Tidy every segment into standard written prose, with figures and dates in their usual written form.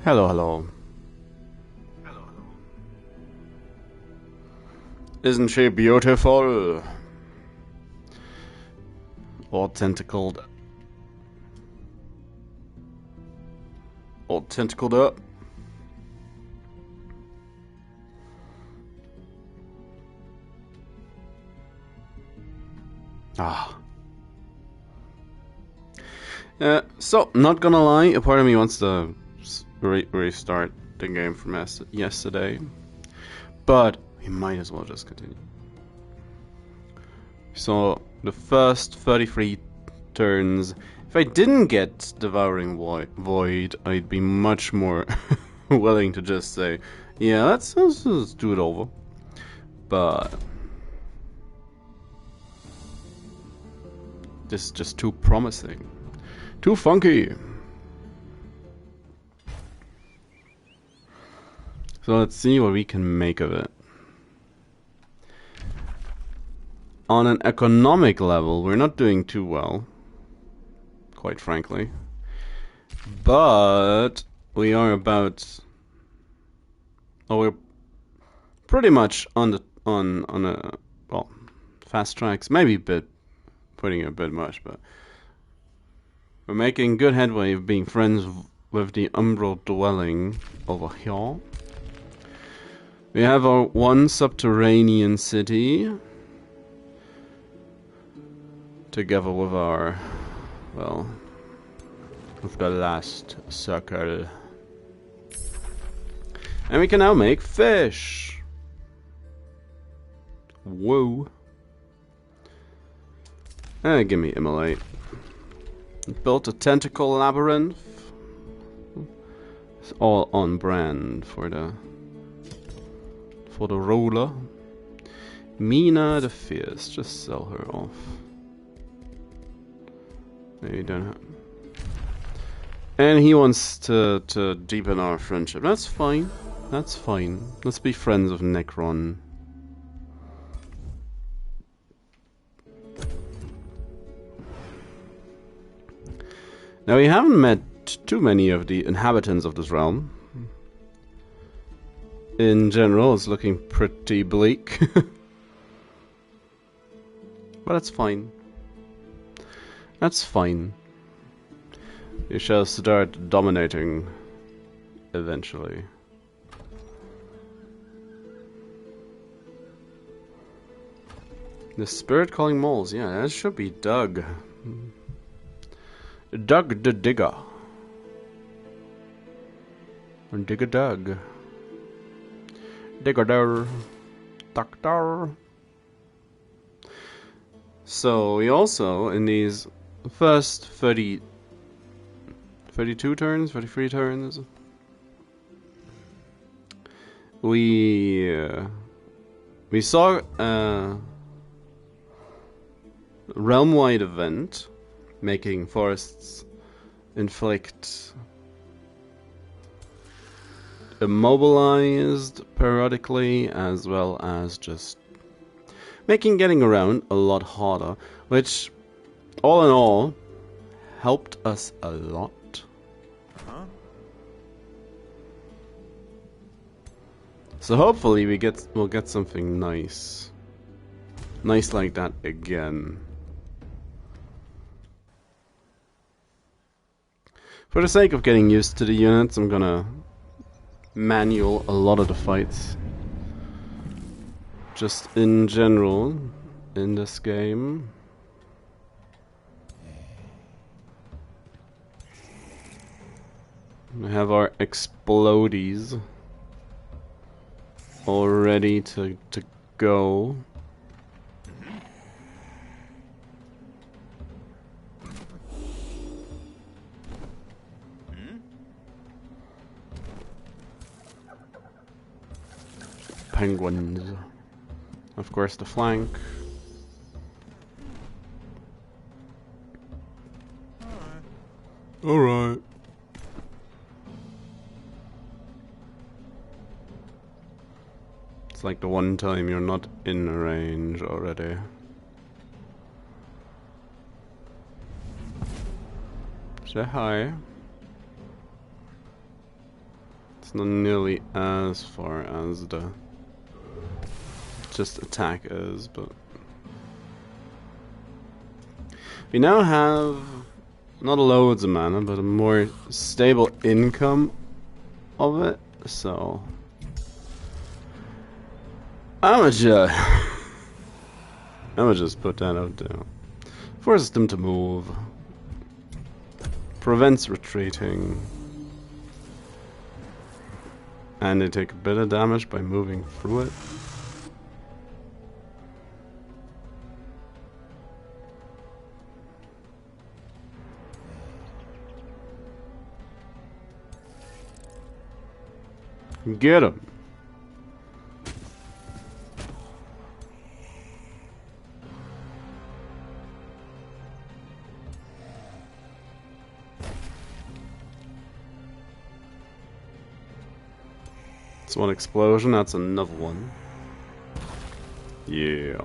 Hello, hello. Isn't she beautiful? All tentacled. All tentacled up. Ah. So, not gonna lie, a part of me wants to restart the game from yesterday. But we might as well just continue. So, the first 33 turns, if I didn't get Devouring Void, I'd be much more willing to just say, yeah, let's just do it over. But this is just too promising. Too funky. So let's see what we can make of it. On an economic level, we're not doing too well, quite frankly. But we are about... Oh, we're pretty much on a well, fast tracks. Maybe putting a bit much, but we're making good headway of being friends with the Umbral Dwelling over here. We have our one subterranean city, together with our, well, with the last circle. And we can now make fish! Whoa. Give me immolate. Built a tentacle labyrinth. It's all on brand for the ruler. Mina the Fierce, just sell her off. No, you don't have. And he wants to deepen our friendship. That's fine. That's fine. Let's be friends with Necron. Now we haven't met too many of the inhabitants of this realm. In general, it's looking pretty bleak. But that's fine. That's fine. You shall start dominating eventually. The spirit calling moles, yeah, that should be Doug. Doug the Digger. Or Digger Doug. Digger der. Doctor. So we also, in these first 32 turns, 33 turns, we saw a realm-wide event making forests inflict immobilized periodically, as well as just making getting around a lot harder, which all in all helped us a lot. So hopefully we'll get something nice like that again. For the sake of getting used to the units, I'm gonna manual a lot of the fights. Just in general, in this game. We have our explodies all ready to go. Penguins. Of course, the flank. Alright. It's like the one time you're not in range already. Say hi. It's not nearly as far as the just attack is, but we now have not loads of mana, but a more stable income of it, so I'ma just put that out there. Forces them to move. Prevents retreating. And they take a bit of damage by moving through it. Get him! That's one explosion, that's another one. Yeah.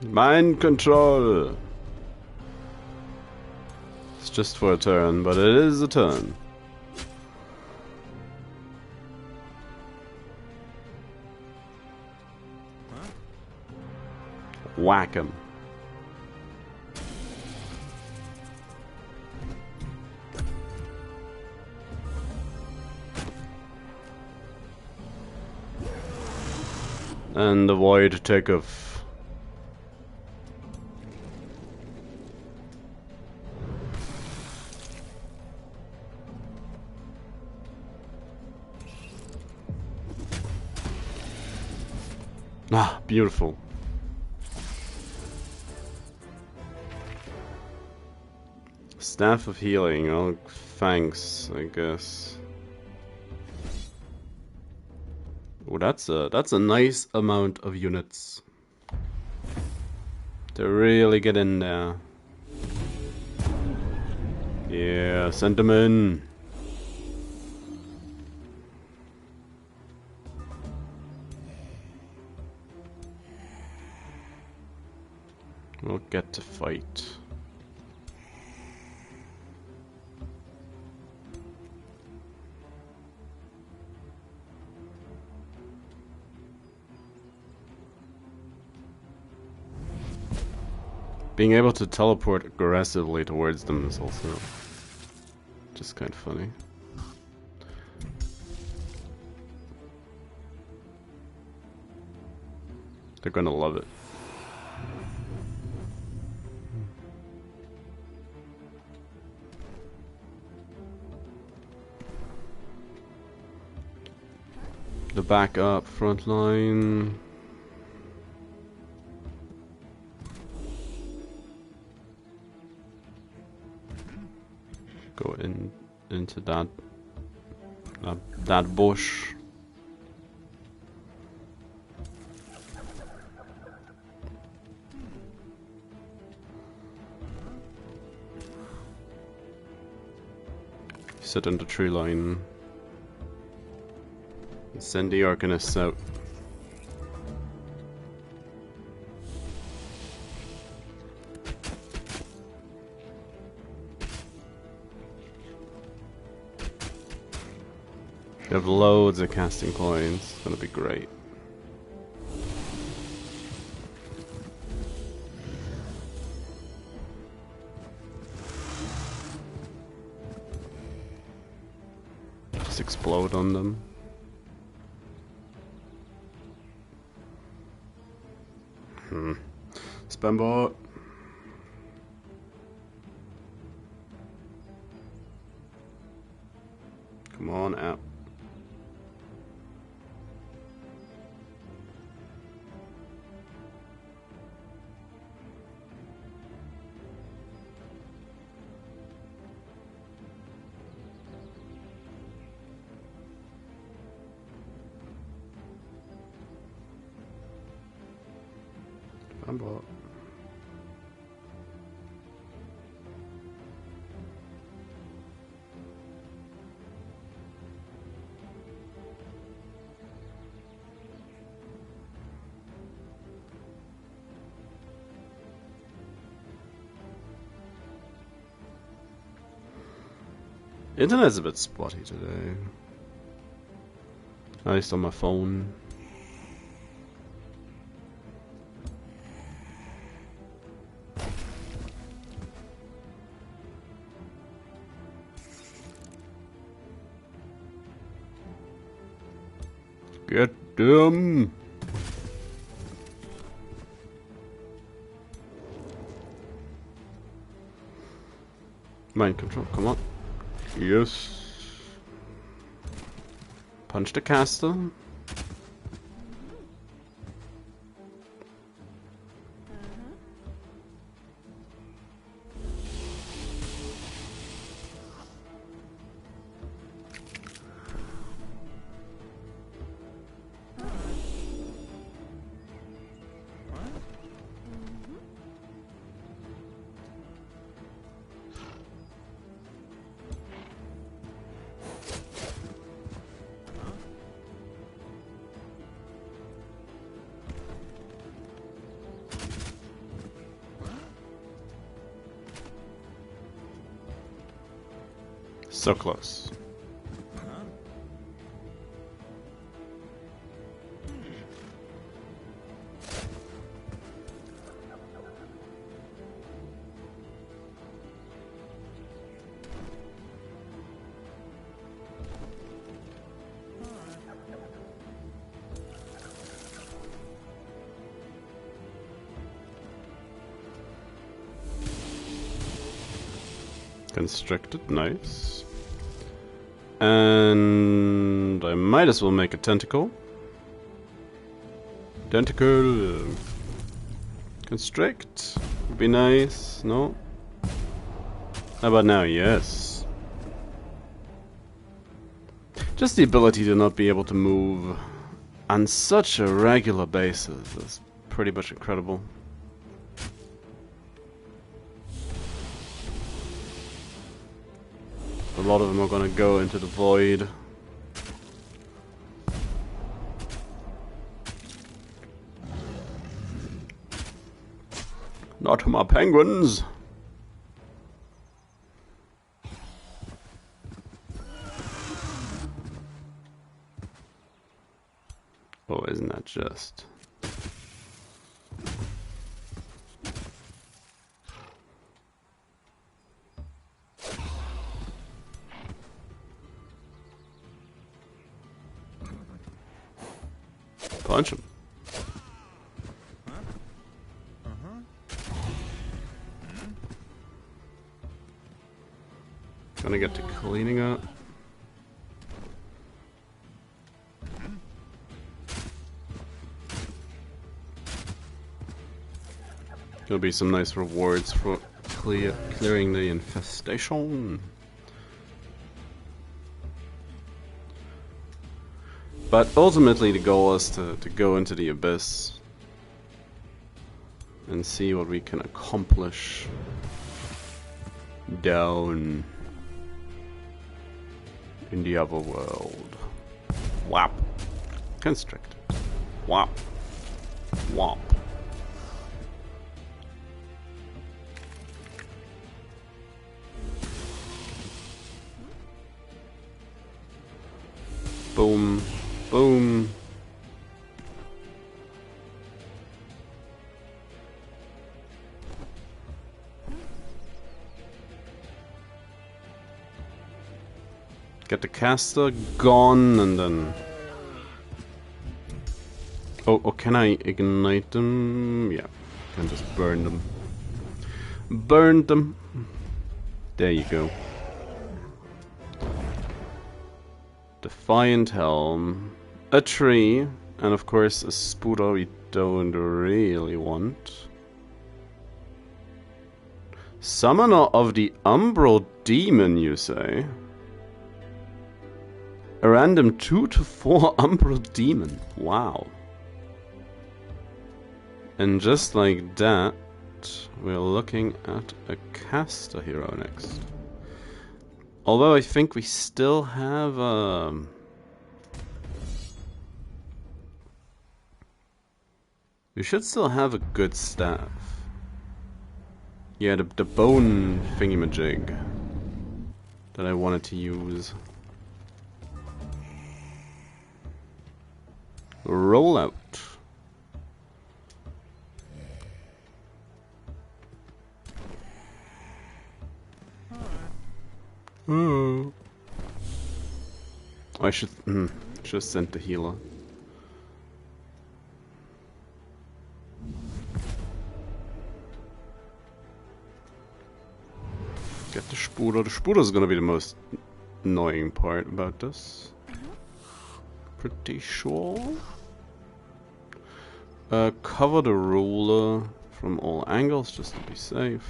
Mind control! It's just for a turn, but it is a turn. Whack him. And the void takeoff. Ah, beautiful. Staff of healing. Oh, thanks, I guess. Oh, that's a nice amount of units to really get in there. Yeah, send them in. We'll get to fight. Being able to teleport aggressively towards them is also just kind of funny. They're gonna love it. The backup front line. Go into that bush. Sit in the tree line. Send the Arcanists out. They have loads of casting coins. It's gonna be great. Just explode on them. Spam bot. Come on out. Spam bot. Internet's a bit spotty today. At least on my phone. Get them! Mind control, come on. Yes. Punch the caster. So close. Constricted, nice. And I might as well make a tentacle. Tentacle. Constrict. Would be nice. No? How about now? Yes. Just the ability to not be able to move on such a regular basis is pretty much incredible. A lot of them are gonna go into the void. Not my penguins! Oh, isn't that just... Punch him. Gonna get to cleaning up. There'll be some nice rewards for clearing the infestation. But ultimately the goal is to go into the abyss and see what we can accomplish down in the other world. Whap. Constrict. Whap. Whop. Boom. Boom. Get the caster gone and then... Oh, can I ignite them? Yeah, can just burn them. Burn them. There you go. Defiant Helm. A tree, and of course a Spuda we don't really want. Summoner of the Umbral Demon, you say? A random 2 to 4 Umbral Demon. Wow. And just like that, we're looking at a caster hero next. Although I think we still have we should still have a good staff. Yeah, the bone thingamajig. that I wanted to use. Roll out. Oh. I should have sent the healer. Get the Spuder. The Spuder is gonna be the most annoying part about this. Pretty sure. Cover the ruler from all angles just to be safe.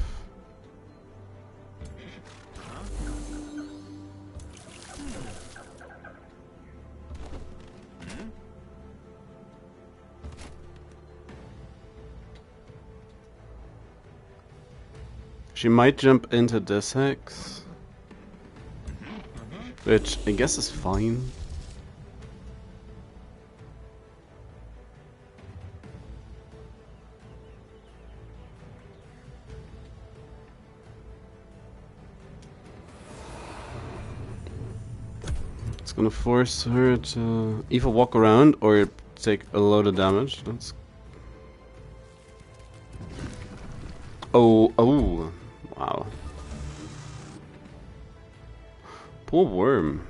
She might jump into this hex, which I guess is fine. It's gonna force her to either walk around or take a lot of damage. That's oh. Wow. Poor worm.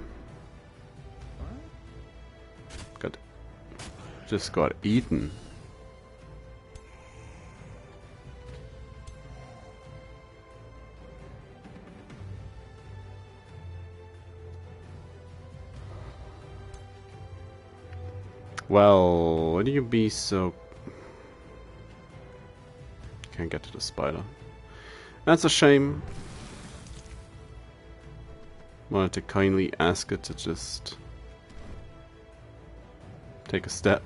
Just got eaten. Well, why do you be so... Can't get to the spider. That's a shame. Wanted to kindly ask it to just take a step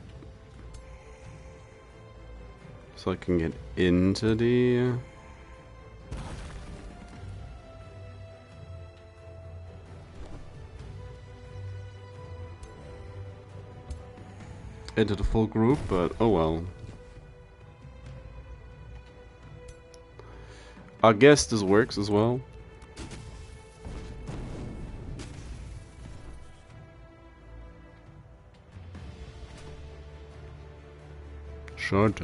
so I can get into the full group, but oh well. I guess this works as well. Short.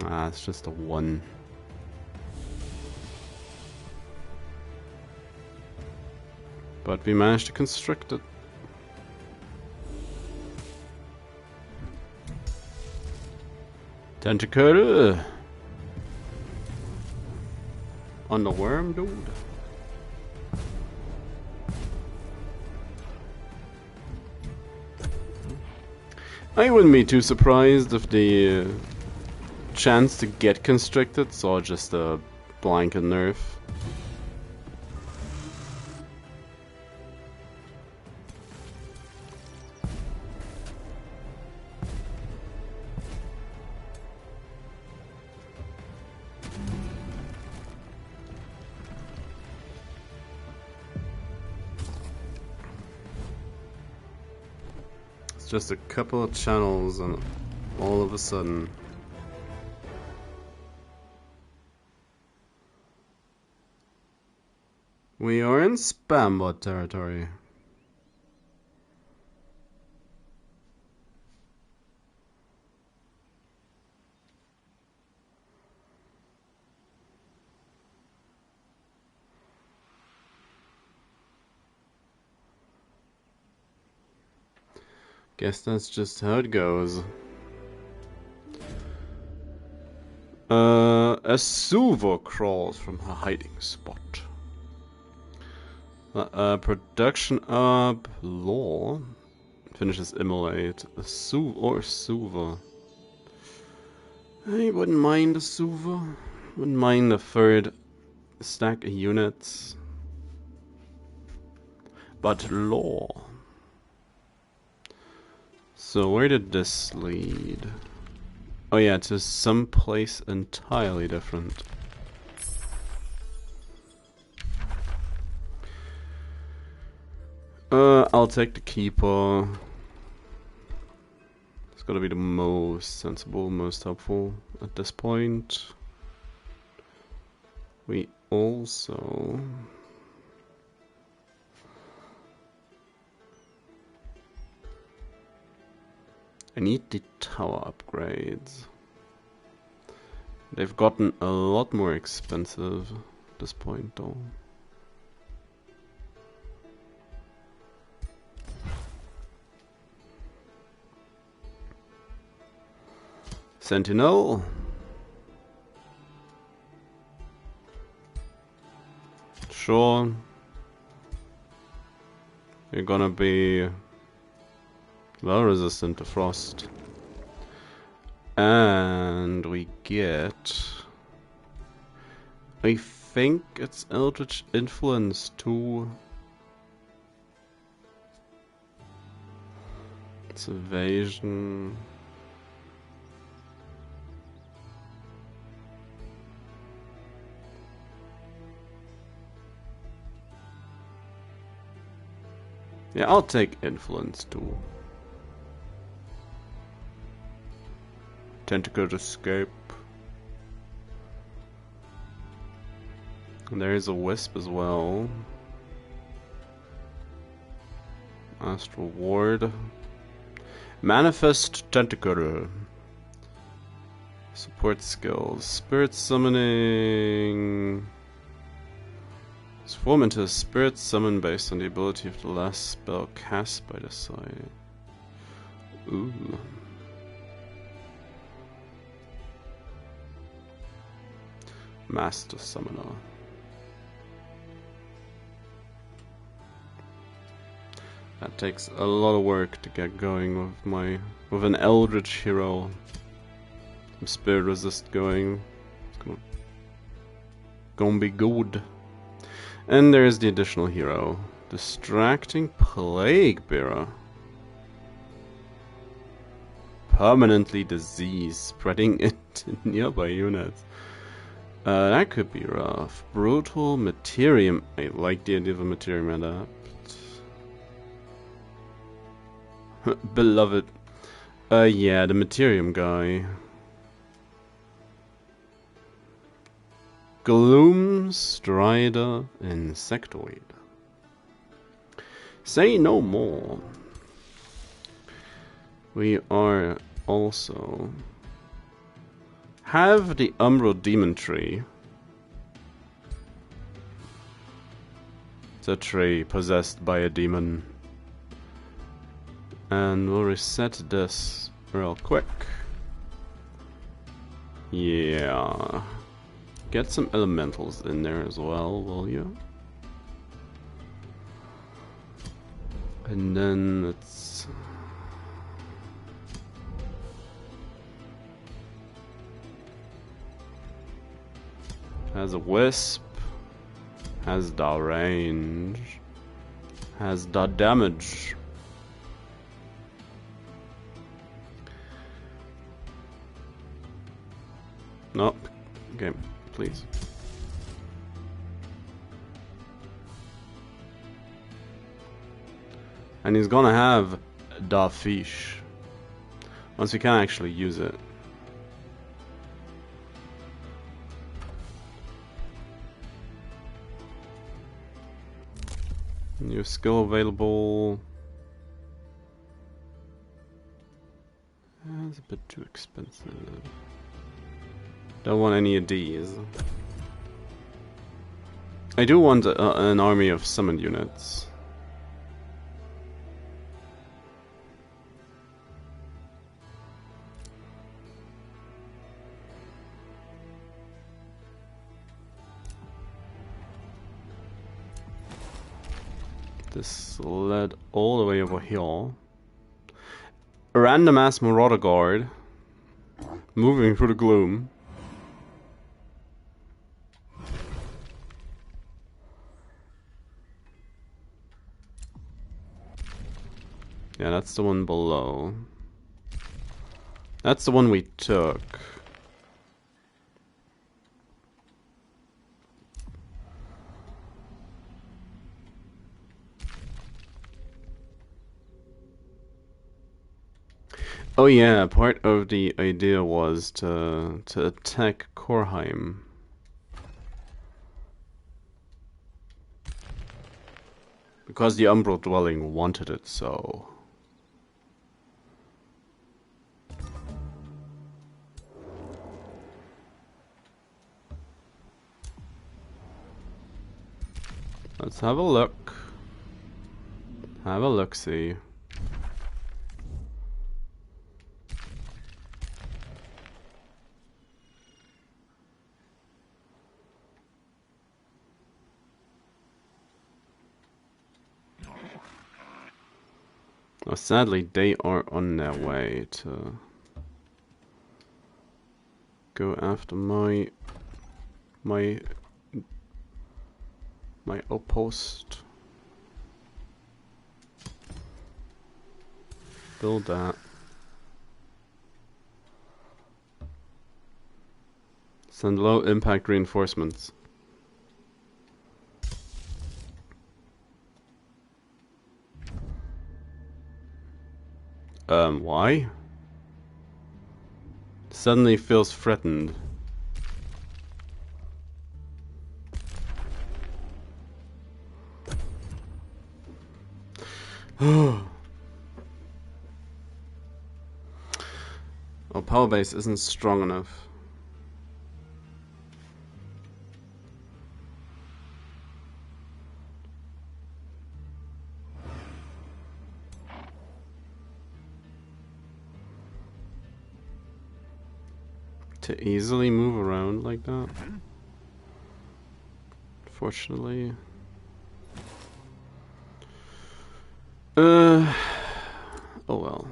Ah, it's just a 1. But we managed to constrict it. Tentacle! On the worm, dude. I wouldn't be too surprised if the chance to get constricted saw just a blanket nerf. It's just a couple of channels and all of a sudden we are in spam bot territory. Guess that's just how it goes. A Suvo crawls from her hiding spot. Production up, law. Finishes immolate. A Suv or Suva. I wouldn't mind a Suva. Wouldn't mind a third stack of units. But law. So where did this lead? Oh yeah, to some place entirely different. I'll take the keeper. It's gotta be the most sensible, most helpful at this point. We also... I need the tower upgrades. They've gotten a lot more expensive at this point though. Sentinel. Sure. You're gonna be well resistant to frost. And we get... I think it's Eldritch Influence too. It's evasion. Yeah, I'll take Influence too. Tentacled Escape. And there is a Wisp as well. Astral Ward. Manifest Tentacle. Support skills. Spirit Summoning. Transform into a spirit summon based on the ability of the last spell cast by the side. Ooh. Master Summoner. That takes a lot of work to get going with an Eldritch hero. Some Spirit Resist going. It's gonna be good. And there's the additional hero. Distracting Plague Bearer. Permanently disease, spreading it to nearby units. That could be rough. Brutal Materium. I like the idea of a Materium adapt. Beloved. Yeah, the Materium guy. Gloom Strider Insectoid. Say no more. We are also have the Umbral Demon Tree. It's a tree possessed by a demon. And we'll reset this real quick. Yeah. Get some elementals in there as well, will you? And then let's... Has a wisp. Has the range. Has the damage. Nope. Okay. Please. And he's gonna have the fish once we can actually use it. New skill available. That's a bit too expensive. Don't want any of these. I do want an army of summoned units. This led all the way over here. A random ass Marauder Guard moving through the gloom. Yeah, that's the one below. That's the one we took. Oh yeah, part of the idea was to attack Korheim. Because the Umbral Dwelling wanted it so. Let's have a look. Have a look-see. Oh, sadly, they are on their way to go after my outpost. Build that. Send low impact reinforcements. Why? Suddenly feels threatened. Oh, power base isn't strong enough. To easily move around like that. Fortunately. Oh well.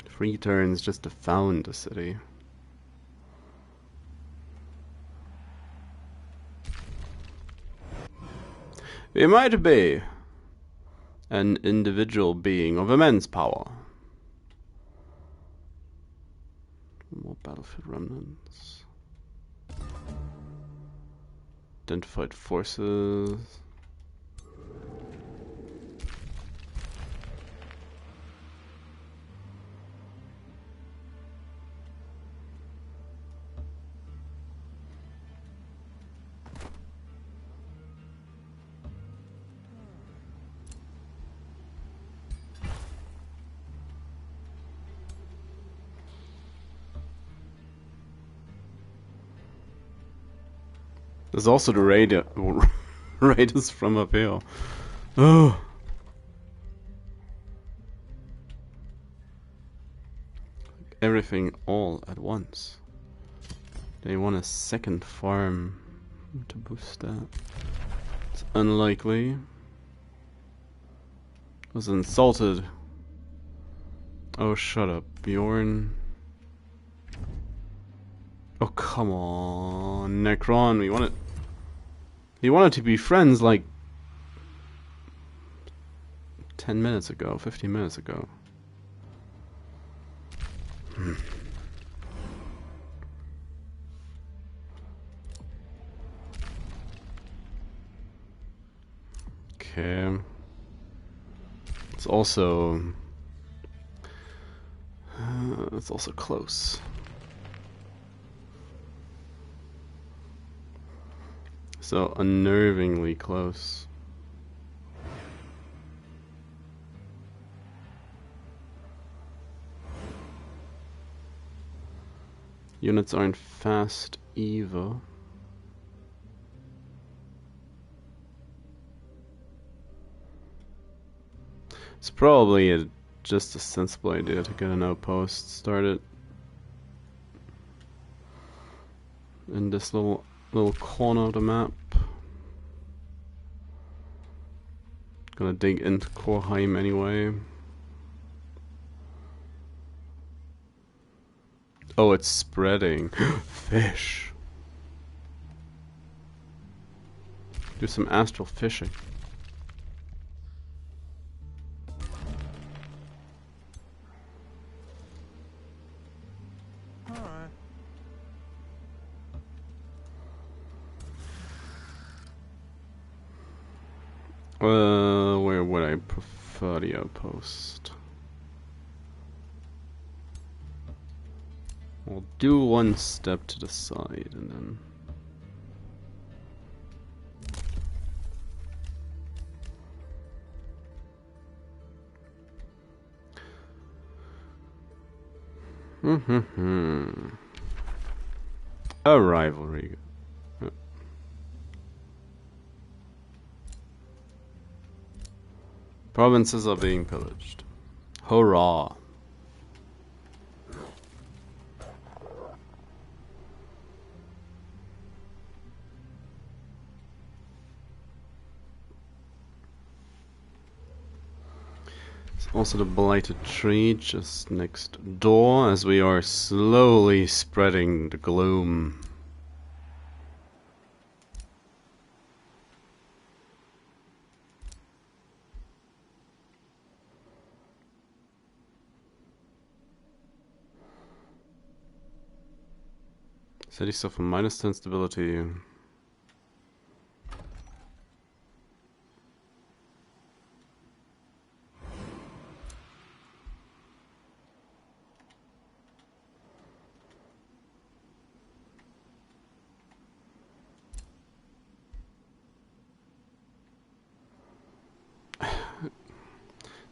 Three turns just to found a city. It might be an individual being of immense power. More battlefield remnants. Identified forces. There's also the raiders from up here. Oh. Everything all at once. They want a second farm to boost that. It's unlikely. Was insulted. Oh, shut up, Bjorn. Oh, come on, Necron. We wanted to be friends like 10 minutes ago, 15 minutes ago. Okay. It's also close. So unnervingly close. Units aren't fast either. It's probably just a sensible idea to get an outpost started in this little corner of the map. Gonna dig into Korheim anyway. Oh, it's spreading. Fish. Do some astral fishing. Where would I prefer the outpost? We'll do one step to the side and then... A rivalry. Provinces are being pillaged. Hurrah! Also the blighted tree just next door as we are slowly spreading the gloom. City suffer -10 stability.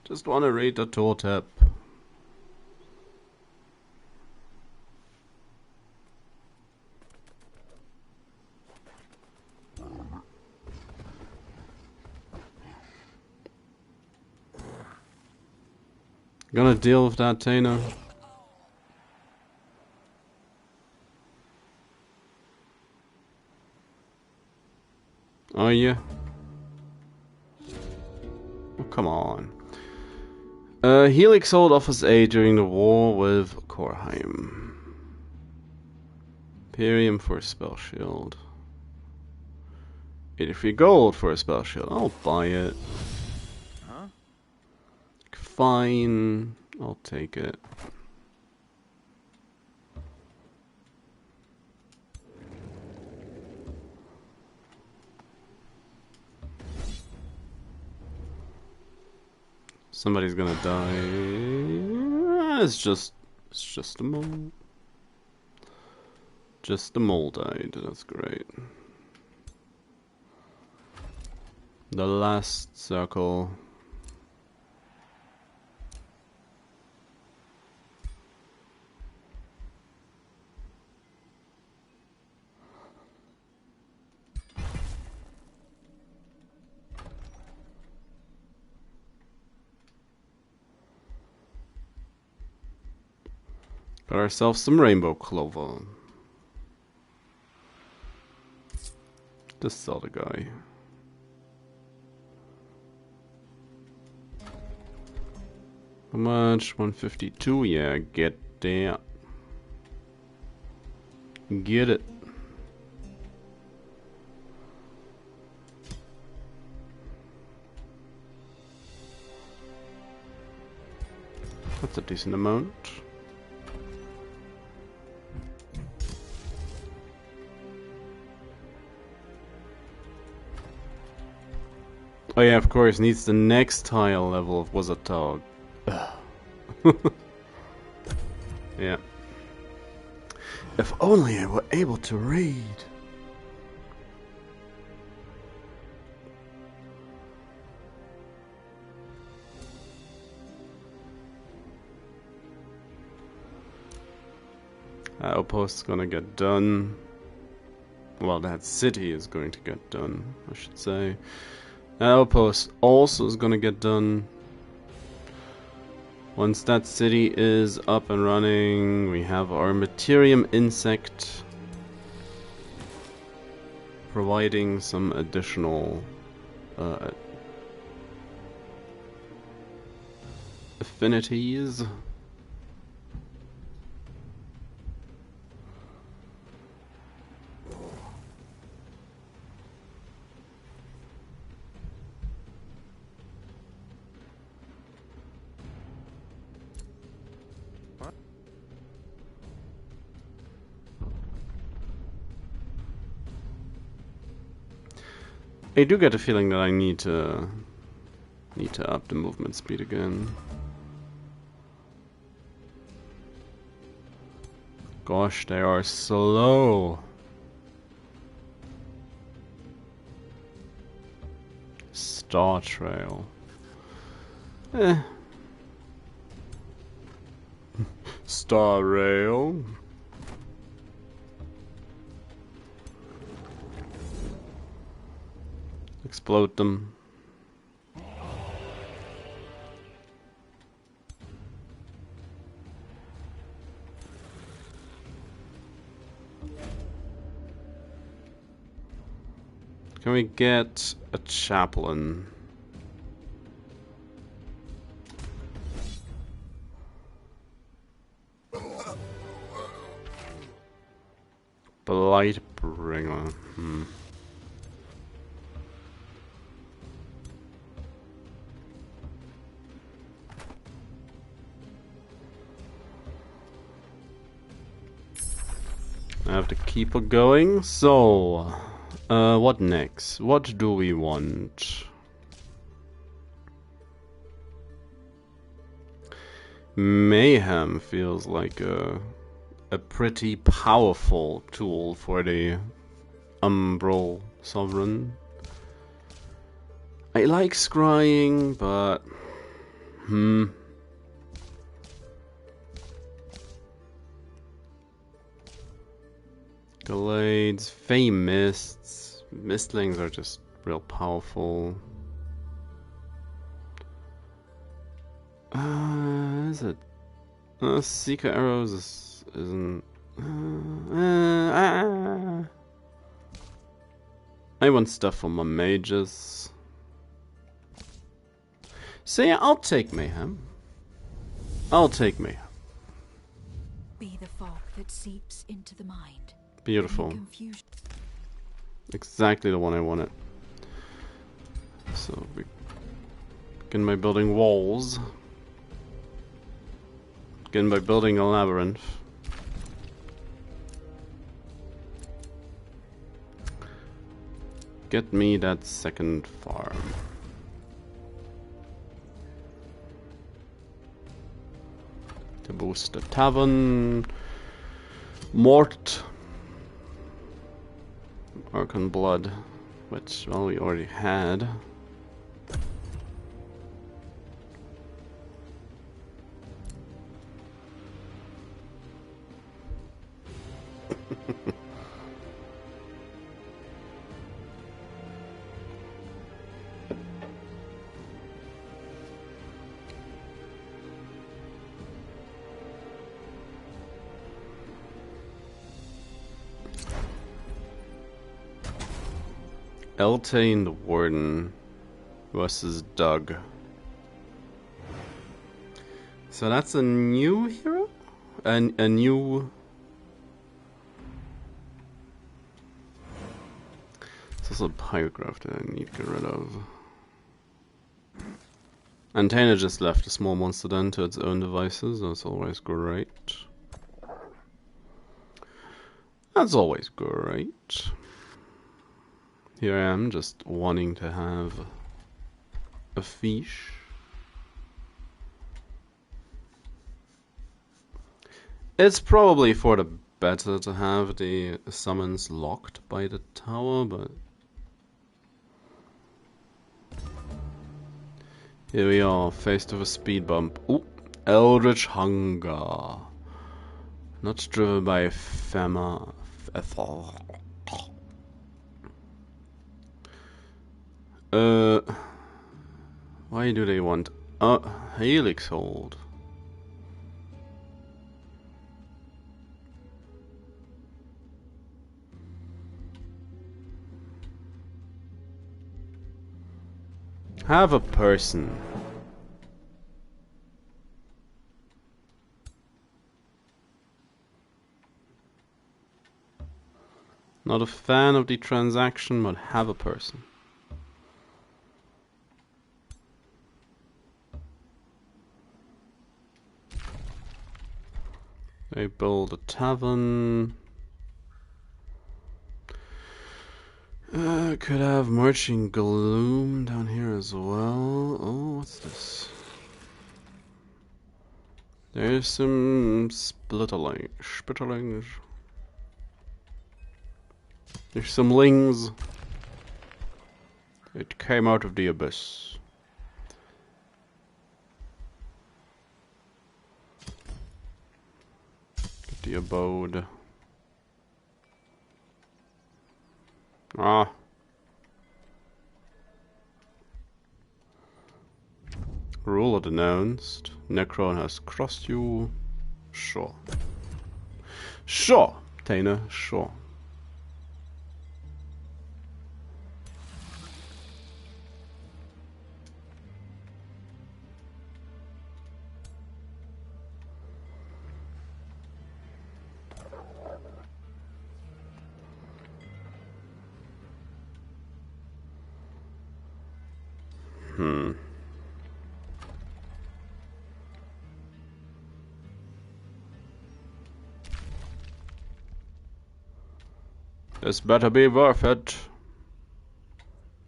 Just want to read the tooltip. Gonna deal with that, Tana? Are you? Oh, come on. Helix Hold offers aid during the war with Korheim. Imperium for a spell shield. 83 gold for a spell shield. I'll buy it. Huh? Fine. I'll take it. Somebody's gonna die. It's just a mole. Just a mole died. That's great. The last circle. Got ourselves some rainbow clover. Just sell the guy. How much? 152? Yeah, get there. Get it. That's a decent amount. Oh yeah, of course, needs the next tile level of Wizard Tog. Yeah. If only I were able to read. That outpost's gonna get done. Well, that city is going to get done, I should say. That outpost also is gonna get done. Once that city is up and running, we have our Materium insect providing some additional affinities. I do get a feeling that I need to up the movement speed again. Gosh, they are slow. Star Trail. Star Rail. Explode them. Can we get a chaplain? Blightbringer. I have to keep it going. So, what next? What do we want? Mayhem feels like a pretty powerful tool for the Umbral Sovereign. I like scrying, but Glades, Fey Mists. Mistlings are just real powerful. Is it? Seeker Arrows isn't. I want stuff for my mages. So yeah, I'll take Mayhem. I'll take Mayhem. Be the fog that seeps into the mind. Beautiful. Exactly the one I wanted. So we begin by building walls. Begin by building a labyrinth. Get me that second farm. To boost the tavern. Mort. Archon Blood. Which, well, we already had. Eltane the Warden versus Doug. So that's a new hero? A new... It's also a Pyrograph that I need to get rid of. Antana just left a small monster den to its own devices. That's always great. That's always great. Here I am, just wanting to have a fish. It's probably for the better to have the summons locked by the tower, but... Here we are, faced with a speed bump. Ooh, Eldritch Hunger. Not driven by Fema. Why do they want a Helix Hold? Have a person. Not a fan of the transaction, but have a person. They build a tavern. Could have Marching Gloom down here as well. Oh, what's this? There's some spitterlings. There's some lings. It came out of the abyss. Get the abode. Ah. Rule announced. Necron has crossed you. Sure. Sure, Tana, sure. This better be worth it.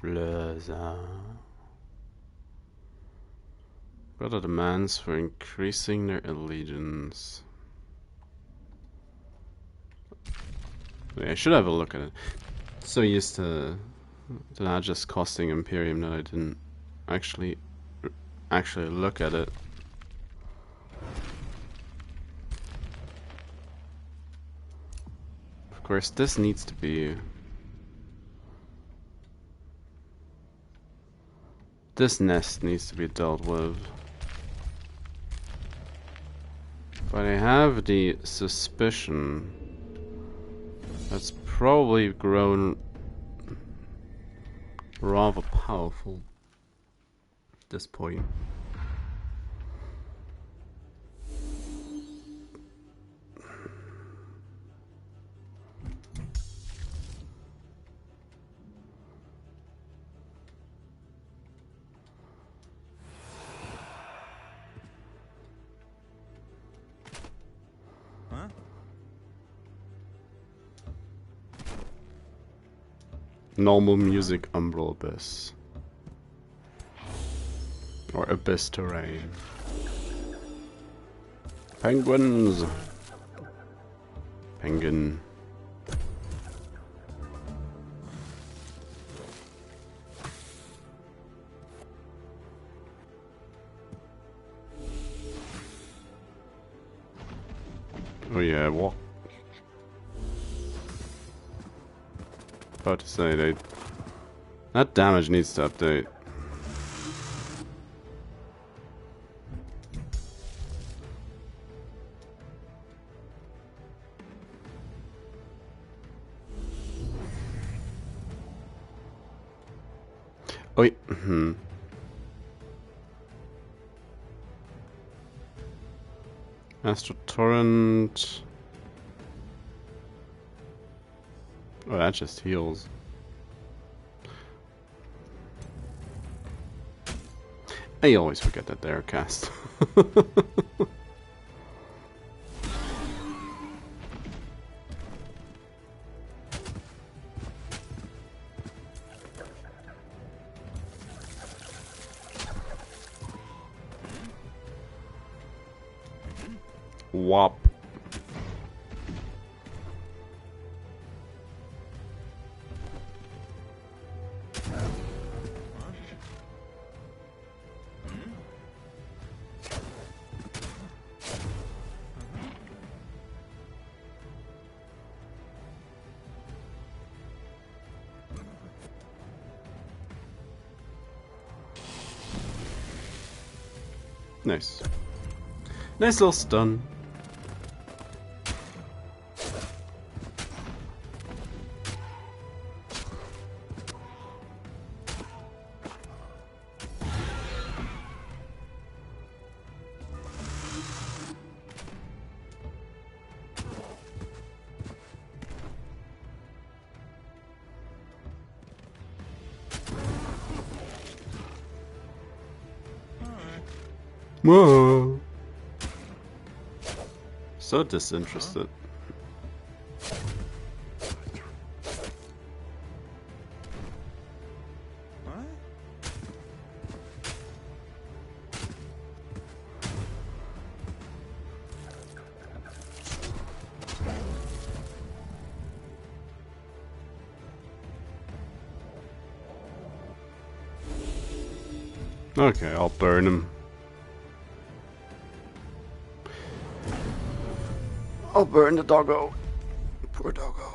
Blazer. What are demands for increasing their allegiance? Wait, I should have a look at it. So used to not just costing Imperium that I didn't actually look at it. Of course, this needs to be. This nest needs to be dealt with. But I have the suspicion that's probably grown rather powerful at this point. Normal music, Umbral Abyss. Or Abyss Terrain. Penguins! Penguin. Oh yeah, what? About to say that damage needs to update. Oh, wait. Astral Torrent. Oh, that just heals. I always forget that they're cast. Wop. Nice. Nice little stun. Whoa. So disinterested. Okay, I'll burn him. I'll burn the doggo. Poor doggo.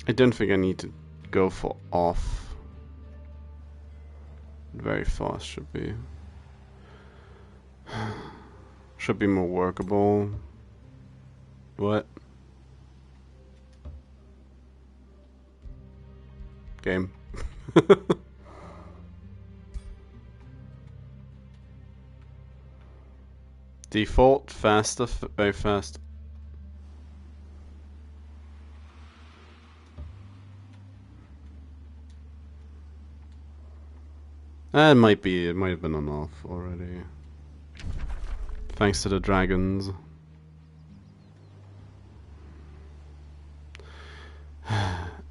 I don't think I need to go for off. Very fast should be. Should be more workable. What? Game. Default, faster, very fast. It might be, it might have been on off already. Thanks to the dragons.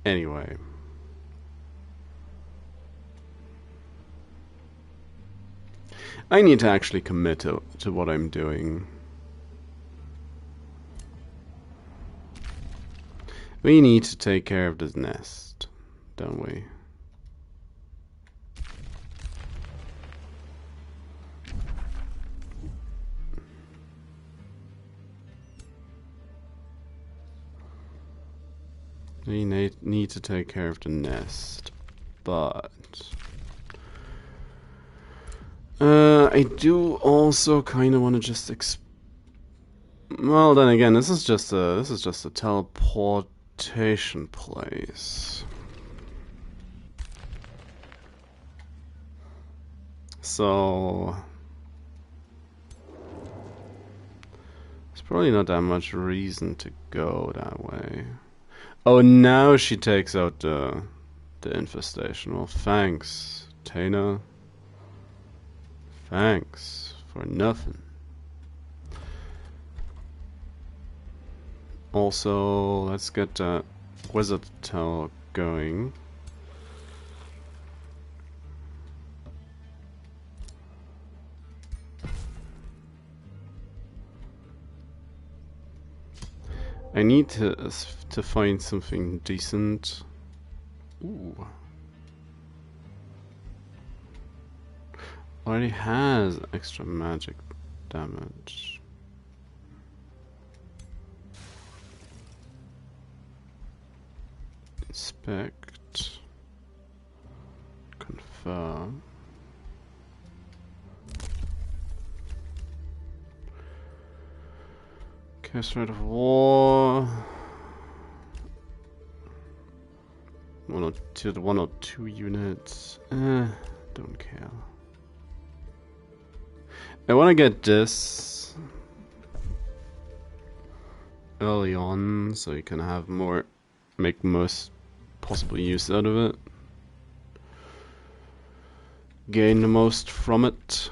Anyway. I need to actually commit to what I'm doing. We need to take care of this nest, don't we? We need to take care of the nest, but I do also kind of want to just well, then again, this is just a teleportation place. So there's probably not that much reason to go that way. Oh, now she takes out the infestation. Well, thanks, Tana. Thanks for nothing. Also, let's get that wizard tower going. I need to find something decent. Ooh. Already has extra magic damage. Inspect. Confirm. Cast Rite of War. 102 units. Don't care. I want to get this early on so you can have more, make most possible use out of it. Gain the most from it.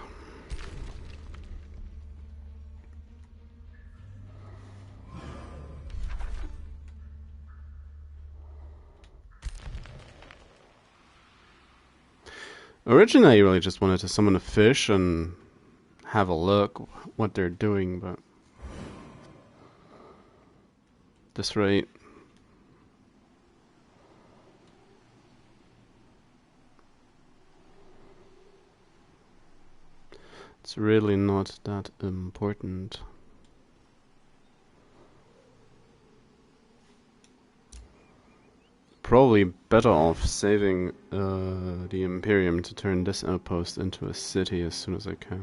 Originally, I really just wanted to summon a fish and have a look what they're doing, but this rate, it's really not that important. Probably better off saving the Imperium to turn this outpost into a city as soon as I can.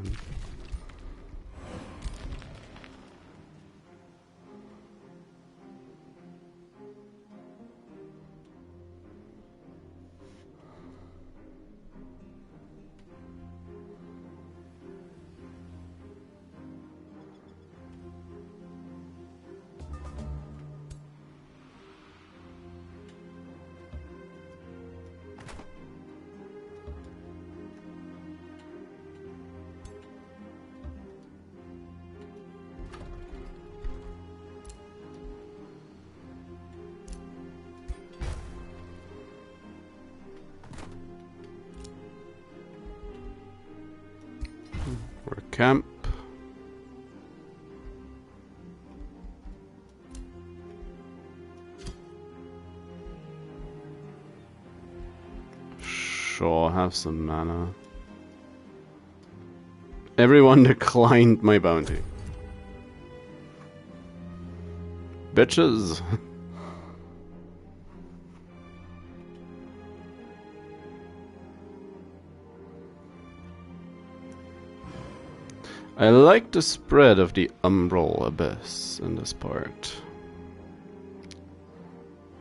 camp. Sure, have some mana. Everyone declined my bounty. Bitches. I like the spread of the Umbral Abyss in this part.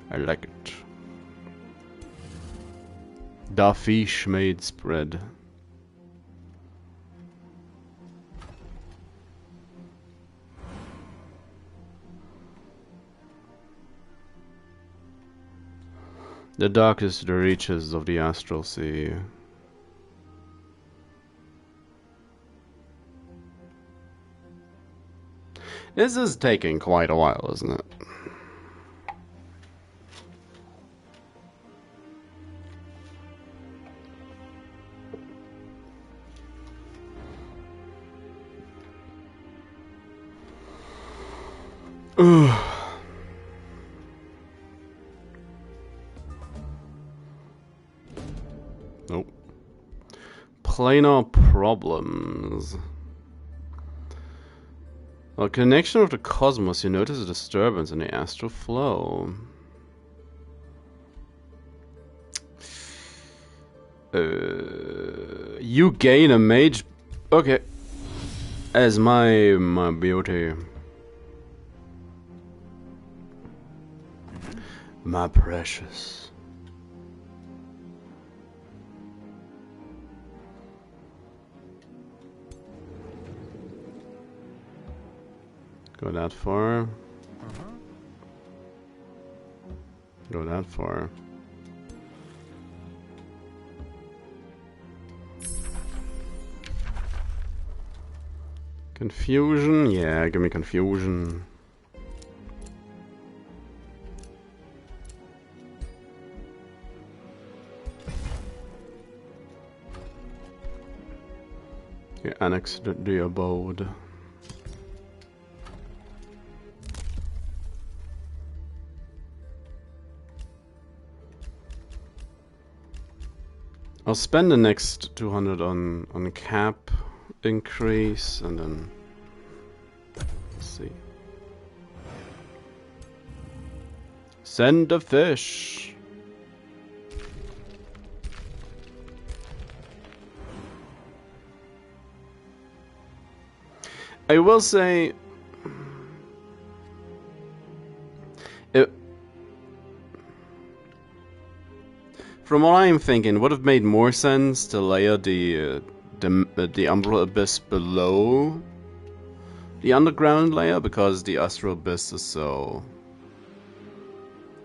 I like it. The fish made spread. The darkest reaches of the astral sea. This is taking quite a while, isn't it? Nope. Planar problems. A connection with the cosmos, you notice a disturbance in the astral flow. You gain a mage. Okay. As my beauty. My precious. Go that far. Go that far. Confusion? Yeah, give me confusion. You annexed the abode. I'll spend the next 200 on cap increase and then let's see. Send a fish. I will say it, from what I'm thinking, would have made more sense to layer the Umbral Abyss below the underground layer, because the Astral Abyss is so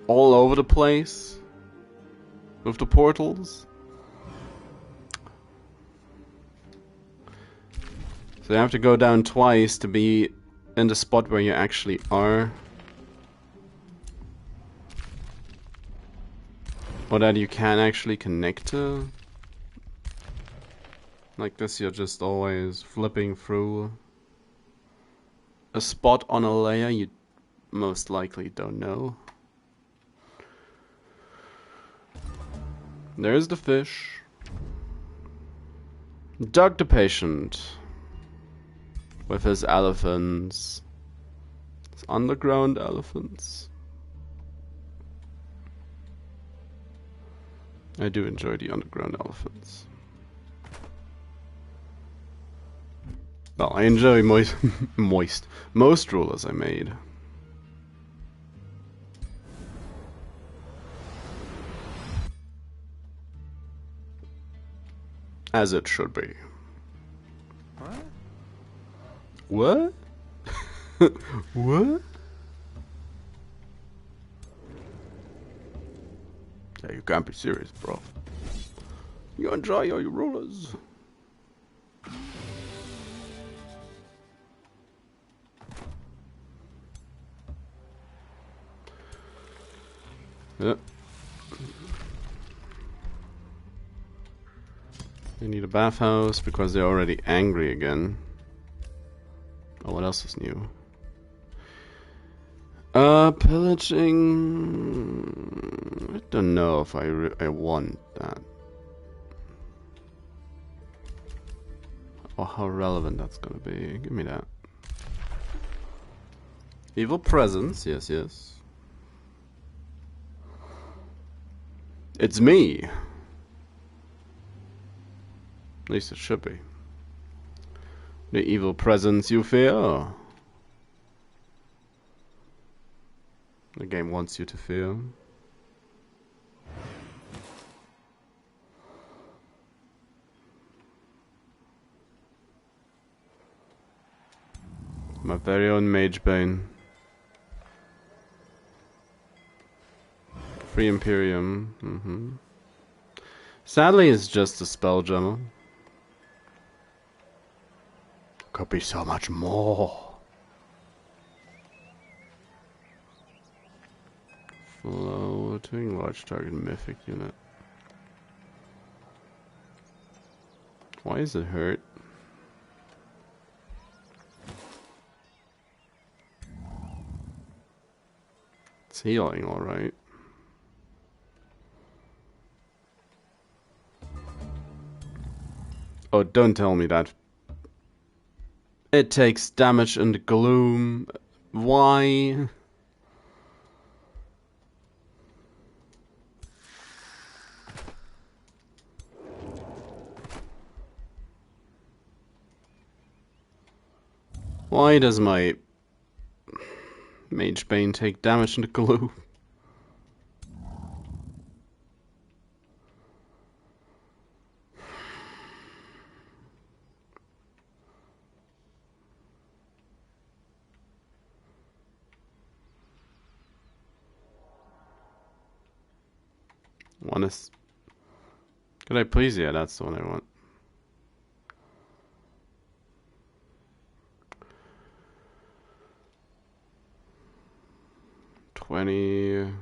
all over the place with the portals. So you have to go down twice to be in the spot where you actually are. Or that you can actually connect to. Like this, you're just always flipping through a spot on a layer you most likely don't know. There's the fish. Doug the patient. With his elephants. His underground elephants. I do enjoy the underground elephants. Well, I enjoy most rulers I made. As it should be. What? What? Yeah, you can't be serious, bro. You enjoy your rulers. Yep. They need a bathhouse because they're already angry again. Oh, what else is new? Pillaging. I don't know if I want that. Or how relevant that's gonna be. Give me that. Evil presence, yes, yes. It's me. At least it should be. The evil presence you fear. The game wants you to fear. My very own Magebane. Free Imperium. Sadly, it's just a spelljammer. Could be so much more. Floating large target mythic unit. Why is it hurt? It's healing, alright. Oh, don't tell me that. It takes damage in the gloom. Why? Why does my Magebane take damage in the gloom? Could I please? Yeah, that's the one I want. $20.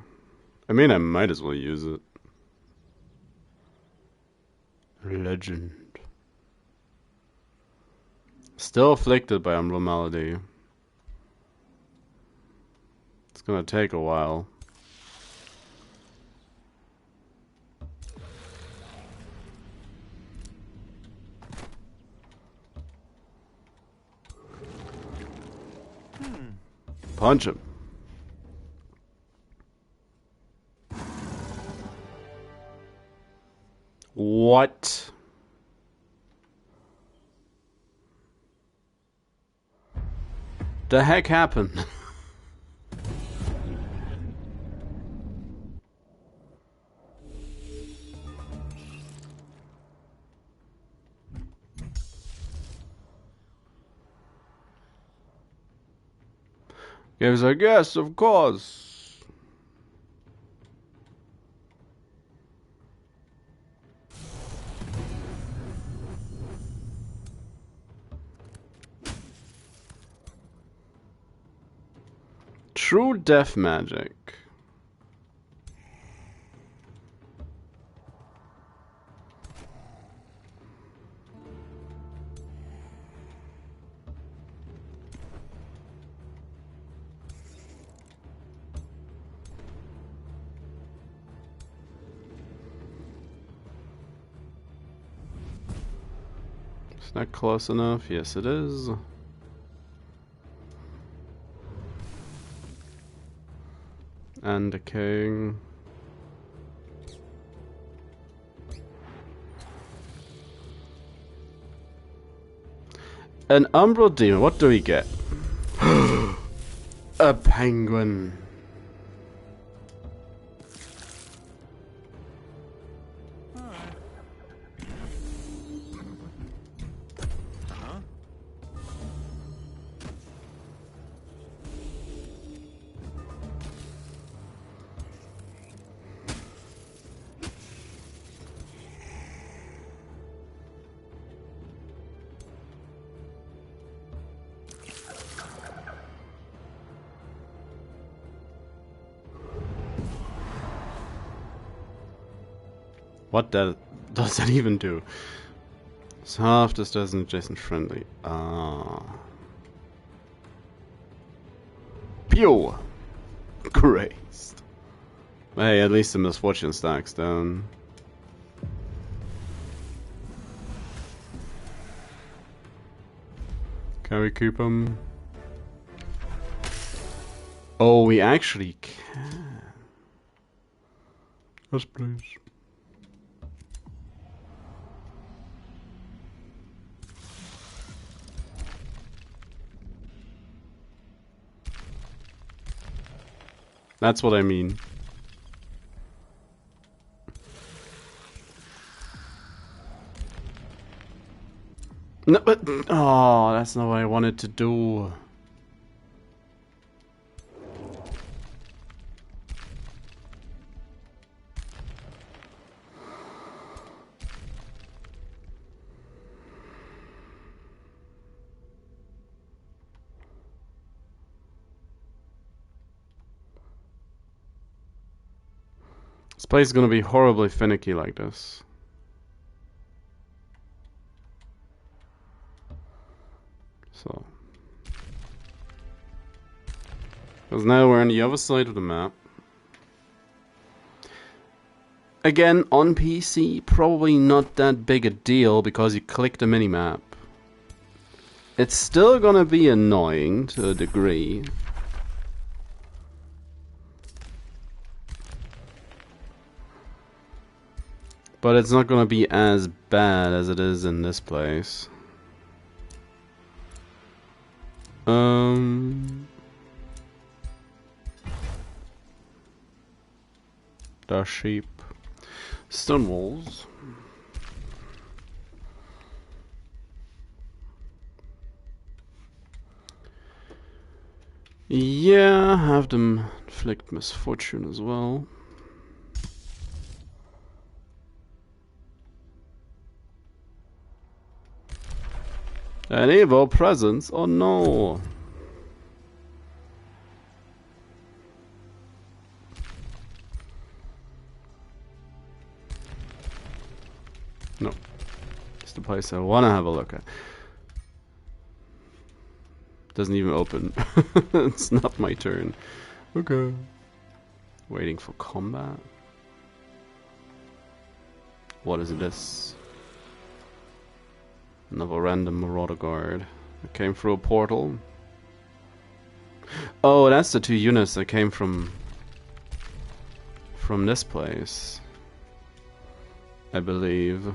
I mean, I might as well use it. Legend. Still afflicted by Umbral Malady. It's gonna take a while. Punch him. What? The heck happened? Game's like, yes, of course. True death magic. It's not close enough. Yes, it is. And decaying. An Umbral Demon. What do we get? A penguin. What does that even do? Soft, this doesn't adjacent friendly. Ah. Pew! Christ. Hey, at least the misfortune stacks down. Can we keep him? Oh, we actually can. Yes, please. That's what I mean. No, but oh, that's not what I wanted to do. This place is gonna be horribly finicky like this. So. Because now we're on the other side of the map. Again, on PC, probably not that big a deal because you click the minimap. It's still gonna be annoying to a degree. But it's not gonna be as bad as it is in this place. The sheep. Stone walls. Yeah, have them inflict misfortune as well. An evil presence? Oh no! No. It's the place I want to have a look at. Doesn't even open. It's not my turn. Okay. Waiting for combat. What is this? Another random Marauder Guard. It came through a portal. Oh, that's the two units that came from this place, I believe.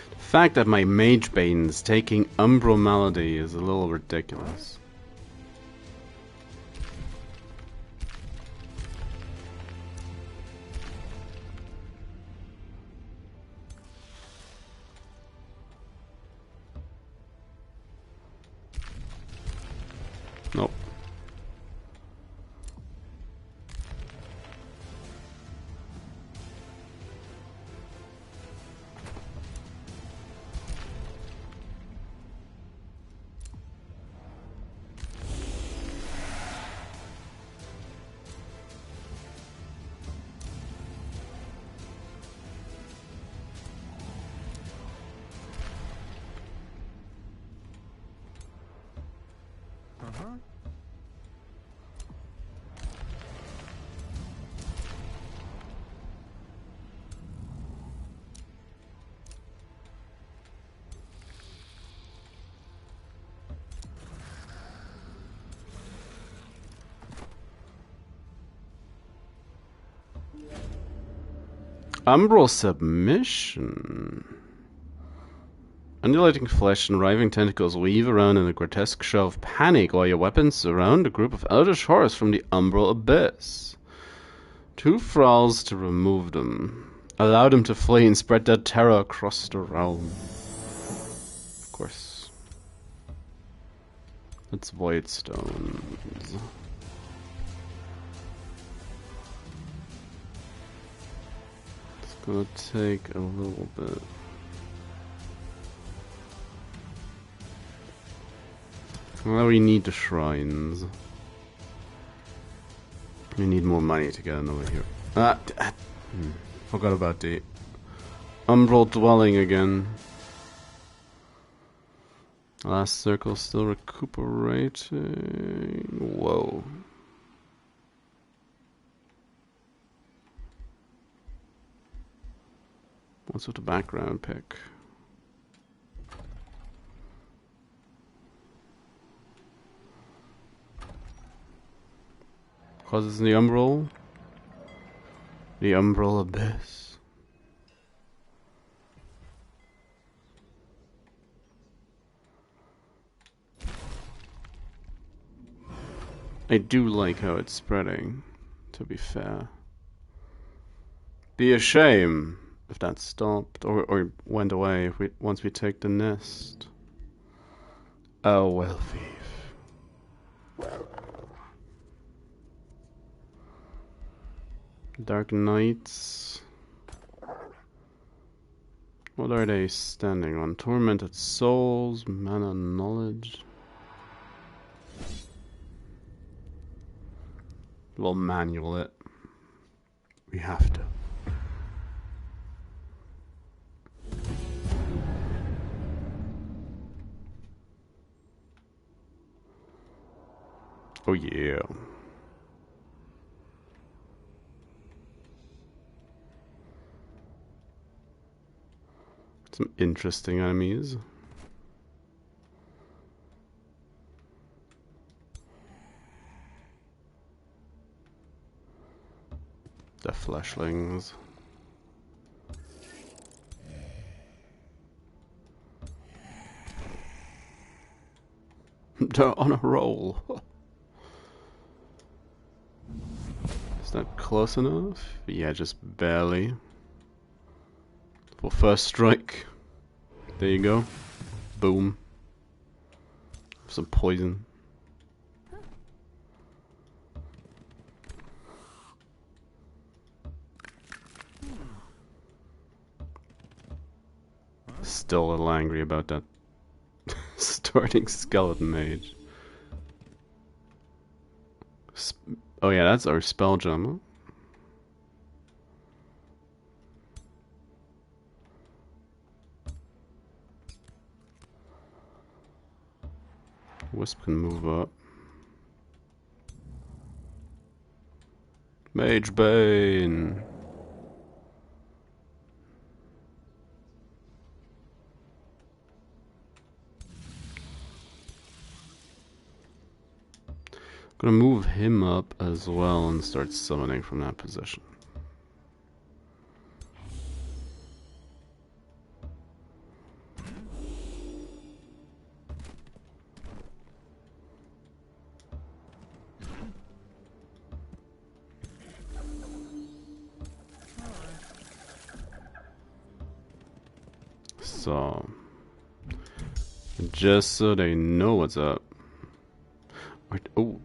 The fact that my Mage Bane's taking Umbral Malady is a little ridiculous. Nope. Umbral Submission. Undulating flesh and writhing tentacles weave around in a grotesque show of panic while your weapons surround a group of eldritch horrors from the Umbral Abyss. 2 thralls to remove them. Allow them to flee and spread their terror across the realm. Of course. That's Void Stones. Gonna take a little bit. Well, we need the shrines. We need more money to get another here. Forgot about the Umbral Dwelling again. Last circle still recuperating. Whoa. What's with the background pick? Because it's the Umbral? The Umbral Abyss. I do like how it's spreading, to be fair. Be a shame if that stopped or went away if once we take the nest. Oh well, thief. Dark Knights. What are they standing on? Tormented Souls, Mana Knowledge. We'll manual it. We have to. Oh yeah. Some interesting enemies. The fleshlings. They're on a roll. Is that close enough? Yeah, just barely. For first strike. There you go. Boom. Some poison. Still a little angry about that starting skeleton mage. Oh yeah, that's our spell gem. Wisp can move up. Mage Bane. Gonna move him up as well and start summoning from that position. So, just so they know what's up. Oh.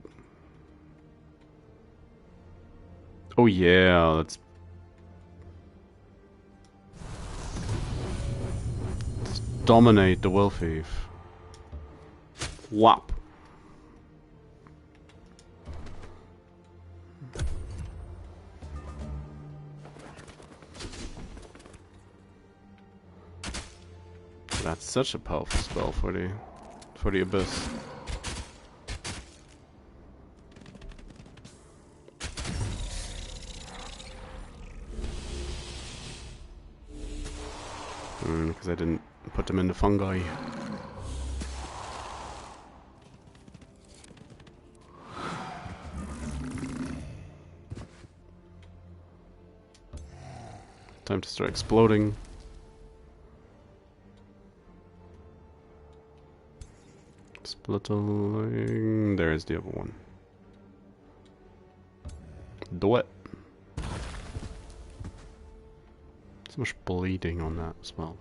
Oh yeah, let's dominate the Will Thief. Whop. That's such a powerful spell for the Abyss. Because I didn't put them in the fungi. Time to start exploding. Splittling. There's the other one. Do it. So much bleeding on that as well.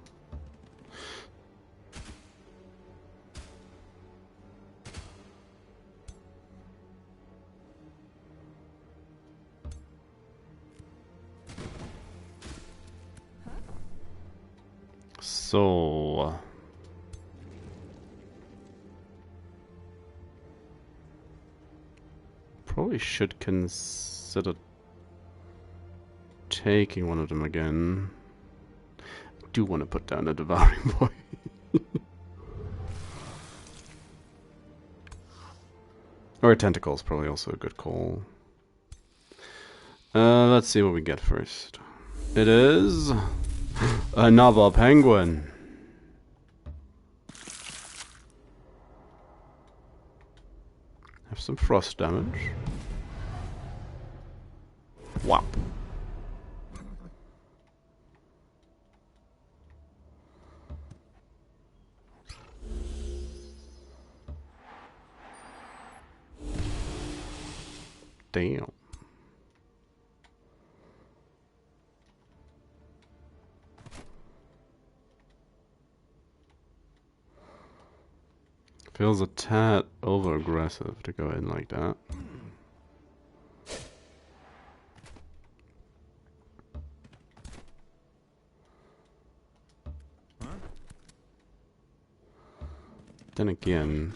So probably should consider taking one of them again. I do want to put down a devouring boy. Or a tentacle is probably also a good call. Let's see what we get first. It is another penguin. Have some frost damage. Whop. Damn. Feels a tad over aggressive to go in like that. Then again,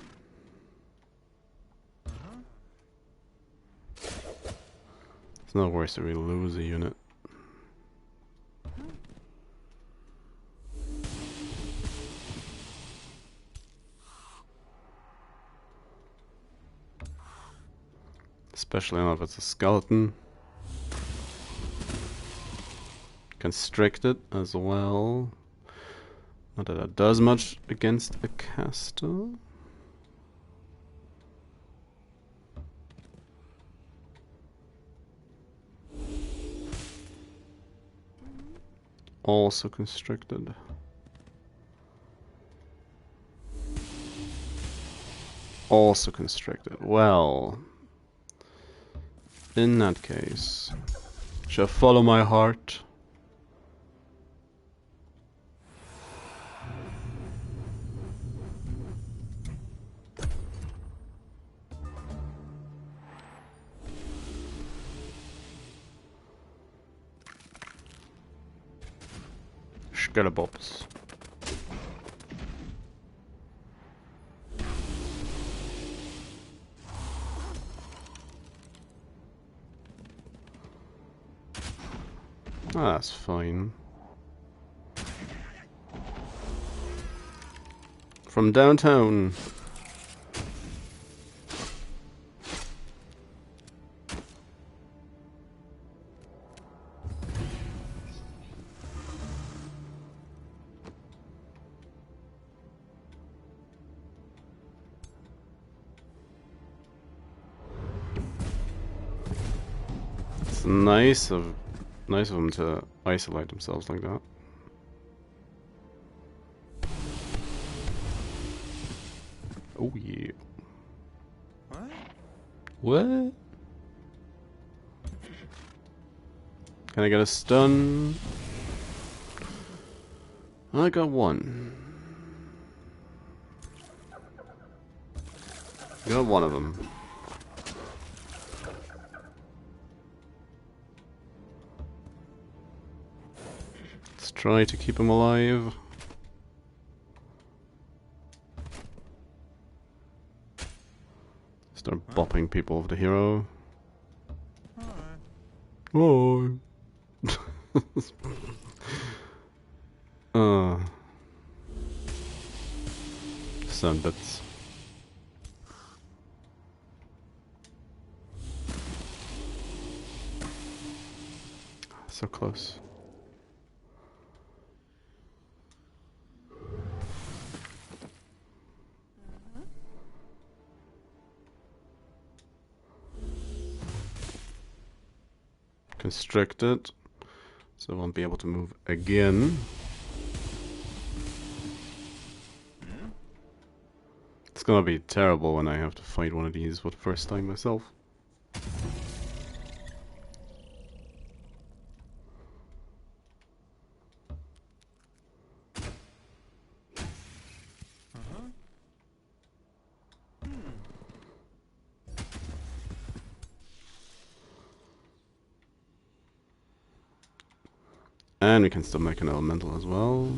it's not worse that we lose a unit. Especially not if it's a skeleton. Constricted as well. Not that that does much against a caster. Also constricted. Also constricted. Well, in that case, shall follow my heart. Skelebobs. Ah, that's fine. From downtown. It's nice of them to isolate themselves like that. Oh yeah. What? Can I get a stun? I got one. Got one of them. Let's try to keep him alive. Start bopping people with the hero. Oh. Sun bits. So close. Constricted, so I won't be able to move again. It's gonna be terrible when I have to fight one of these for the first time myself. And we can still make an elemental as well.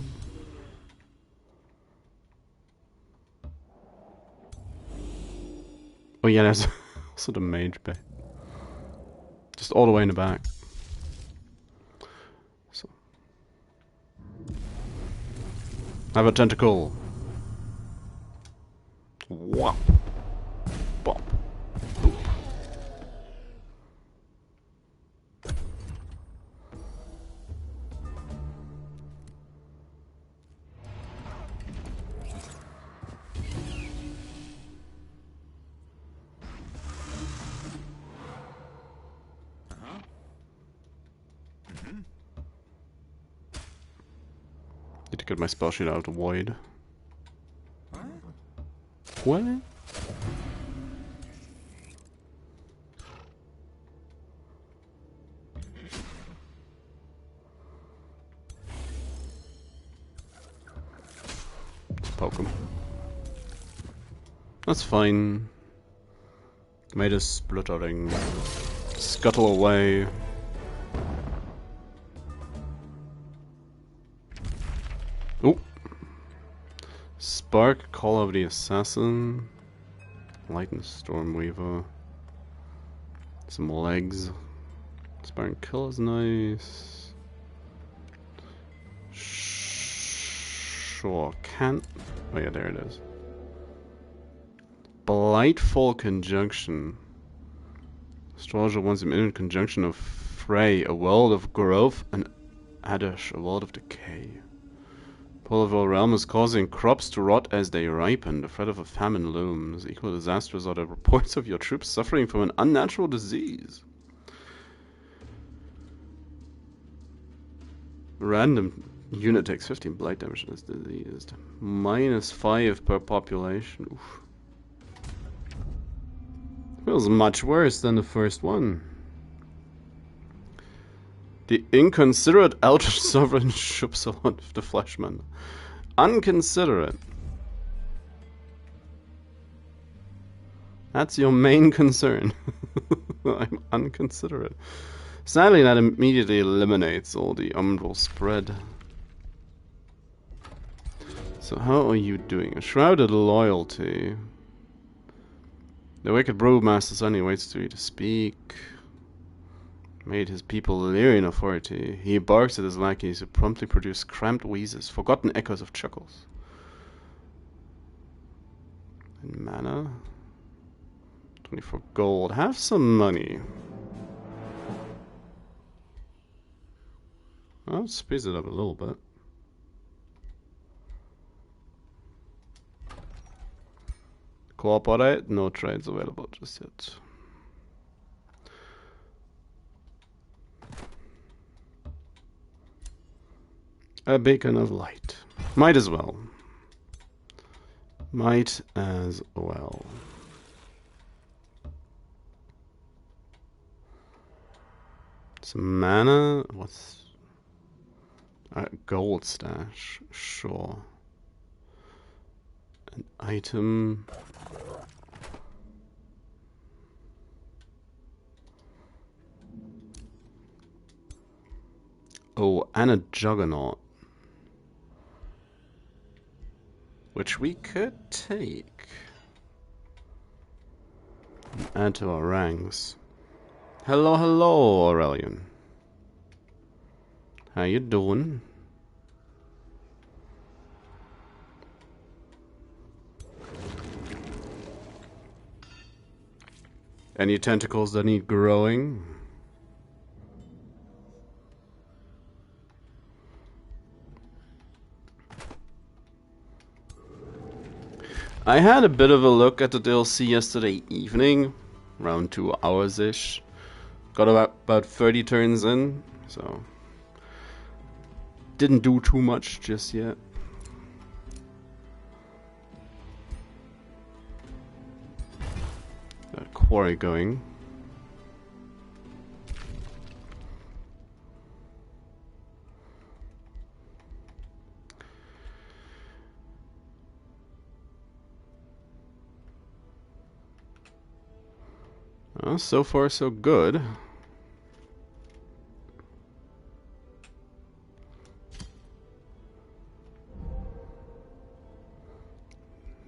Oh yeah, there's also the mage bay. Just all the way in the back. So. Have a tentacle. Whop. Bop. Boop. Need to get my spell sheet out of the void. What? Poke him. That's fine. Made us spluttering. Scuttle away. Oh! Spark, Call of the Assassin. Light and Stormweaver. Some legs. Spark and Kill is nice. Sure, can't. Oh yeah, there it is. Blightfall Conjunction. Astrologer wants him in conjunction of Frey, a world of growth, and Addash, a world of decay. Polarville realm is causing crops to rot as they ripen. The threat of a famine looms. Equal disastrous are the reports of your troops suffering from an unnatural disease. Random unit takes 15 blight damage and is diseased. -5 per population. Oof. Feels much worse than the first one. The inconsiderate Eldritch Sovereign Shupsalon of the Fleshman. Unconsiderate. That's your main concern. I'm unconsiderate. Sadly, that immediately eliminates all the umbral spread. So how are you doing? A shrouded loyalty. The wicked brewmaster suddenly waits for you to speak. Made his people leer in authority. He barks at his lackeys who promptly produce cramped wheezes, forgotten echoes of chuckles. And mana? 24 gold. Have some money. I'll speed it up a little bit. Cooperate? No trades available just yet. A beacon of light. Might as well. Might as well. Some mana? What's... gold stash. Sure. An item... Oh, and a juggernaut. Which we could take. Add to our ranks. Hello, hello, Aurelian. How you doing? Any tentacles that need growing? I had a bit of a look at the DLC yesterday evening, around 2 hours-ish. Got about 30 turns in, so didn't do too much just yet. Got a quarry going. Well, so far so good.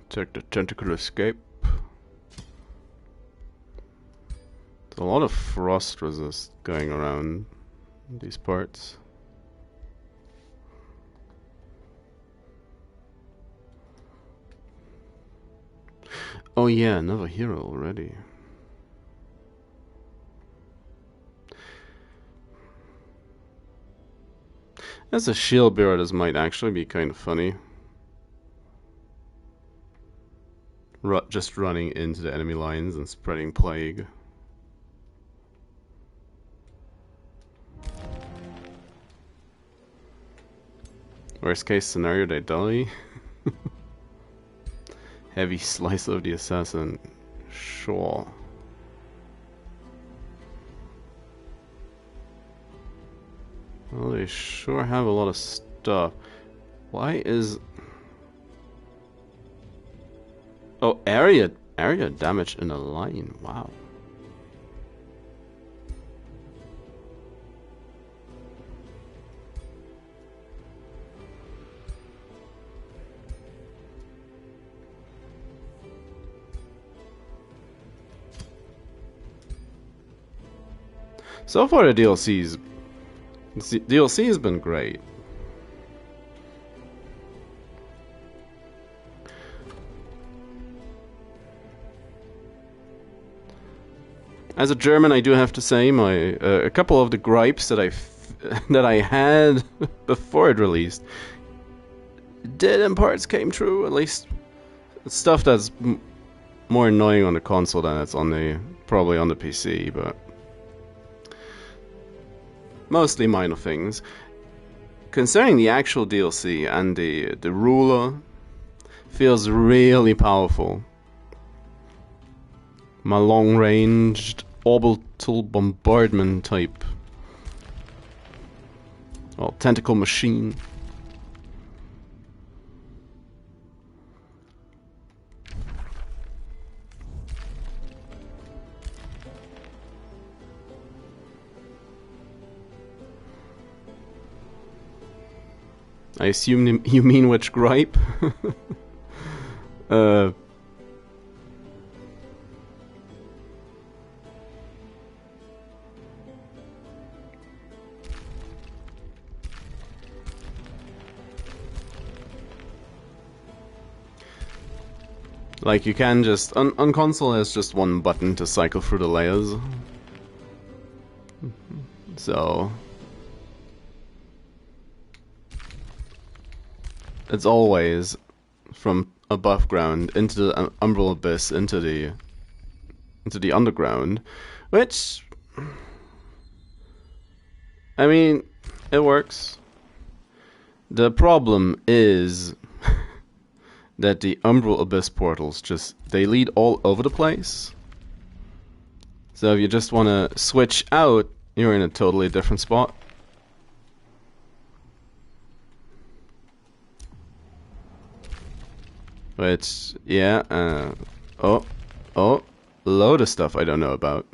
Check the tentacle escape. A lot of frost resist going around these parts. Oh yeah, another hero already. As a shield bearer, this might actually be kind of funny. Just running into the enemy lines and spreading plague. Worst case scenario, they die. Heavy slice of the assassin. Sure. Well, they sure have a lot of stuff. Why is... Oh, area damage in a line. Wow. So far, the DLC has been great. As a German, I do have to say a couple of the gripes that I had before it released did in parts came true. At least stuff that's more annoying on the console than it's on probably on the PC, but mostly minor things. Concerning the actual DLC and the ruler, feels really powerful. My long-ranged orbital bombardment type, well, tentacle machine. I assume you mean which gripe? Like, you can just... On console, there's just one button to cycle through the layers. So... it's always from above ground into the Umbral Abyss into the underground, which... I mean, it works. The problem is... that the Umbral Abyss portals they lead all over the place. So if you just want to switch out, you're in a totally different spot. Which, yeah, load of stuff I don't know about.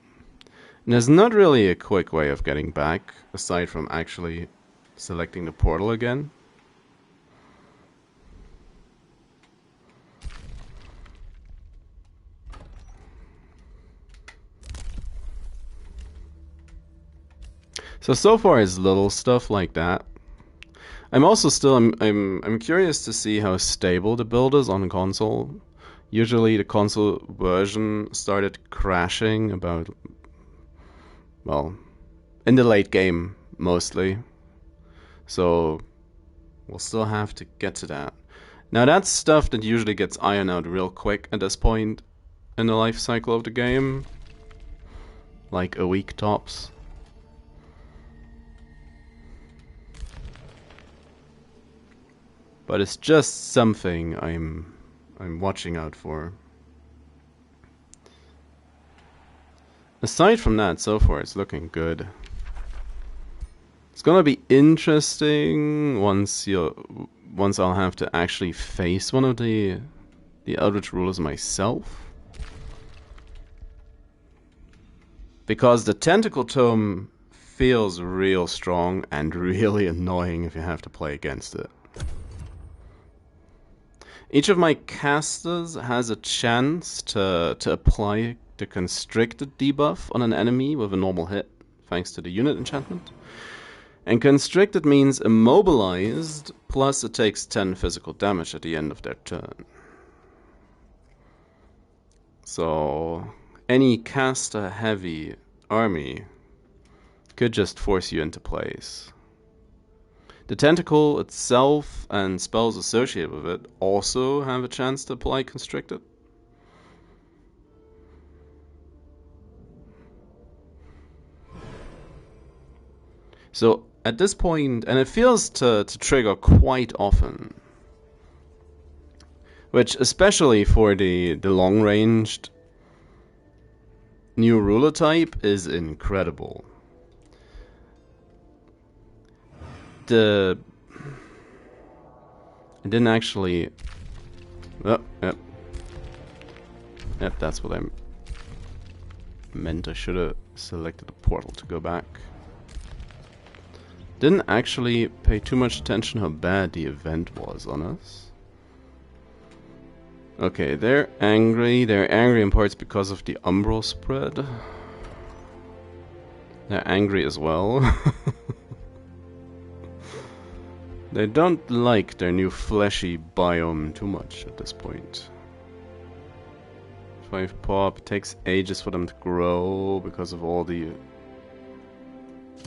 And there's not really a quick way of getting back, aside from actually selecting the portal again. So far it's little stuff like that. I'm also still I'm curious to see how stable the build is on console. Usually the console version started crashing about, well, in the late game mostly. So we'll still have to get to that. Now that's stuff that usually gets ironed out real quick at this point in the life cycle of the game. Like a week tops. But it's just something I'm watching out for. Aside from that, so far it's looking good. It's gonna be interesting once I'll have to actually face one of the Eldritch rulers myself. Because the tentacle tome feels real strong and really annoying if you have to play against it. Each of my casters has a chance to apply the constricted debuff on an enemy with a normal hit, thanks to the unit enchantment. And constricted means immobilized, plus it takes 10 physical damage at the end of their turn. So any caster heavy army could just force you into place. The tentacle itself and spells associated with it also have a chance to apply constricted. So at this point, and it feels to trigger quite often, which especially for the long-ranged new ruler type is incredible. I didn't actually... Oh, yep. Yep, that's what I meant. I should have selected a portal to go back. Didn't actually pay too much attention how bad the event was on us. Okay, they're angry. They're angry in parts because of the Umbral spread. They're angry as well. They don't like their new fleshy biome too much at this point. 5 pop, takes ages for them to grow because of all the...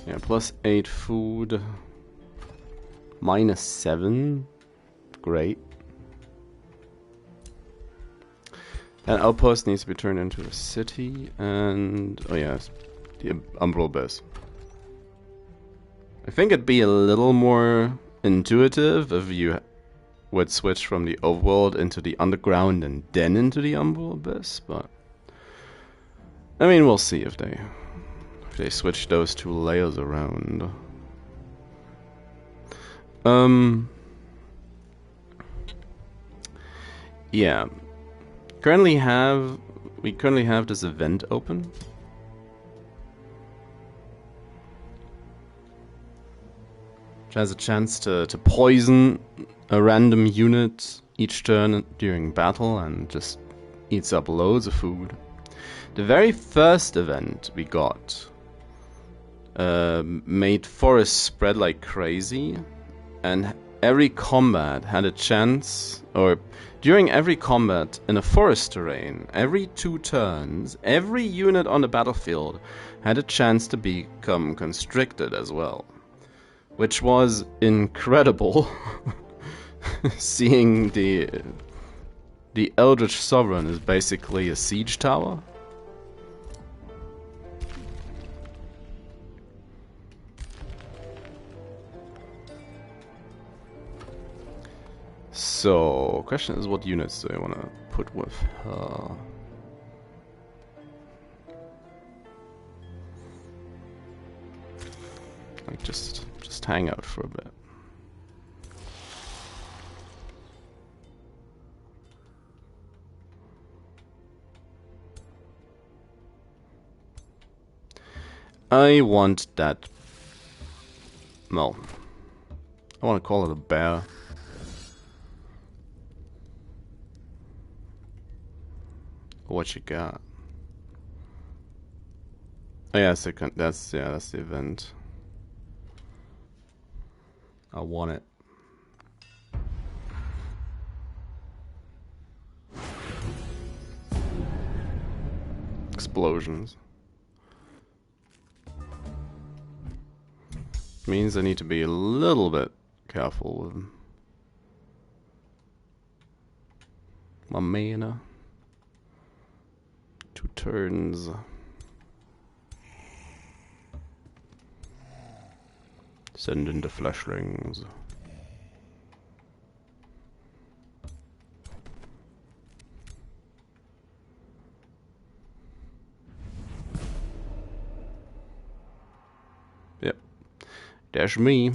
Yeah, plus 8 food. -7. Great. An outpost needs to be turned into a city, and... Oh yeah, the Umbral Abyss. I think it'd be a little more intuitive if you would switch from the overworld into the underground and then into the Umbral Abyss, but... I mean, we'll see if they switch those 2 layers around. Yeah. We currently have this event open. Which has a chance to poison a random unit each turn during battle and just eats up loads of food. The very first event we got made forests spread like crazy, and every combat had a chance, or during every combat in a forest terrain, every 2 turns, every unit on the battlefield had a chance to become constricted as well. Which was incredible, seeing the Eldritch Sovereign is basically a siege tower. So, question is, what units do I want to put with her? Like just hang out for a bit. I want that. Well, I want to call it a bear. What you got? Oh yeah, that's the event. I want it. Explosions. Means I need to be a little bit careful with my mana. 2 turns. Send in the fleshlings. Yep. That's me.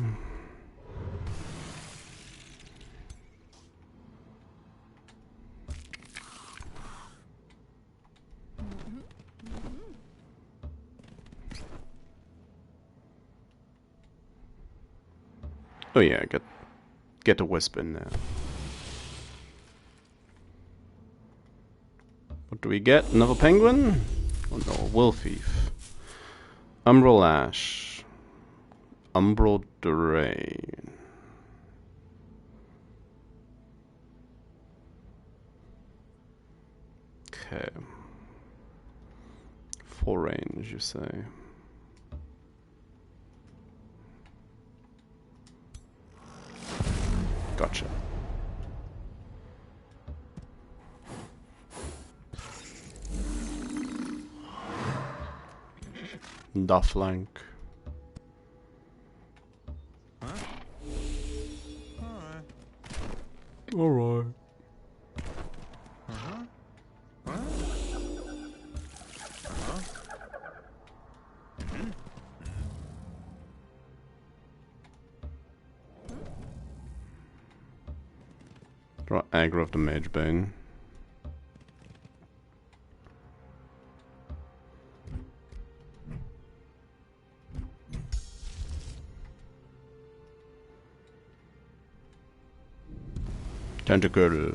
Oh yeah, get the wisp in there. What do we get? Another penguin? Oh no, wolf thief. Umbral Ash. Umbral Dwelling. Okay. Full range, you say? Gotcha. Da flank. Huh? Alright. Alright. Uh-huh. Huh? Uh-huh. Mm-hmm. Draw aggro of the Mage Bane. Tentacle.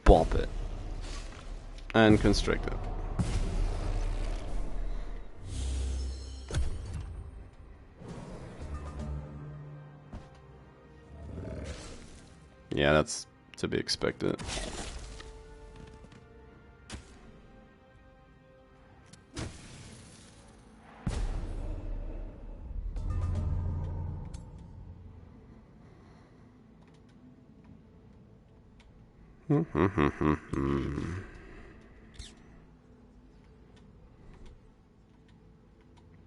Bop it. And constrict it. Yeah, that's to be expected.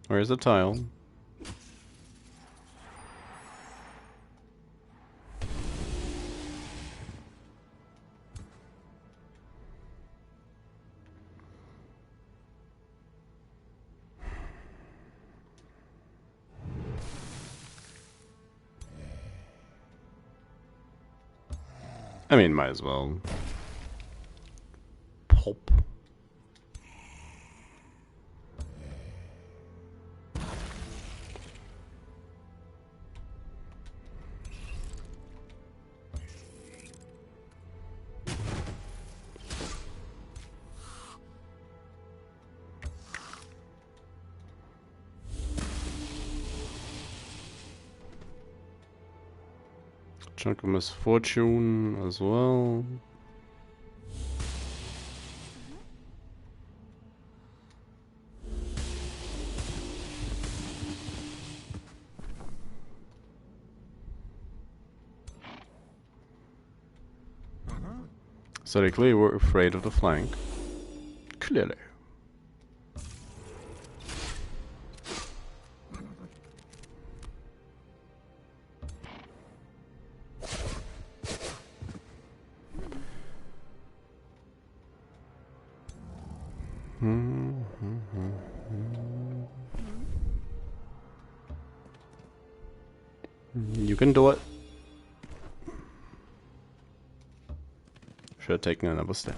Where's the tile? I mean, might as well. Pulp. Chunk of misfortune as well. So they clearly were afraid of the flank. Clearly. You can do it. Should have taken another step.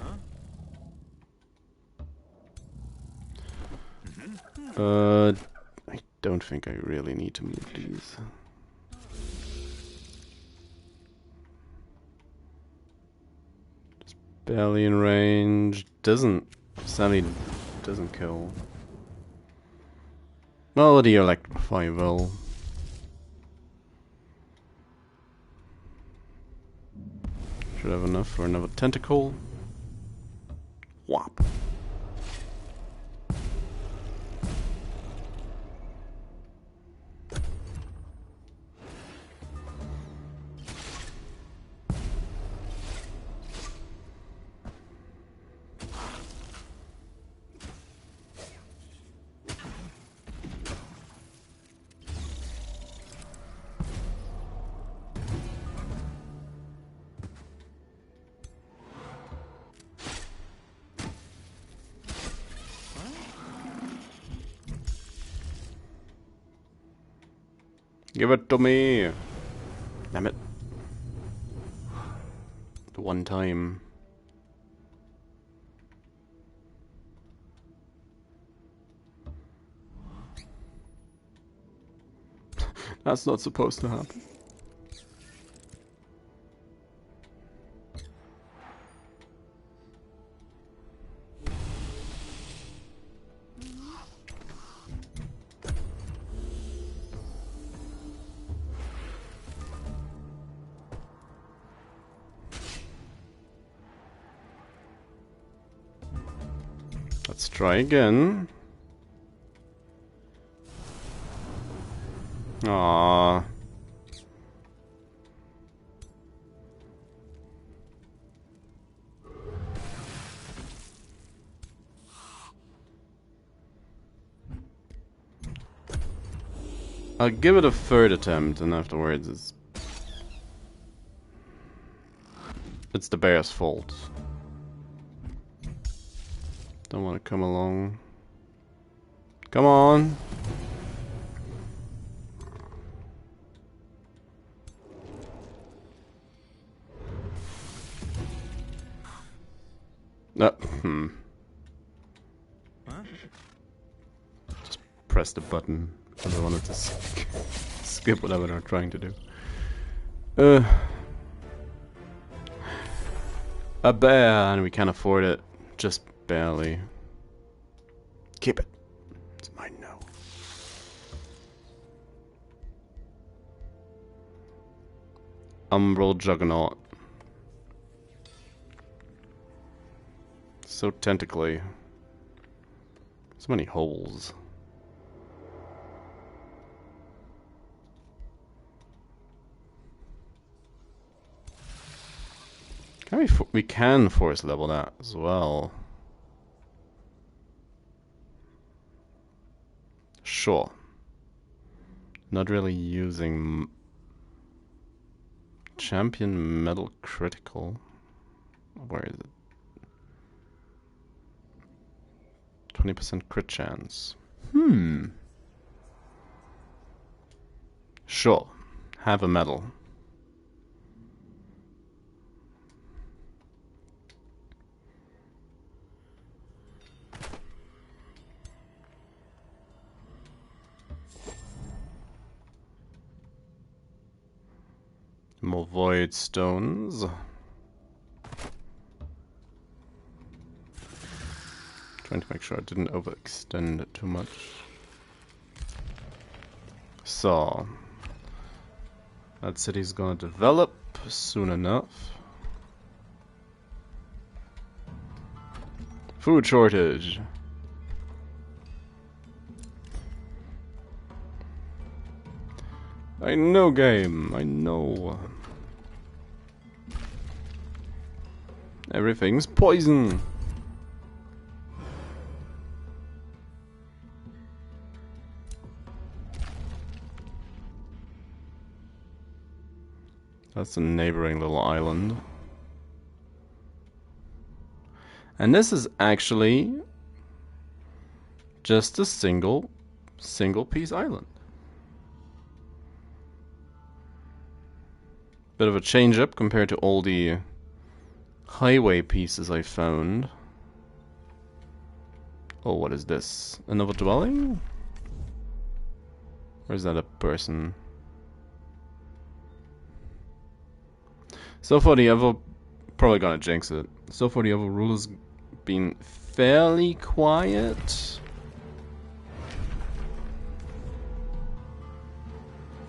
I don't think I really need to move these. Just barely in range. Sadly doesn't kill. Well, the electrify will. Should have enough for another tentacle. Whop. Give it to me! Damn it. The one time. That's not supposed to happen. Let's try again. Aww. I'll give it a third attempt, and afterwards it's the bear's fault. Don't want to come along. Come on. Huh? Just press the button because I wanted to skip whatever they're trying to do. A bear, and we can't afford it. Just barely. Keep it. It's mine now. Umbral Juggernaut. So tentacly. So many holes. Can we can force level that as well. Sure. Not really using champion metal critical. Where is it? 20% crit chance. Sure. Have a medal. More void stones. Trying to make sure I didn't overextend it too much. So that city's gonna develop soon enough. Food shortage. I know, game. I know. Everything's poison. That's a neighboring little island. And this is actually just a single piece island. Bit of a change up compared to all the highway pieces I found. Oh, what is this? Another dwelling? Or is that a person? So far the other... Probably gonna jinx it. So far the other rulers been fairly quiet.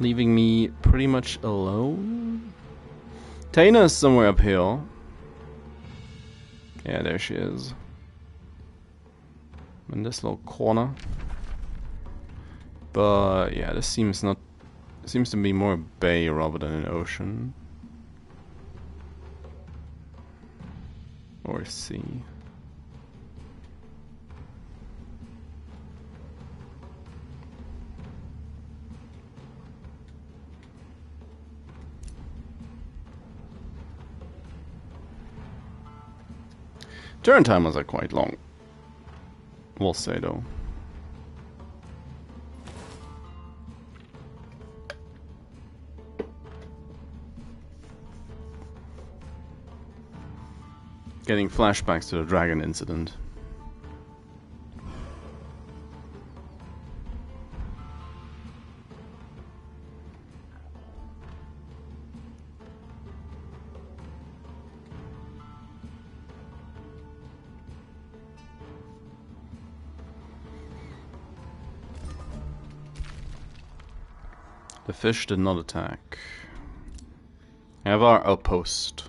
Leaving me pretty much alone. Taina's somewhere up here. Yeah, there she is. In this little corner. But yeah, this seems to be more a bay rather than an ocean. Or a sea. Turn time was quite long. We'll say though. Getting flashbacks to the dragon incident. The fish did not attack. I have our outpost.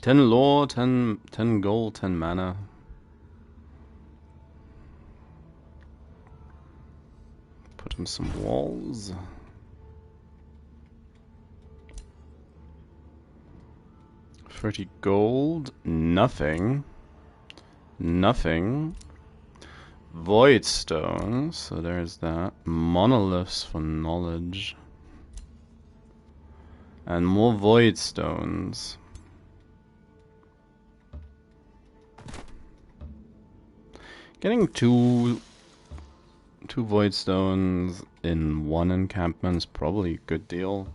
10 lore, 10 gold, 10 mana. from some walls. $30 gold. Nothing. Nothing. Void stones. So there's that. Monoliths for knowledge. And more void stones. Getting two void stones in one encampment is probably a good deal.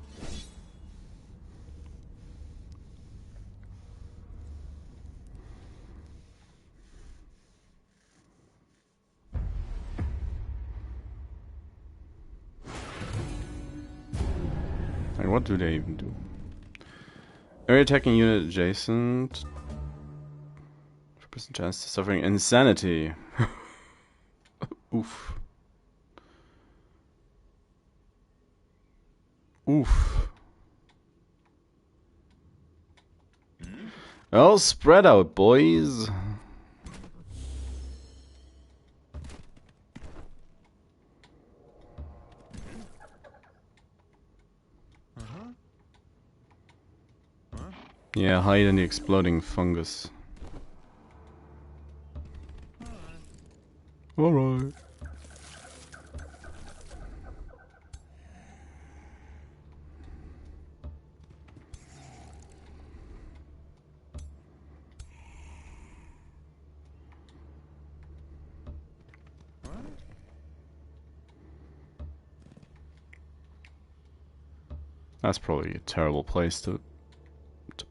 Like, what do they even do? Area attacking unit adjacent. Percent chance to suffering insanity. Oof. Oof. Well, spread out, boys. Yeah, hide in the exploding fungus. Alright. That's probably a terrible place to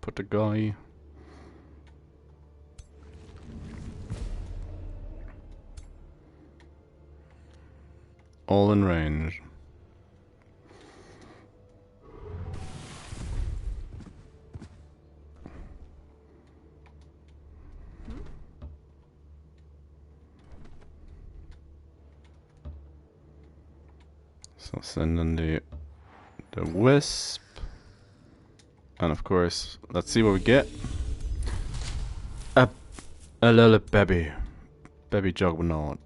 put the guy. All in range. So send in the wisp. And of course, let's see what we get. A little baby juggernaut.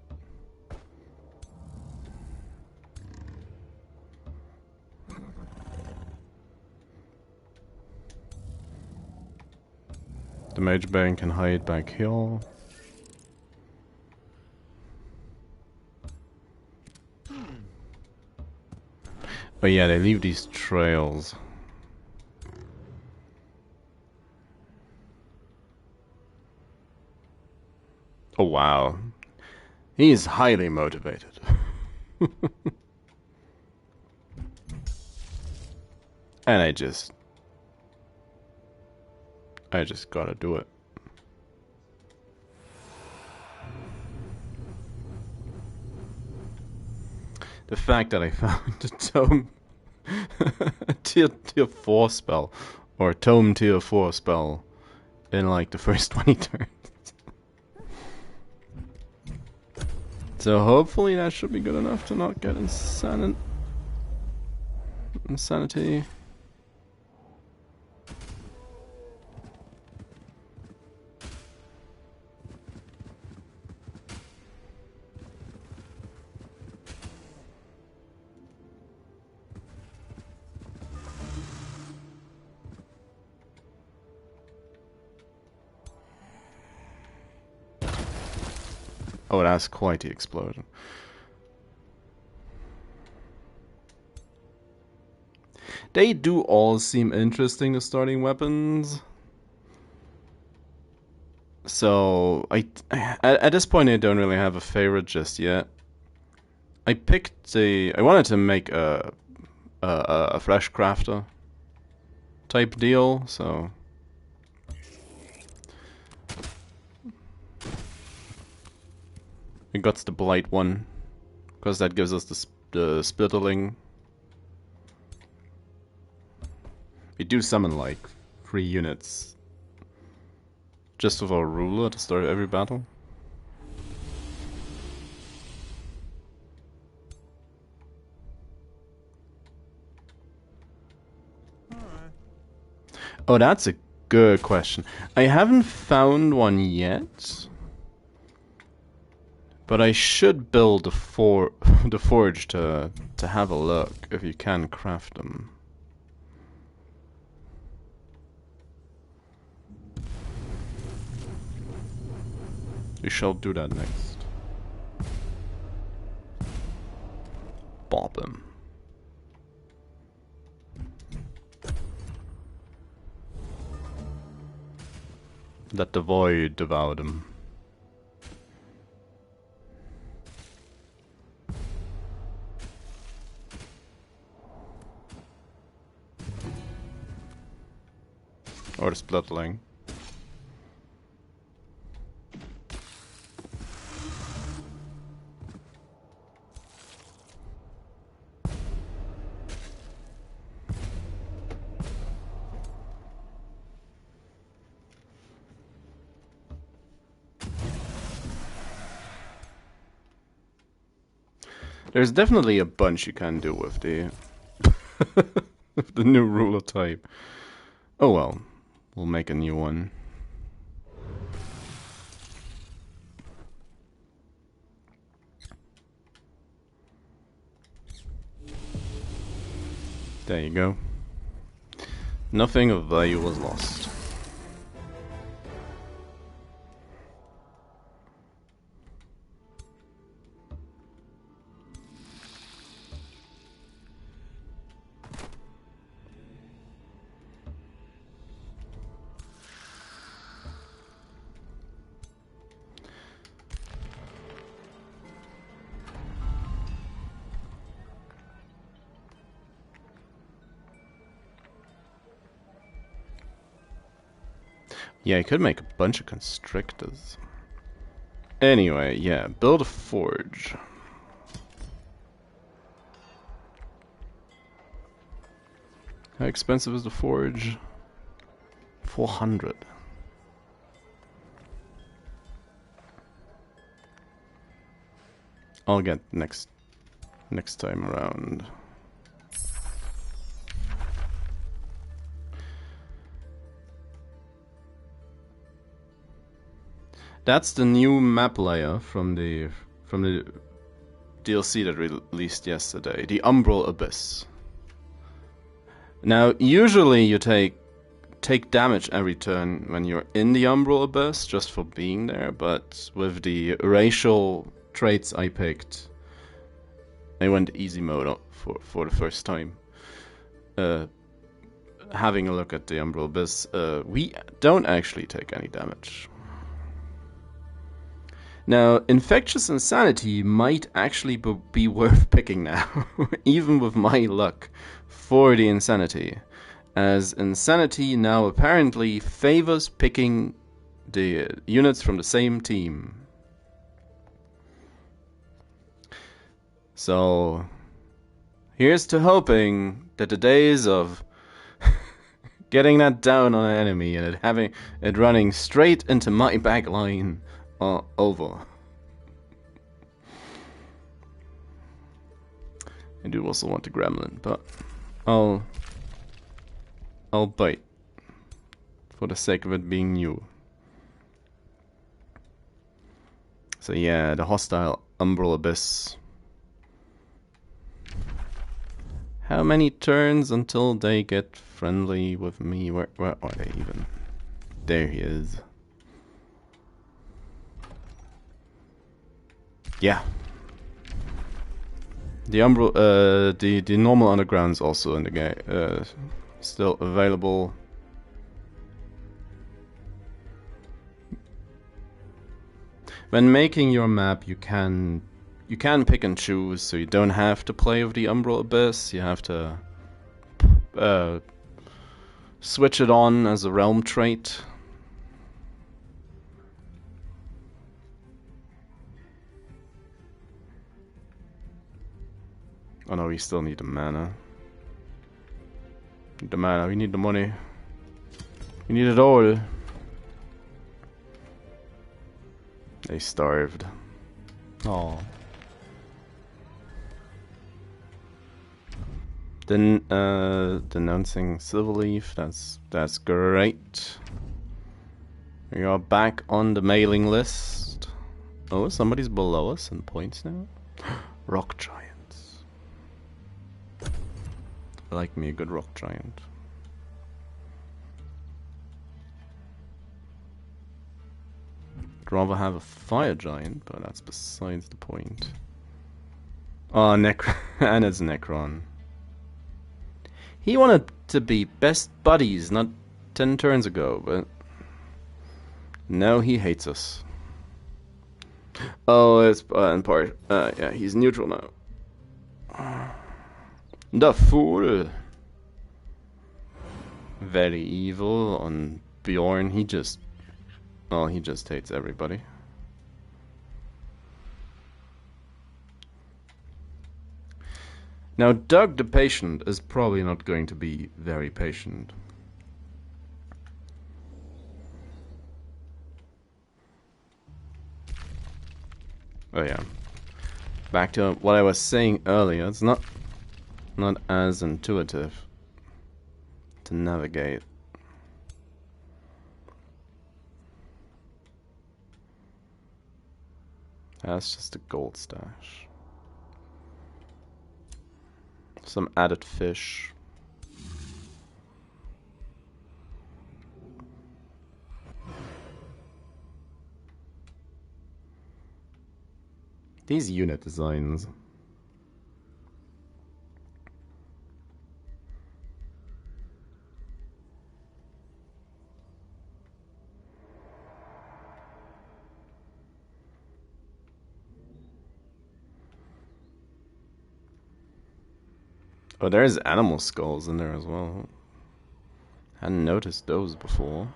The mage bane can hide back here. But yeah, they leave these trails. Oh wow. He is highly motivated. And I just gotta do it. The fact that I found a tome tier 4 spell, or a tome tier 4 spell in like the first 20 turns. So hopefully that should be good enough to not get insanity. Oh, that's quite the explosion. They do all seem interesting, the starting weapons. So, at this point I don't really have a favorite just yet. I wanted to make a flesh crafter type deal, so... We got the blight one, because that gives us the splitterling. We do summon like 3 units just with our ruler at the start of every battle. Oh, that's a good question. I haven't found one yet. But I should build the the forge to have a look if you can craft them. We shall do that next. Bob him. Let the void devour them. Or the splitling. There's definitely a bunch you can do with the with the new ruler type. Oh well, we'll make a new one. There you go. Nothing of value was lost. Yeah, I could make a bunch of constrictors. Anyway, yeah, build a forge. How expensive is the forge? 400. I'll get next time around. That's the new map layer from the DLC that released yesterday, the Umbral Abyss. Now, usually you take damage every turn when you're in the Umbral Abyss just for being there, but with the racial traits I picked, I went easy mode for the first time. Having a look at the Umbral Abyss, we don't actually take any damage. Now, Infectious Insanity might actually be worth picking now, even with my luck, for the Insanity, as Insanity now apparently favors picking the units from the same team. So, here's to hoping that the days of getting that down on an enemy and having it running straight into my back line over. I do also want the gremlin, but I'll bite for the sake of it being new. So yeah, the hostile Umbral Abyss. How many turns until they get friendly with me? Where are they even? There he is. Yeah. The Umbral, the normal underground's also in the game, still available. When making your map, you can pick and choose, so you don't have to play with the Umbral Abyss. You have to switch it on as a realm trait. Oh no, we still need the mana. The mana, we need the money. We need it all. They starved. Oh. Then denouncing Silverleaf, that's great. We are back on the mailing list. Oh, somebody's below us in points now? Rock giants. I like me a good rock giant. I'd rather have a fire giant, but that's besides the point. Oh, and it's Necron. He wanted to be best buddies not 10 turns ago, but now he hates us. Oh, it's in part. Yeah, he's neutral now. The fool. Very evil on Bjorn. He just hates everybody. Now, Doug the patient is probably not going to be very patient. Oh yeah. Back to what I was saying earlier, it's not as intuitive to navigate. That's just a gold stash. Some added fish. These unit designs. Oh, there's animal skulls in there as well. Hadn't noticed those before.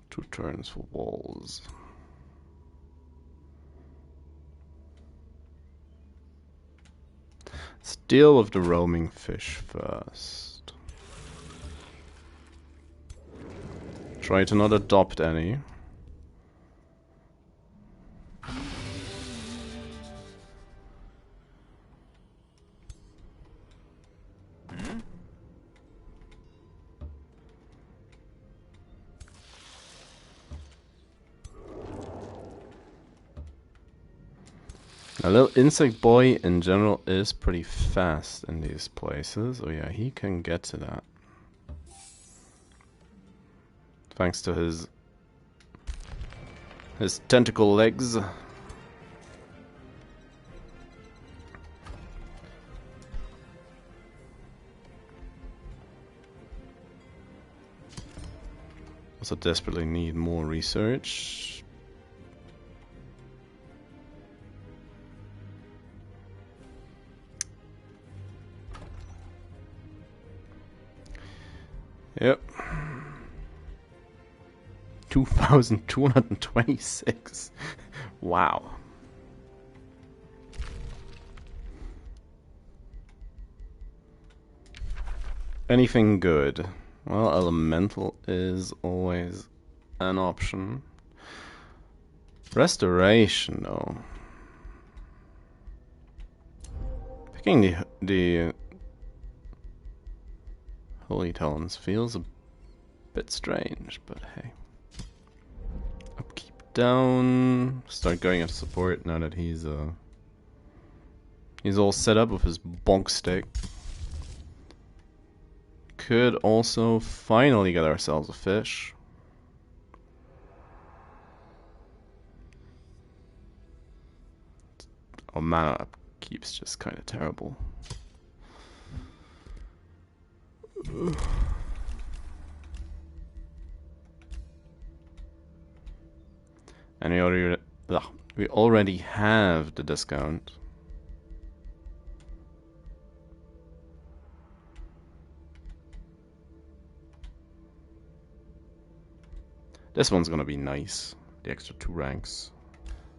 Two turns for walls. Let's deal with the roaming fish first. Try to not adopt any. A little insect boy in general is pretty fast in these places. Oh yeah, he can get to that. Thanks to his tentacle legs. Also desperately need more research. Yep. 2,226. Wow. Anything good? Well, elemental is always an option. Restoration, though. Picking the Holy Talons feels a bit strange, but hey. Upkeep down. Start going into support now that he's all set up with his bonk stick. Could also finally get ourselves a fish. Oh, mana upkeep's just kind of terrible. And we already have the discount. This one's gonna be nice. The extra 2 ranks.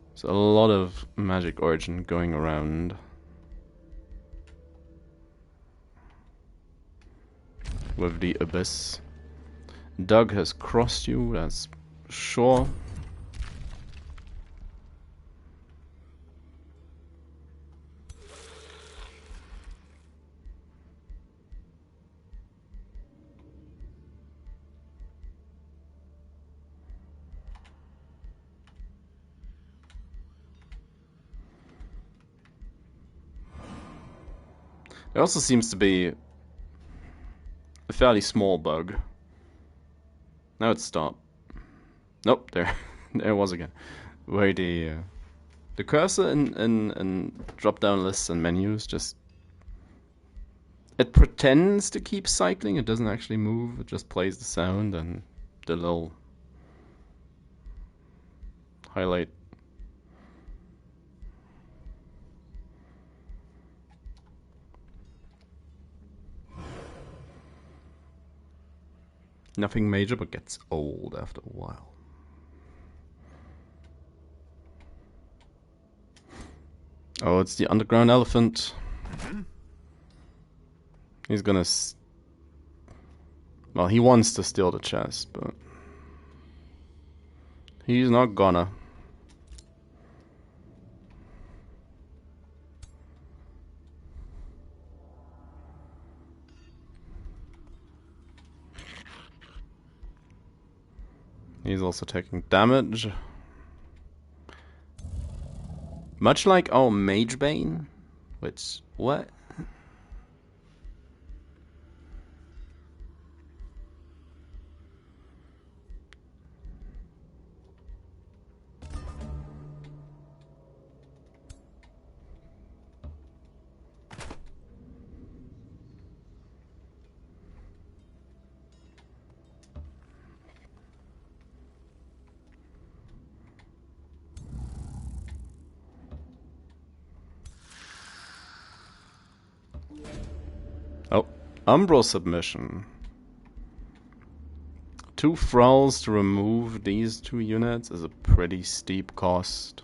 There's a lot of magic origin going around. With the abyss. Doug has crossed you, that's sure. There also seems to be a fairly small bug. Now it's stopped. Nope, there it was again. Where the cursor in drop down lists and menus just it pretends to keep cycling, it doesn't actually move, it just plays the sound and the little highlight. Nothing major, but gets old after a while. Oh, it's the underground elephant. He's gonna... well, he wants to steal the chest, but... he's not gonna. He's also taking damage. Much like our Mage Bane. Which... what? Oh, Umbral submission. 2 thralls to remove these 2 units is a pretty steep cost.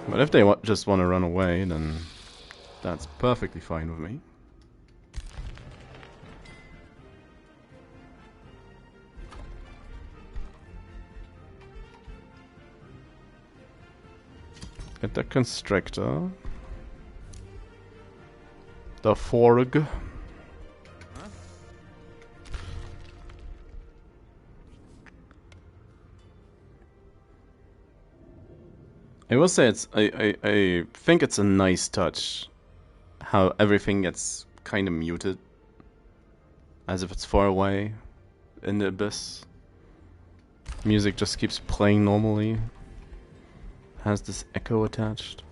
But if they just want to run away, then that's perfectly fine with me. Get the Constrictor. The Forg. I will say I think it's a nice touch how everything gets kind of muted as if it's far away in the abyss. Music just keeps playing normally. Has this echo attached.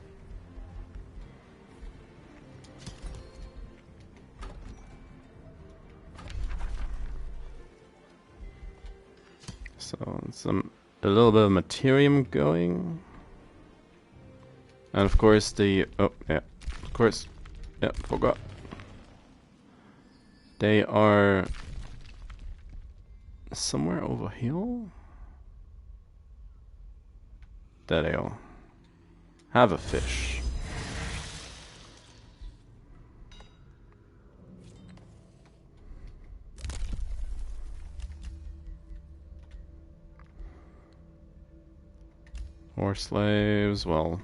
So a little bit of Materium going. And of course the... oh, yeah. Of course. Yeah, forgot. They are... somewhere over here? There they are. Have a fish. More slaves, well...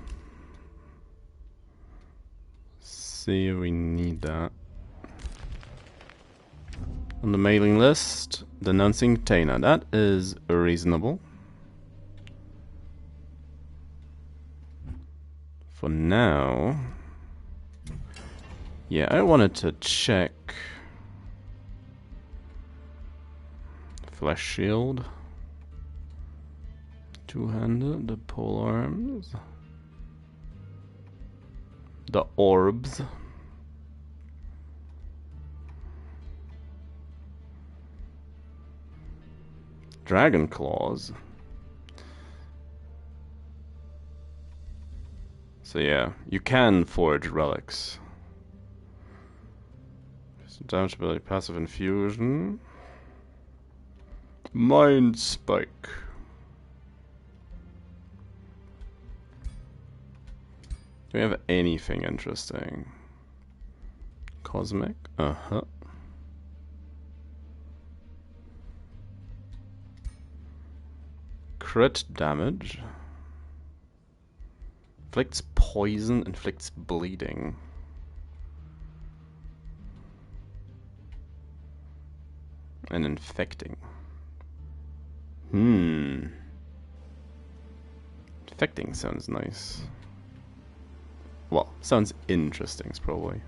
see if we need that. On the mailing list, denouncing Tana. That is reasonable. For now... yeah, I wanted to check... Flesh Shield. Two-handed, the pole arms. The orbs. Dragon claws. So yeah, you can forge relics. Damage ability, passive infusion. Mind spike. Do we have anything interesting? Cosmic? Uh-huh. Crit damage. Inflicts poison, inflicts bleeding. And infecting. Infecting sounds nice. Well, sounds interesting is probably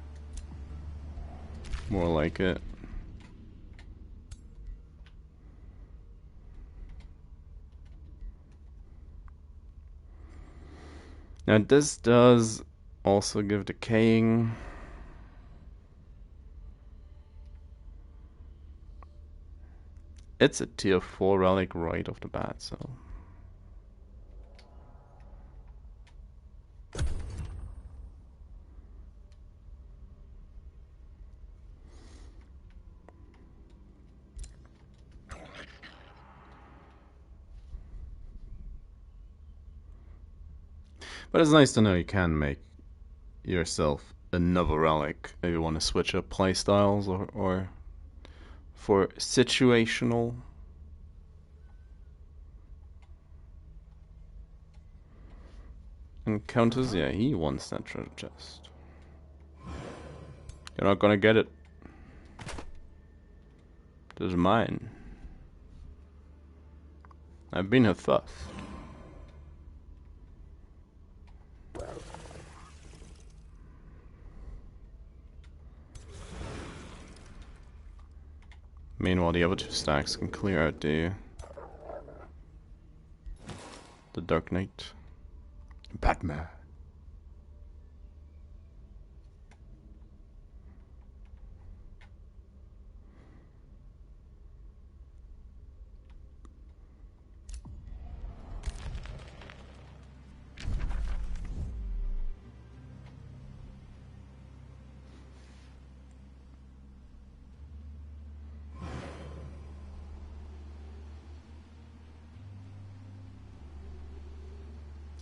more like it. Now this does also give decaying. It's a tier 4 relic right off the bat, so. But it's nice to know you can make yourself another relic if you want to switch up playstyles or for situational. Encounters, yeah, he wants that treasure chest. You're not gonna get it. This is mine. I've been here first. Meanwhile, the other two stacks can clear out the Dark Knight. Batman.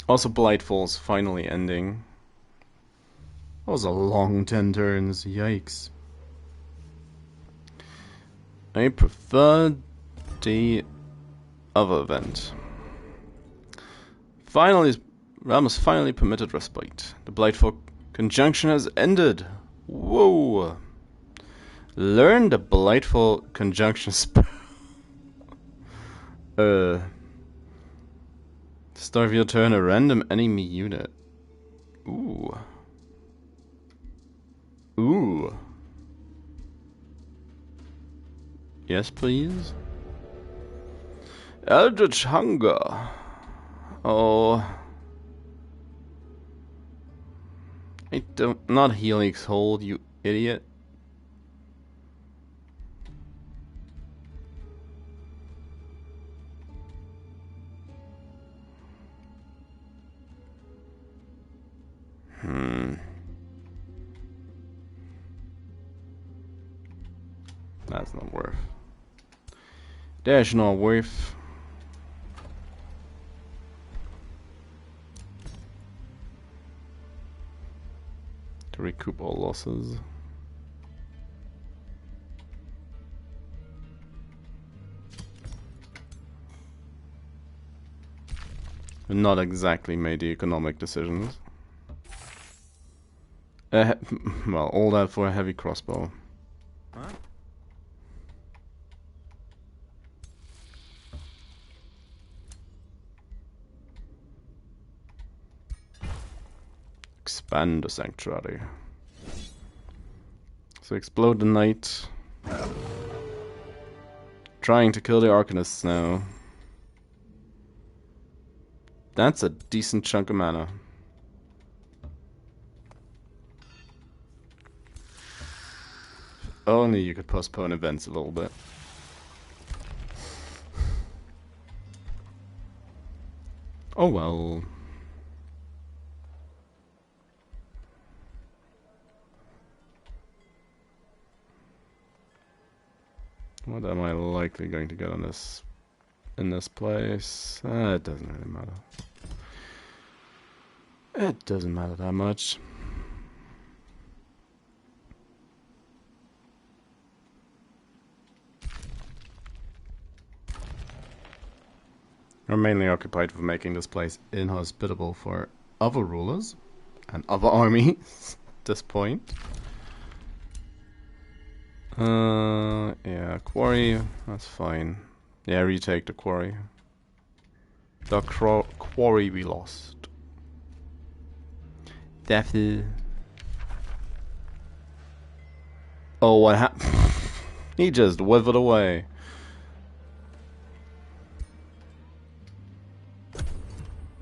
Also, Blightfall's finally ending. That was a long 10 turns, yikes. I prefer the other event. Finally, Realm has finally permitted respite. The Blightfall conjunction has ended. Whoa! Learn the Blightfall conjunction spell. Start of your turn, a random enemy unit. Ooh. Ooh. Yes, please. Eldritch Hunger. Oh. I don't. Not Helix Hold, you idiot. That's not worth. That's not worth. To recoup all losses. Not exactly made the economic decisions. Well, all that for a heavy crossbow. Huh? Expand the sanctuary. So explode the knight. Trying to kill the arcanists now. That's a decent chunk of mana. If only you could postpone events a little bit. Oh well. What am I likely going to get on this in this place? It doesn't really matter. It doesn't matter that much. We're mainly occupied with making this place inhospitable for other rulers and other armies at this point. Yeah, quarry, that's fine. Yeah, retake the quarry. The quarry we lost. Daffy. Oh, what happened? He just withered away.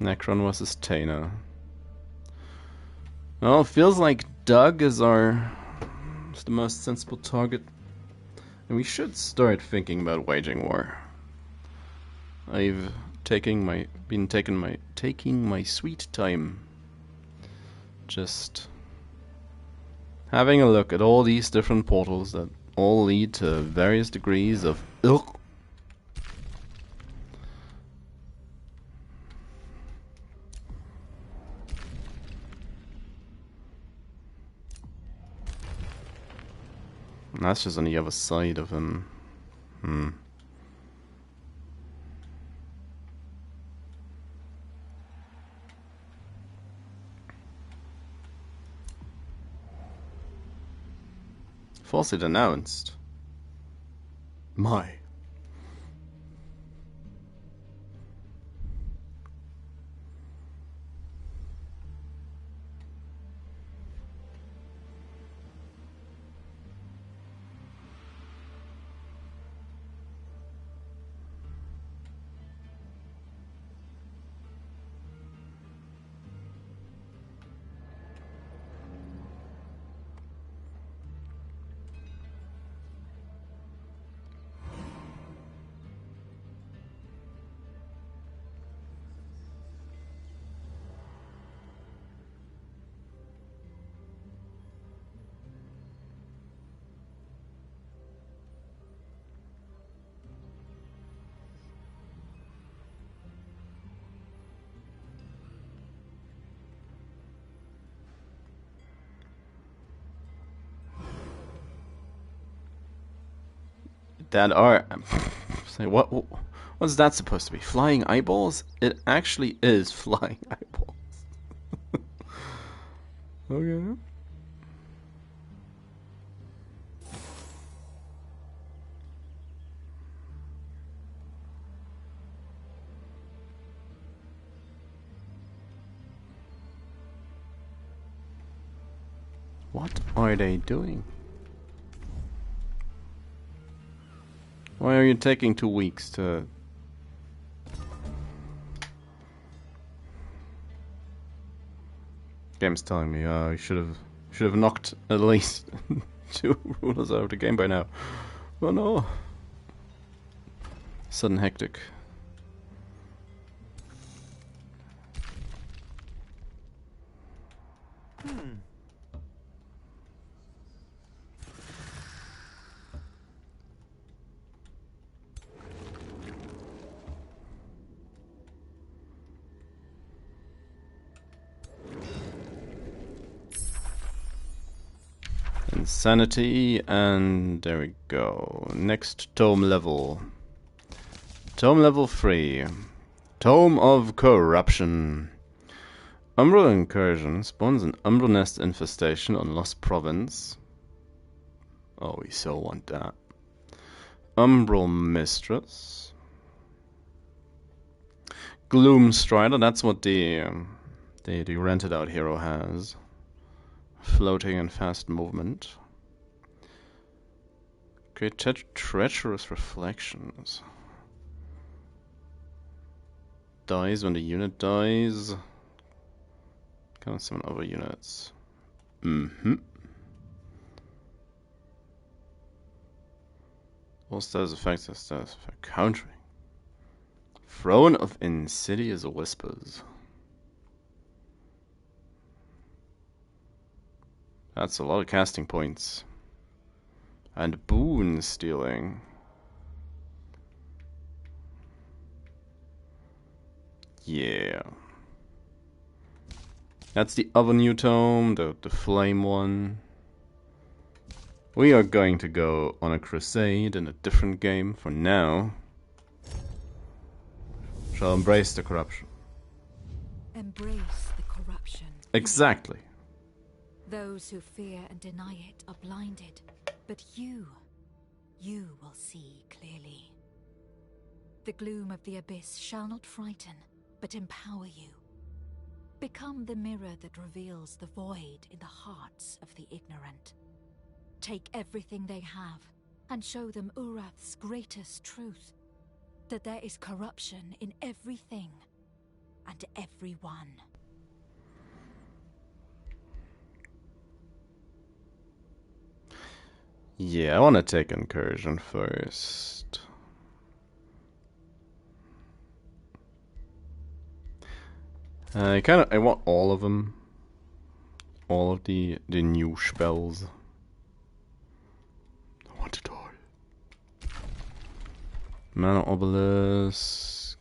Necron versus Tana. Well, it feels like Doug is the most sensible target. And we should start thinking about waging war. I've taking my sweet time. Just having a look at all these different portals that all lead to various degrees of ugh. And that's just on the other side of him. Falsely denounced. My. That are say what's that supposed to be? Flying eyeballs? It actually is flying eyeballs. Okay. What are they doing? Why are you taking 2 weeks to... Game's telling me, you should have knocked at least 2 rulers out of the game by now. Oh no. Sudden hectic. Insanity, and there we go. Next tome level. Tome level 3. Tome of Corruption. Umbral Incursion spawns an Umbral Nest infestation on Lost Province. Oh, we so want that. Umbral Mistress. Gloom Strider, that's what the rented out hero has. Floating and fast movement. Create treacherous reflections. Dies when the unit dies. Can summon other units. All status effects are status effect countering. Throne of Insidious Whispers. That's a lot of casting points. And boon stealing. Yeah. That's the other new tome, the flame one. We are going to go on a crusade in a different game for now. Shall embrace the corruption. Embrace the corruption. Exactly. Those who fear and deny it are blinded, but you will see clearly. The gloom of the abyss shall not frighten, but empower you. Become the mirror that reveals the void in the hearts of the ignorant. Take everything they have and show them Urath's greatest truth, that there is corruption in everything and everyone. Yeah, I want to take incursion first. I want all of them. All of the new spells. I want it all. Mana Obelisk.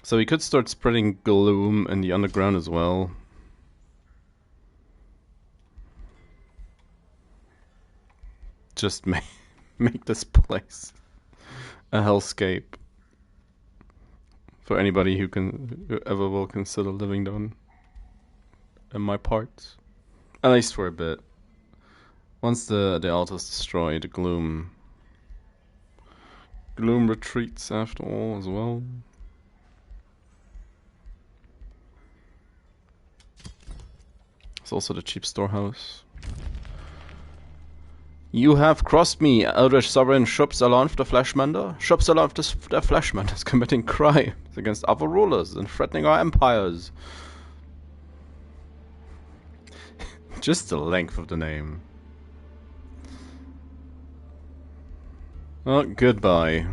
So we could start spreading gloom in the underground as well. Just make this place a hellscape for anybody who ever will consider living down in my parts. At least for a bit. Once the altar is destroyed, the gloom retreats after all as well. It's also the cheap storehouse. You have crossed me, Eldritch Sovereign Shub-Salonf the Fleshmender. Shub-Salonf the Fleshmender is committing crimes against other rulers and threatening our empires. Just the length of the name. Oh, goodbye.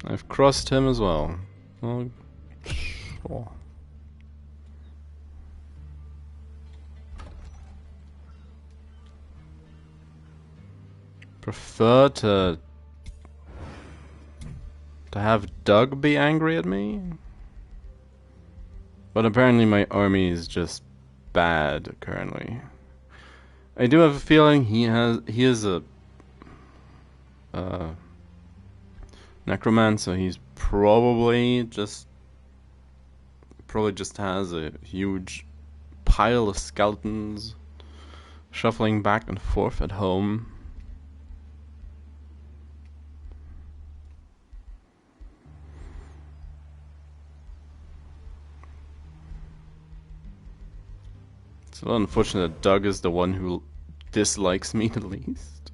I've crossed him as well. Oh, sure. Prefer to have Doug be angry at me? But apparently my army is just bad currently. I do have a feeling he is a necromancer. He's probably just has a huge pile of skeletons shuffling back and forth at home. It's a little unfortunate that Doug is the one who dislikes me the least.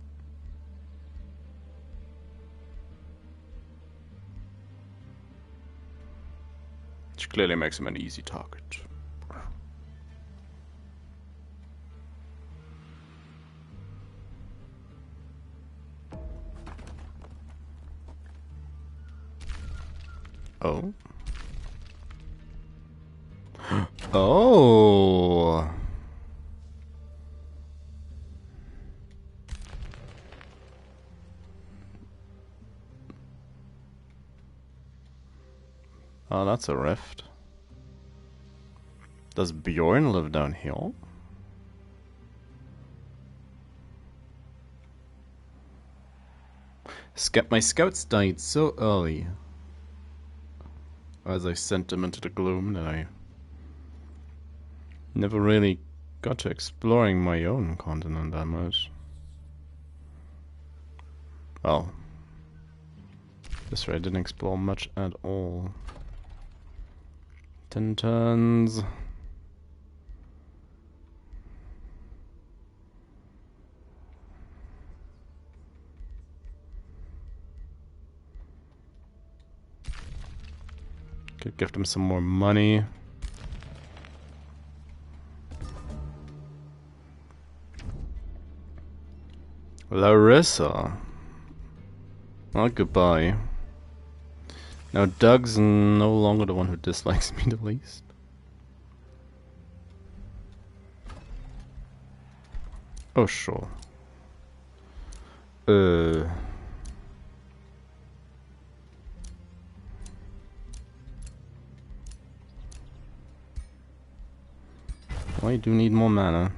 Which clearly makes him an easy target. Oh. Oh. Oh, that's a rift. Does Bjorn live down here? My scouts died so early as I sent them into the gloom that I never really got to exploring my own continent that much. Well, this way I didn't explore much at all. 10 turns. Could give them some more money. Larissa. Well, goodbye. Now Doug's no longer the one who dislikes me the least. Oh, sure. Well, I do need more mana.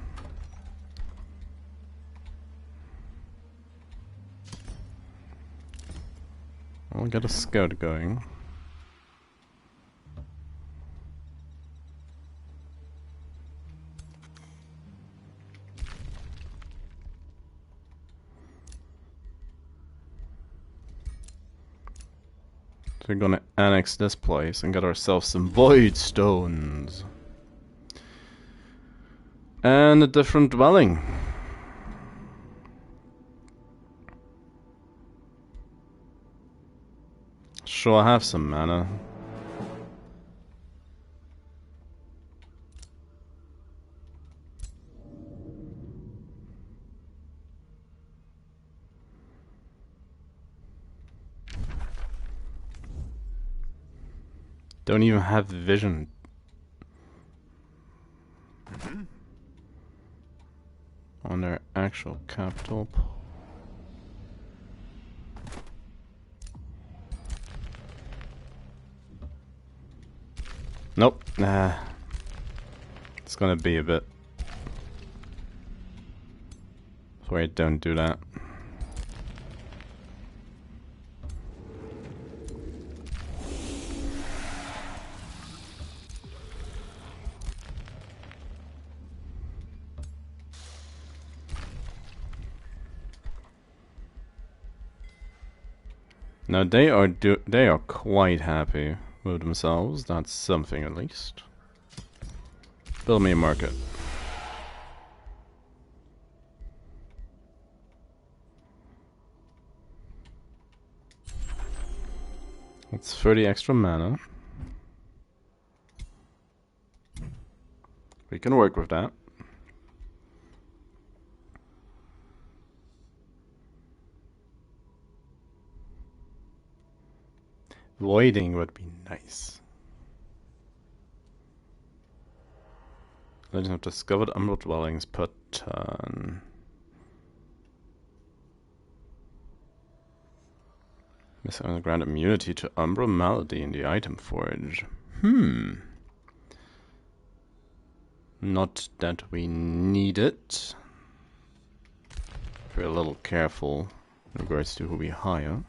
I'll get a scout going. So we're gonna annex this place and get ourselves some void stones. And a different dwelling. Sure, I have some mana. Don't even have vision. On their actual capital. Nope. Nah. It's gonna be a bit. Wait, don't do that. Now they are quite happy with themselves. That's something at least. Build me a market. It's 30 extra mana. We can work with that. Voiding would be nice. Legend of discovered Umbral Dwellings per turn. Missing underground immunity to Umbral Malady in the item forge. Not that we need it. We're a little careful in regards to who we hire.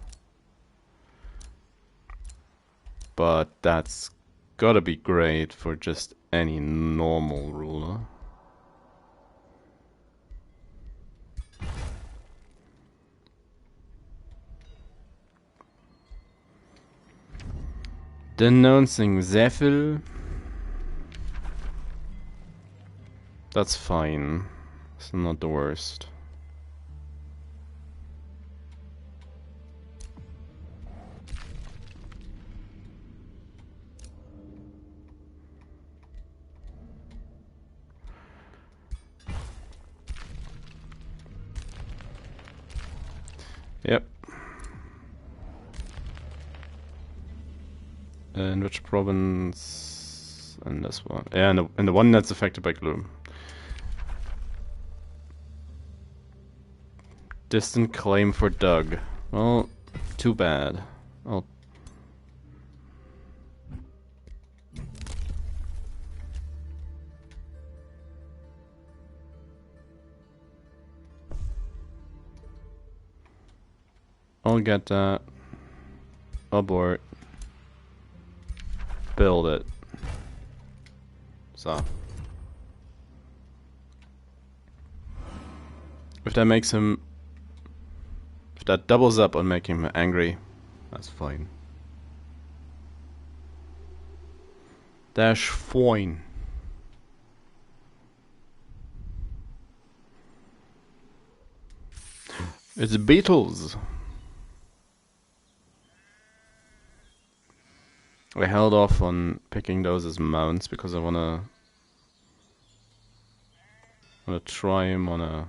But that's gotta be great for just any normal ruler. Denouncing Zephyl. That's fine. It's not the worst. Yep. And which province? And this one. Yeah, and the one that's affected by gloom. Distant claim for Doug. Well, too bad. I'll get that. Abort. Build it. So. If that makes him... If that doubles up on making him angry, that's fine. That's fine. It's Beatles. I held off on picking those as mounts because I wanna try him on an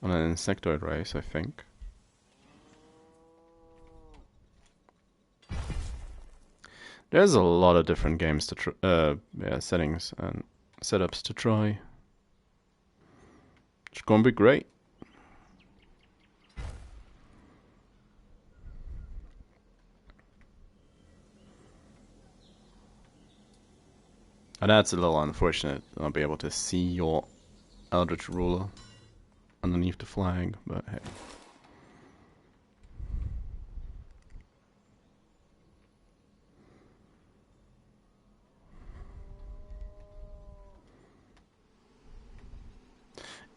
insectoid race, I think. There's a lot of different games to settings and setups to try. It's gonna be great. And that's a little unfortunate. I'll be able to see your Eldritch ruler underneath the flag, but hey.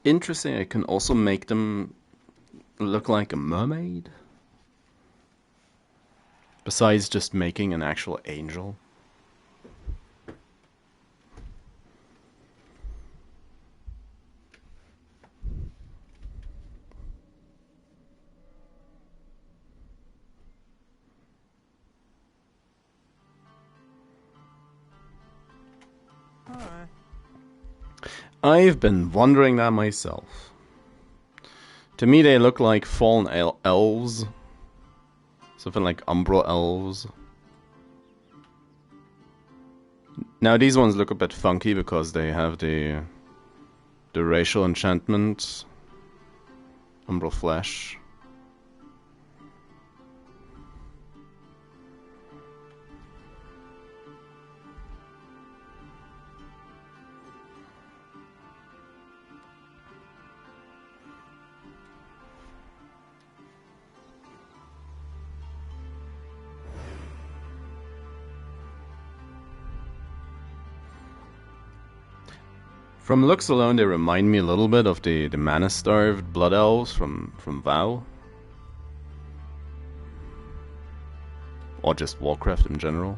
Interesting, I can also make them look like a mermaid. Besides just making an actual angel. Hi. I've been wondering that myself. To me, they look like fallen elves. Something like Umbral elves. Now these ones look a bit funky because they have the racial enchantment. Umbral flesh. From looks alone, they remind me a little bit of the mana-starved blood elves from WoW. Or just Warcraft in general.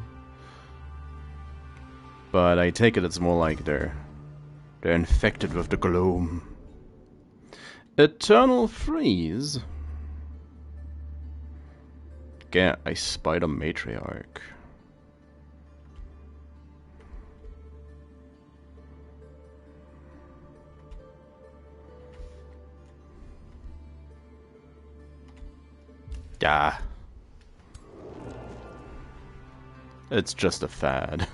But I take it it's more like they're infected with the gloom. Eternal Freeze? Get a spider matriarch. Yeah. It's just a fad.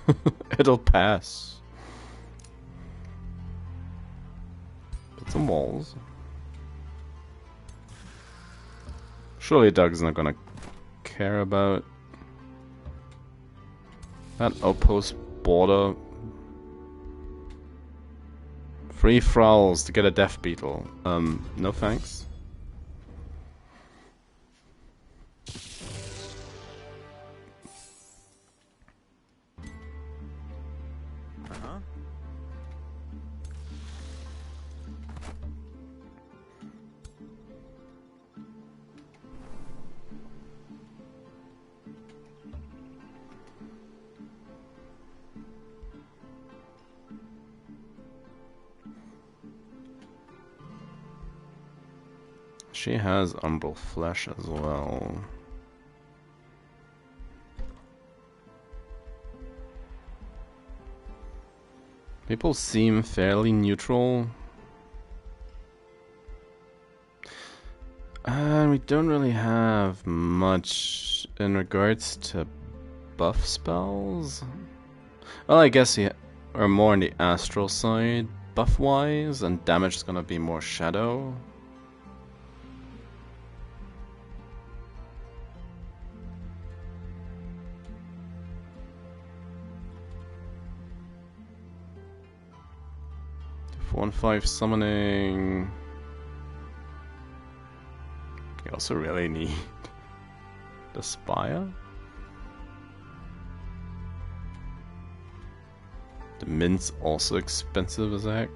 It'll pass. Put some walls. Surely Doug's not gonna care about that outpost border. 3 thralls to get a death beetle. No thanks. She has Umbral Flesh as well. People seem fairly neutral. We don't really have much in regards to buff spells. Well, I guess we're more on the astral side, buff-wise, and damage is gonna be more shadow. For 1/5 summoning. You also really need the Spire. The mint's also expensive as heck.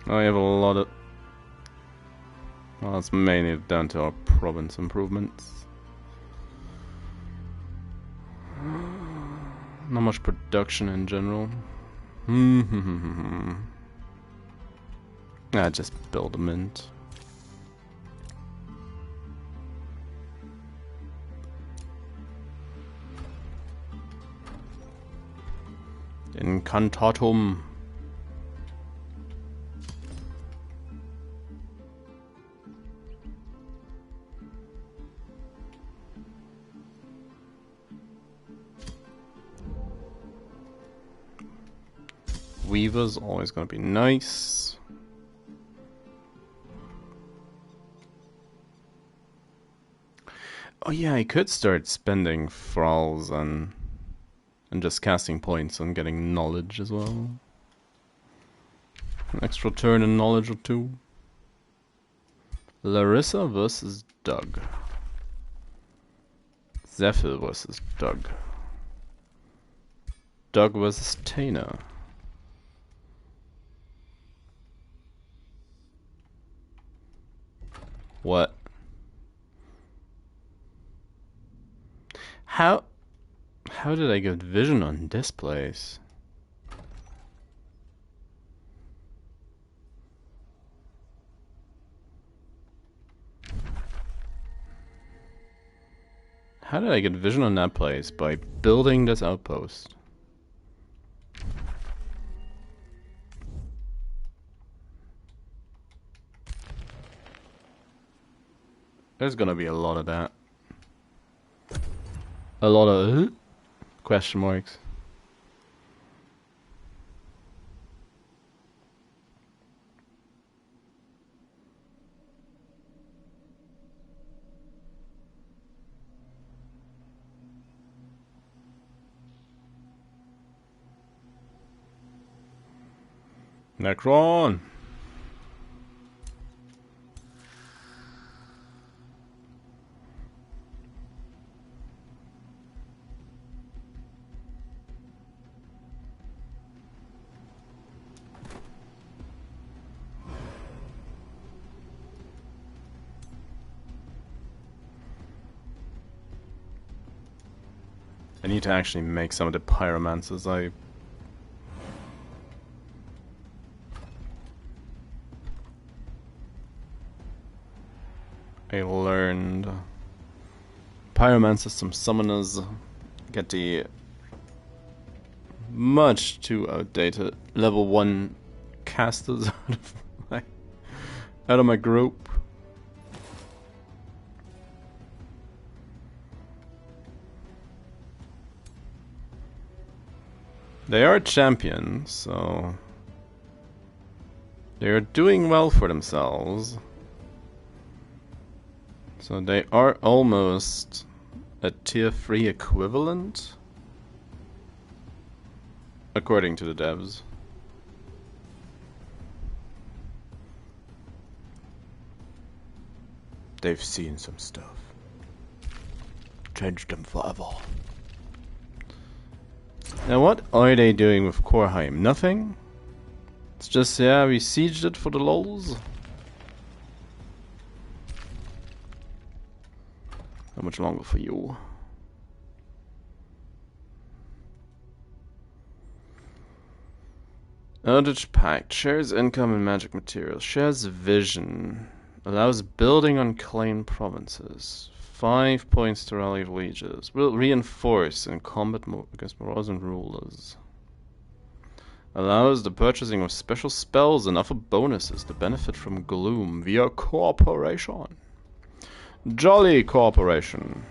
I have a lot of... Well, it's mainly down to our province improvements. Not much production in general. Just build a mint. Incantatum. Weaver's always gonna be nice. Oh yeah, I could start spending thralls and just casting points and getting knowledge as well. An extra turn in knowledge or 2. Larissa versus Doug. Zephyr versus Doug. Doug versus Tana. What? How did I get vision on this place? How did I get vision on that place? By building this outpost. There's gonna be a lot of that. A lot of question marks. Necron! I need to actually make some of the pyromancers I learned. Pyromancers, some summoners, get the much too outdated level 1 casters out of my group. They are champions, so they are doing well for themselves. So they are almost a tier 3 equivalent, according to the devs. They've seen some stuff. Changed them forever. Now what are they doing with Korheim? Nothing? It's just, yeah, we sieged it for the lols. How much longer for you? Eldritch Pact shares income and magic materials, shares vision, allows building on claimed provinces, 5 points to rally lieges, will reinforce in combat against marauders and rulers, allows the purchasing of special spells and other bonuses to benefit from gloom via cooperation. Jolly cooperation.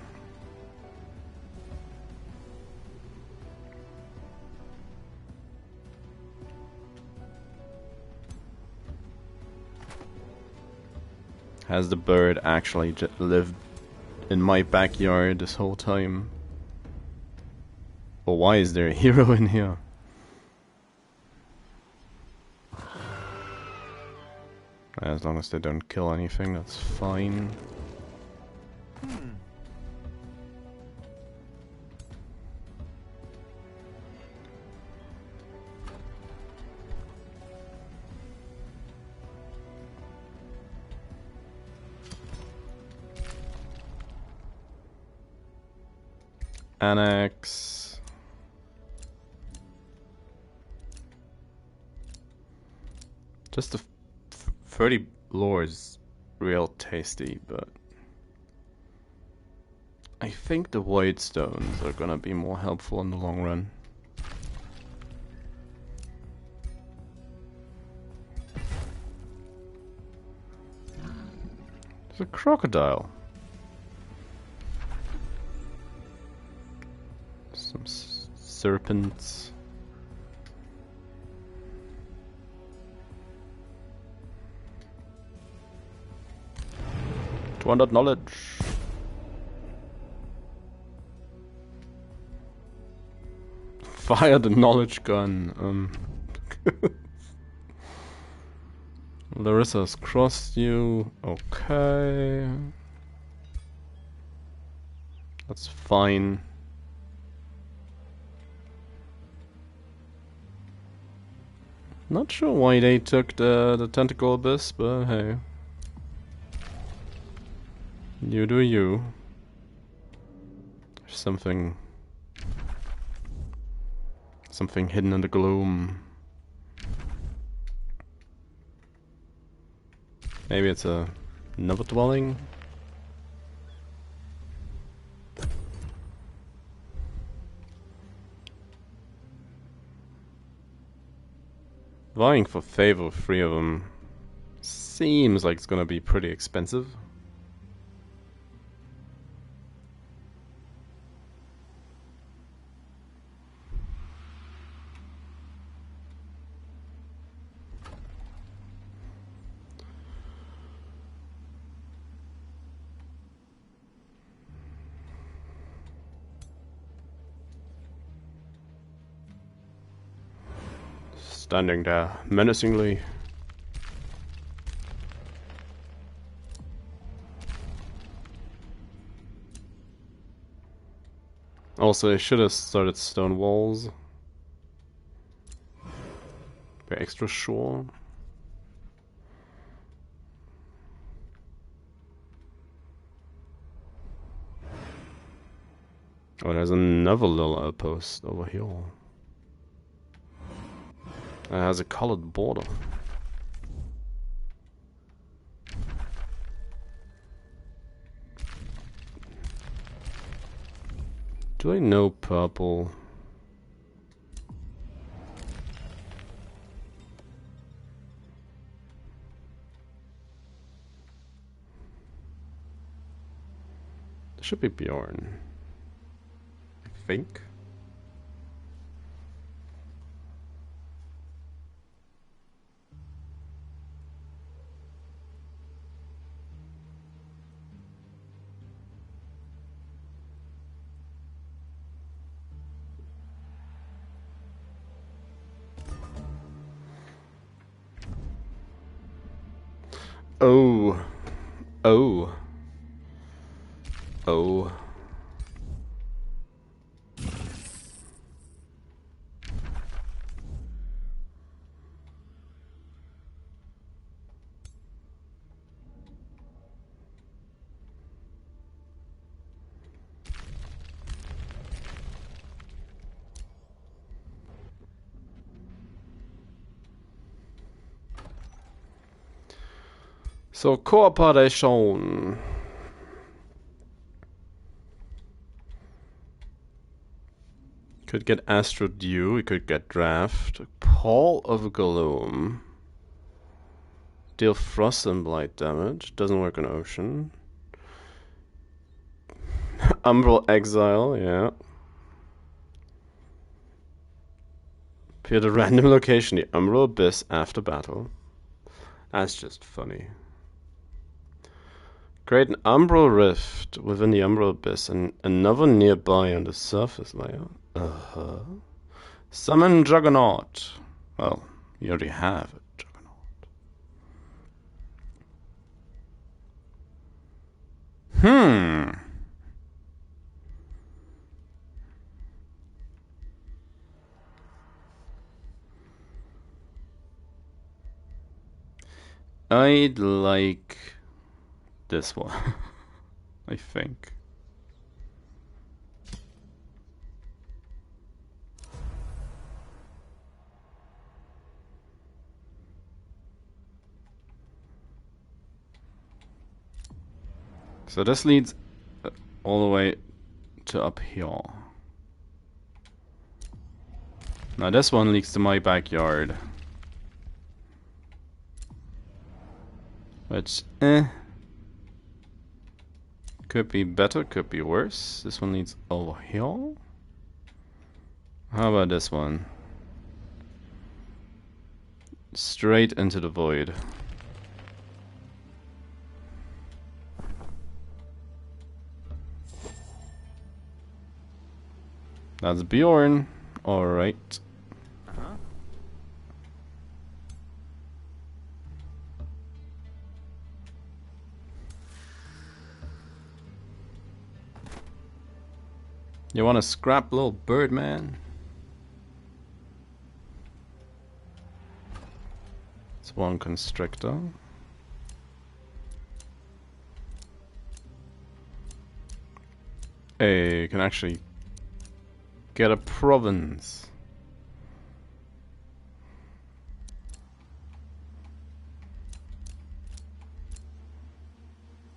Has the bird actually lived in my backyard this whole time? Or why is there a hero in here? As long as they don't kill anything, that's fine. Annex. Just the 30 lore is real tasty, but I think the void stones are gonna be more helpful in the long run. There's a crocodile. Some serpents. .200 knowledge. Fire the knowledge gun. Larissa's crossed you. Okay. That's fine. Not sure why they took the tentacle abyss, but hey. You do you. There's something hidden in the gloom. Maybe it's another dwelling? Vying for favor with 3 of them seems like it's gonna be pretty expensive. Standing there menacingly. Also, I should have started stone walls. Be extra sure. Oh, there's another little outpost over here. It has a colored border. Do I know purple? It should be Bjorn. I think. Oh. Oh. Oh. So, cooperation. Could get Astro Dew, we could get Draft. Pall of Gloom. Deal Frost and Blight damage. Doesn't work on Ocean. Umbral Exile, yeah. Appear at a random location, the Umbral Abyss after battle. That's just funny. Create an Umbral Rift within the Umbral Abyss and another nearby on the surface layer. Summon Juggernaut. Well, you already have a Juggernaut. I'd like this one, I think. So this leads all the way to up here. Now this one leads to my backyard. Which, could be better, could be worse. This one leads over here. How about this one? Straight into the void. That's Bjorn. Alright. You want to scrap, little bird man? It's one constrictor. Hey, you can actually get a province.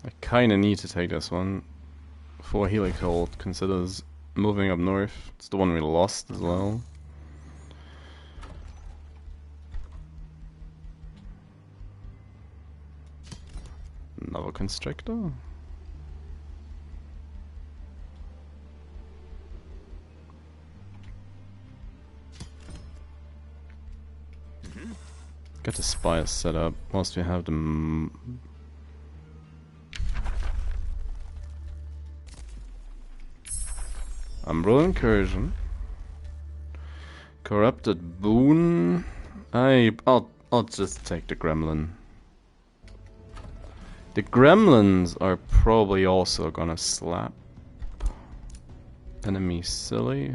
I kinda need to take this one before Helicold considers moving up north. It's the one we lost as well. Another constrictor? Get the spires set up whilst we have them. Umbral Incursion. Corrupted Boon. I'll just take the Gremlin. The Gremlins are probably also gonna slap enemy silly.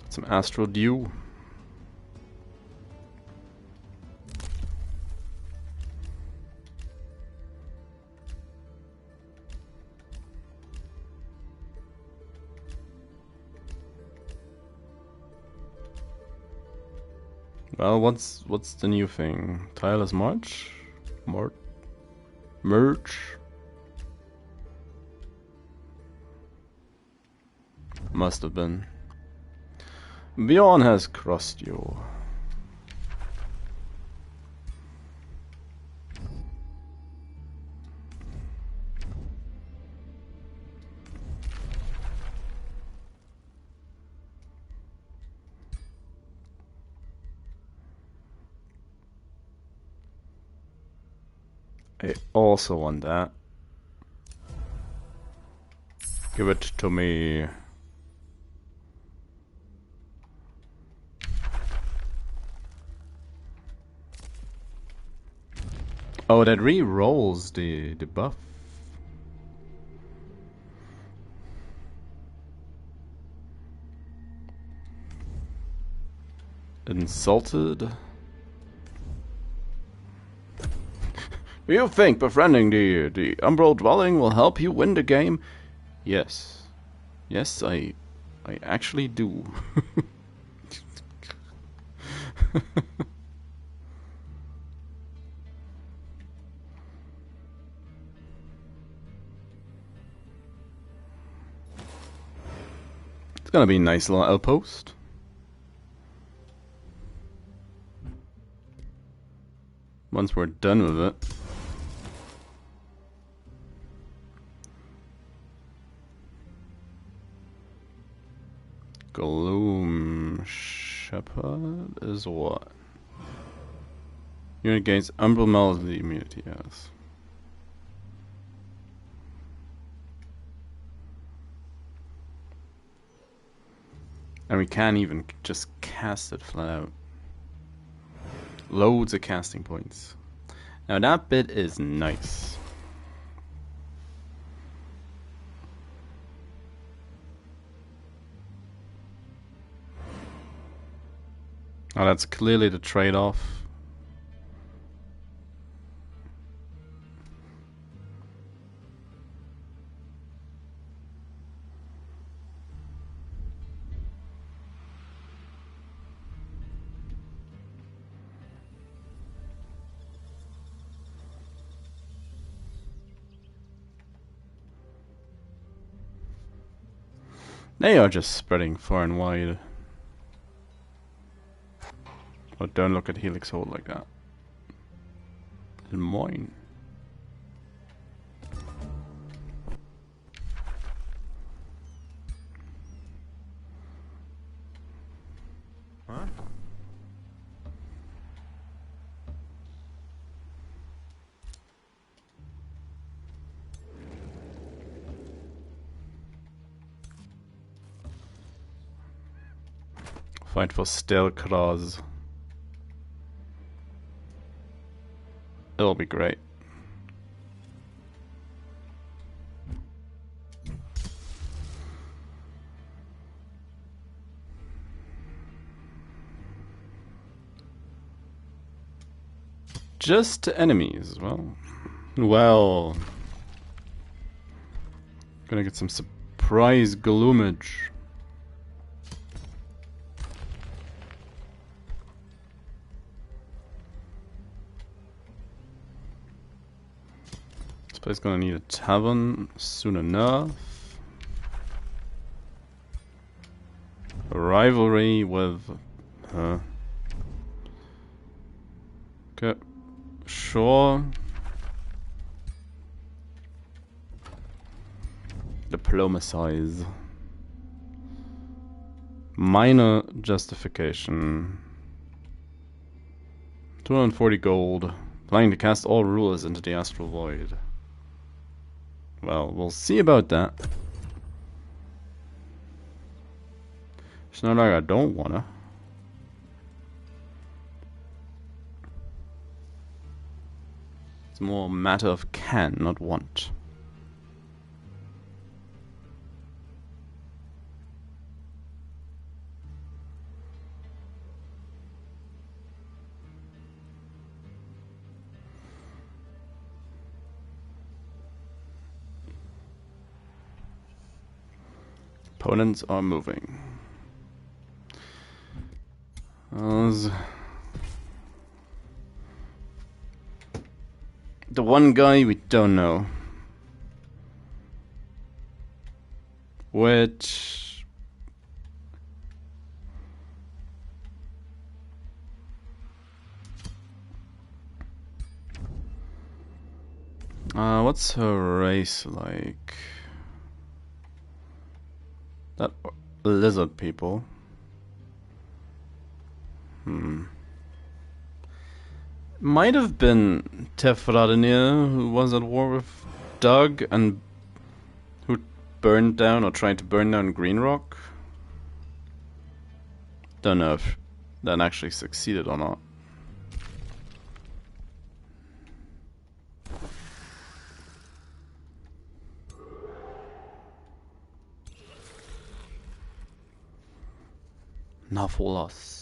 Some Astral Dew. Well, what's the new thing? Tireless March? Merch? Must have been. Bjorn has crossed you. I also want that. Give it to me. Oh, that re-rolls the buff. Insulted. Do you think befriending the Umbral Dwelling will help you win the game? Yes. Yes, I actually do. It's gonna be a nice little outpost. Once we're done with it. Gloom Shepherd is what? Unit gains Umbral Melody immunity, yes. And we can't even just cast it flat out. Loads of casting points. Now that bit is nice. Oh, that's clearly the trade-off. They are just spreading far and wide. Oh, don't look at Helix Hold like that. And mine. Huh? Fight for Stelkraz. It'll be great. just to enemies. Well, gonna get some surprise gloomage. This place gonna need a tavern soon enough. A rivalry with, okay, sure. Diplomatize. Minor justification. 240 gold. Planning to cast all rulers into the astral void. Well, we'll see about that. It's not like I don't wanna. It's more a matter of can, not want. Opponents are moving. The one guy we don't know. Which... what's her race like? That lizard people. Might have been Tefradinir, who was at war with Doug and who burned down or tried to burn down Green Rock. Don't know if that actually succeeded or not. Napholos.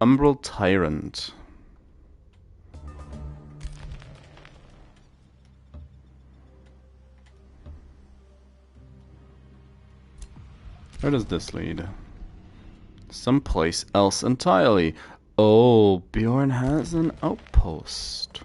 Umbral Tyrant. Where does this lead? Someplace else entirely. Oh, Bjorn has an outpost.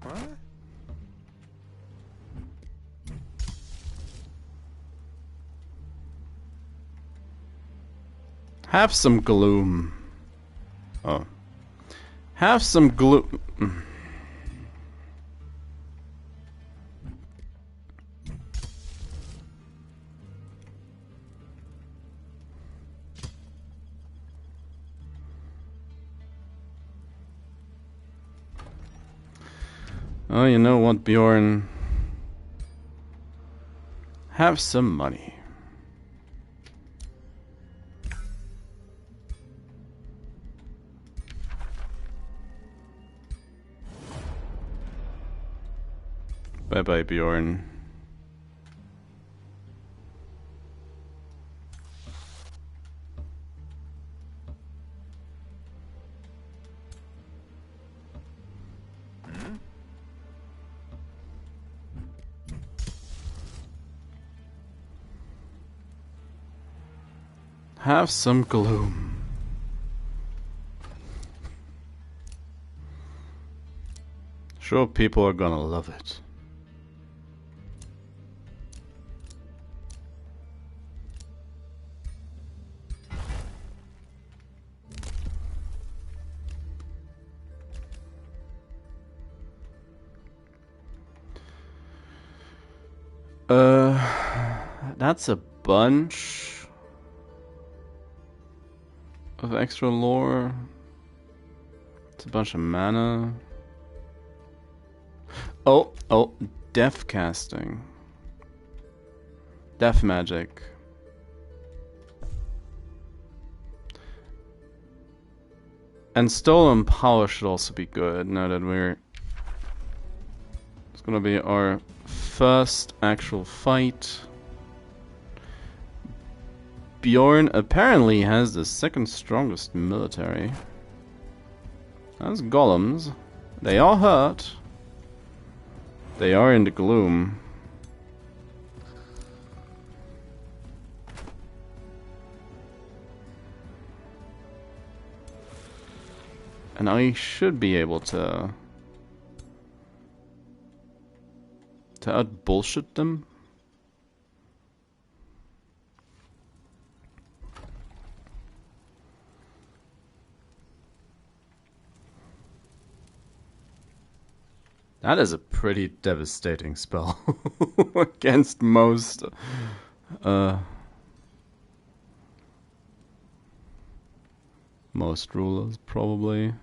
What? Have some gloom. Oh. Have some gloom. Oh, you know what, Bjorn? Have some money. Bye-bye, Bjorn. Have some gloom. Sure, people are gonna love it. That's a bunch of extra lore. It's a bunch of mana. Oh, death casting. Death magic. And stolen power should also be good now that we're... It's gonna be our first actual fight. Bjorn apparently has the second strongest military. That's golems. They are hurt. They are in the gloom. And I should be able to out bullshit them. That is a pretty devastating spell against most rulers, probably.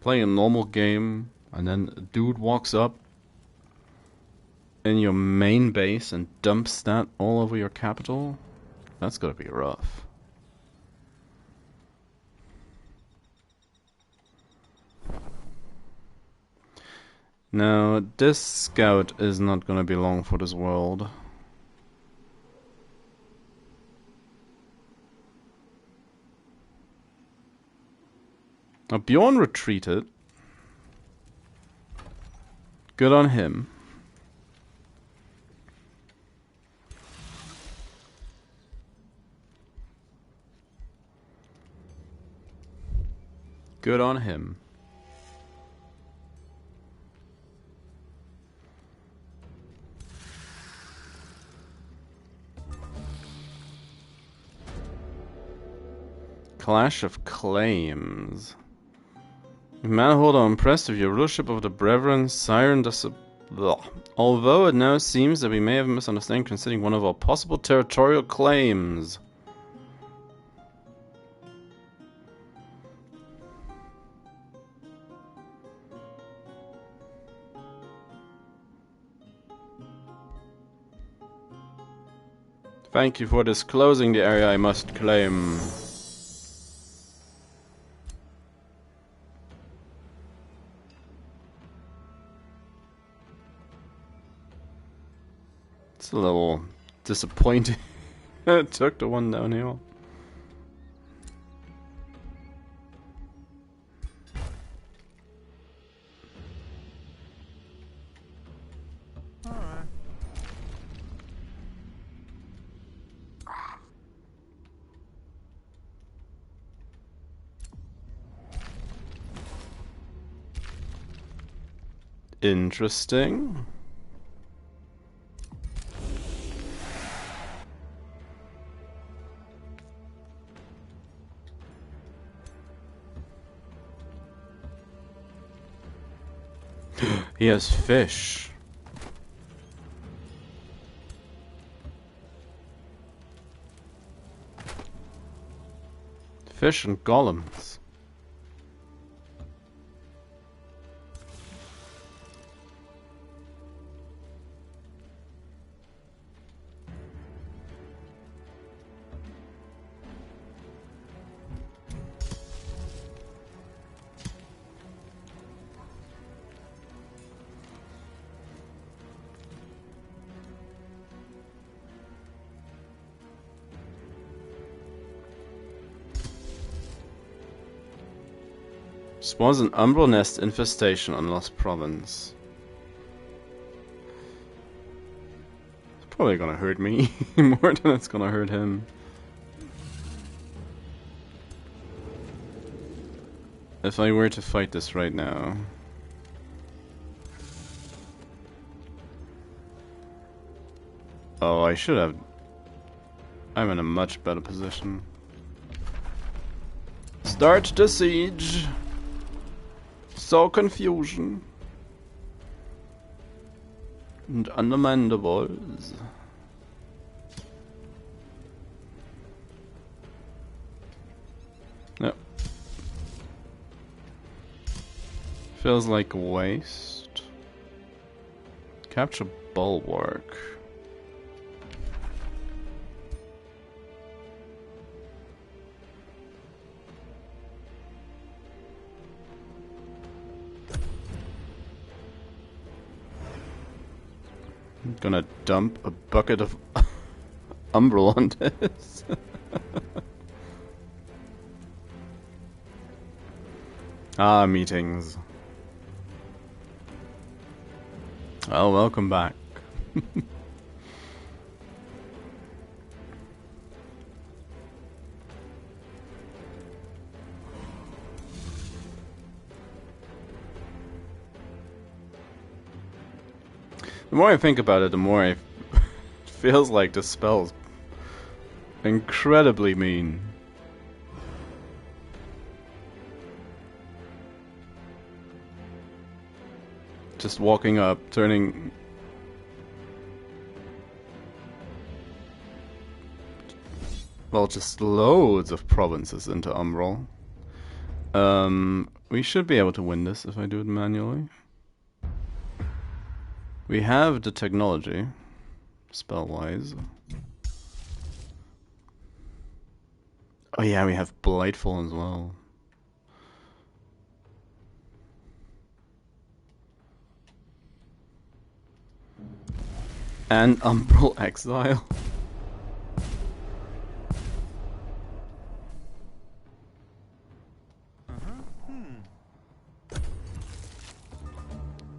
Playing a normal game, and then a dude walks up in your main base and dumps that all over your capital. That's gonna be rough. Now, this scout is not gonna be long for this world. Now, Bjorn retreated. Good on him. Good on him. Clash of Claims. Manhold are impressed with your rulership of the Brethren, Siren although it now seems that we may have a misunderstanding considering one of our possible territorial claims. Thank you for disclosing the area I must claim. It's a little disappointing. It took the one downhill. Interesting. He has fish. Fish and golems. Spawns an Umbral nest infestation on Lost Province. It's probably gonna hurt me more than it's gonna hurt him. If I were to fight this right now. Oh, I should have. I'm in a much better position. Start the siege. So confusion. and unamendables. Yep. Feels like a waste. Capture bulwark. I'm gonna dump a bucket of Umbral on this. Ah, meetings. Well, welcome back. The more I think about it, the more it feels like the spell's incredibly mean. Just walking up, turning... well, just loads of provinces into Umbral. We should be able to win this if I do it manually. We have the technology, spell-wise. Oh yeah, we have Blightful as well. And Umbral Exile.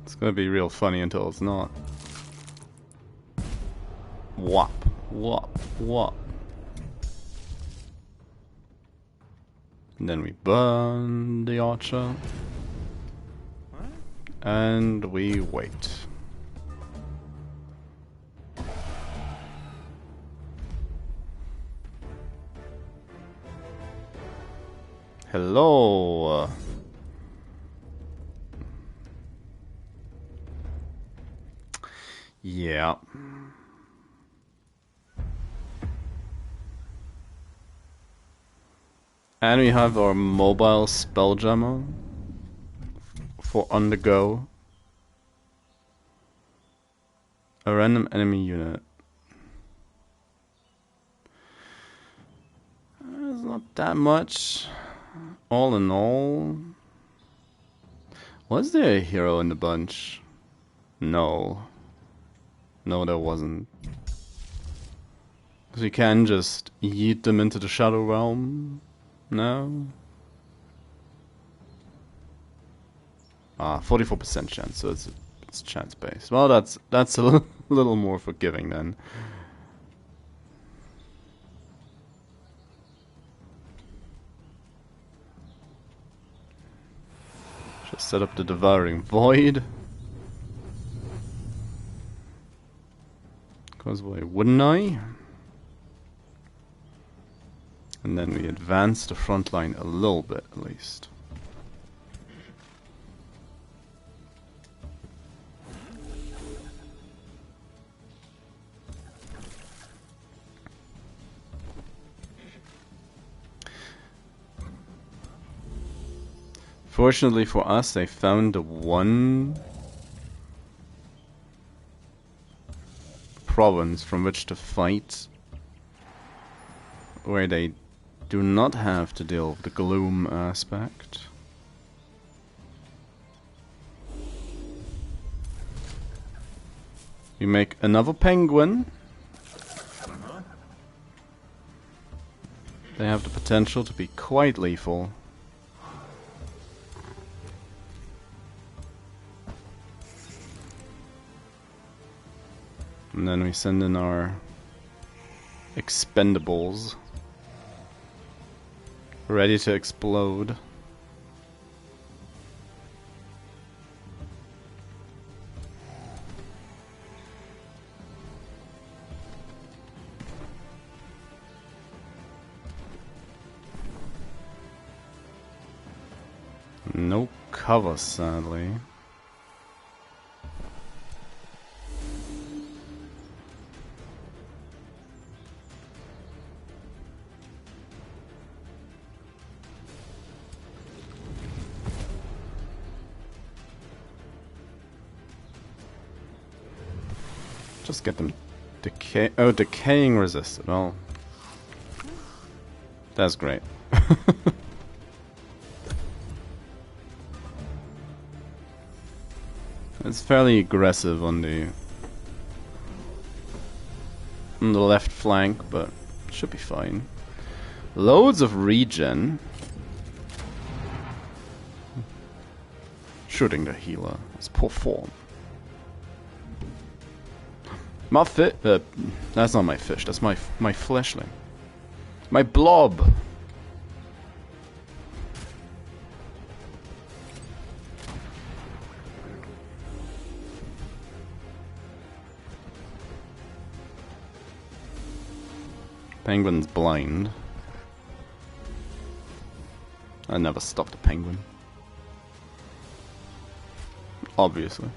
It's gonna be real funny until it's not. Whop, whop, whop. And then we burn the archer. And we wait. Hello. Yeah. And we have our mobile spelljammer for on the go. A random enemy unit. It's not that much. All in all. Was there a hero in the bunch? No. No, there wasn't. Because we can just yeet them into the Shadow Realm. No? Ah, 44% chance, so it's chance based. Well, that's a little more forgiving then. Just set up the Devouring Void. Because why wouldn't I? And then we advance the front line a little bit at least. Fortunately for us, they found the one province from which to fight where they do not have to deal with the gloom aspect. We make another penguin. They have the potential to be quite lethal. And then we send in our expendables. Ready to explode. No cover, sadly. Just get them decay. Oh, decaying resisted. Well, that's great. It's fairly aggressive on the left flank, but should be fine. Loads of regen. Shooting the healer is poor form. My that's not my fish. That's my fleshling. My blob. Penguin's blind. I never stopped a penguin. Obviously.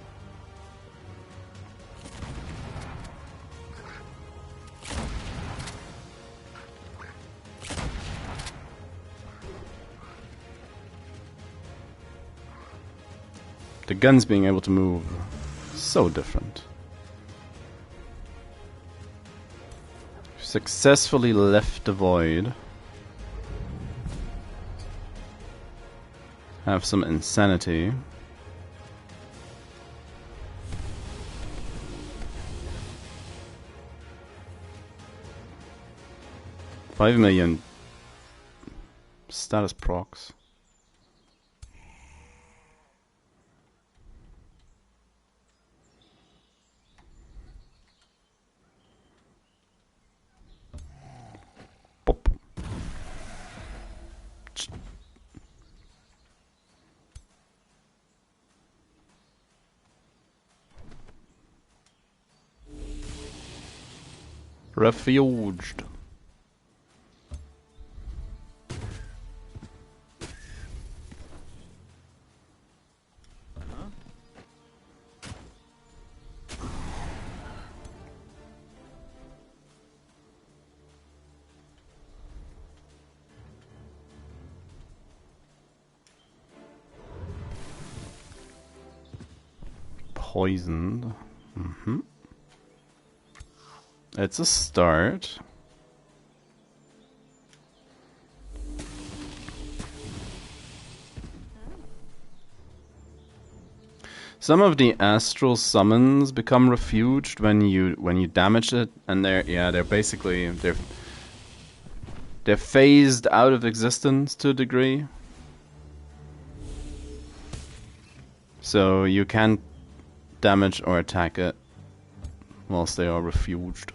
The guns being able to move, so different. Successfully left the void. Have some insanity. $5 million status procs. Pop. Refuged. Poisoned. It's a start. Some of the astral summons become refuged when you damage it, and they're basically they're phased out of existence to a degree. So you can't damage or attack it whilst they are refuged.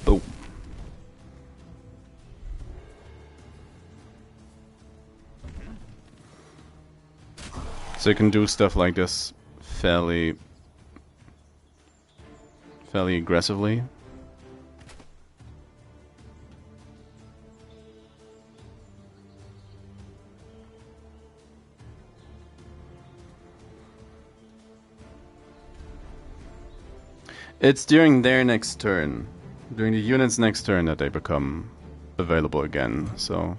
Boom. So you can do stuff like this fairly aggressively. It's during their next turn, during the unit's next turn, that they become available again. So,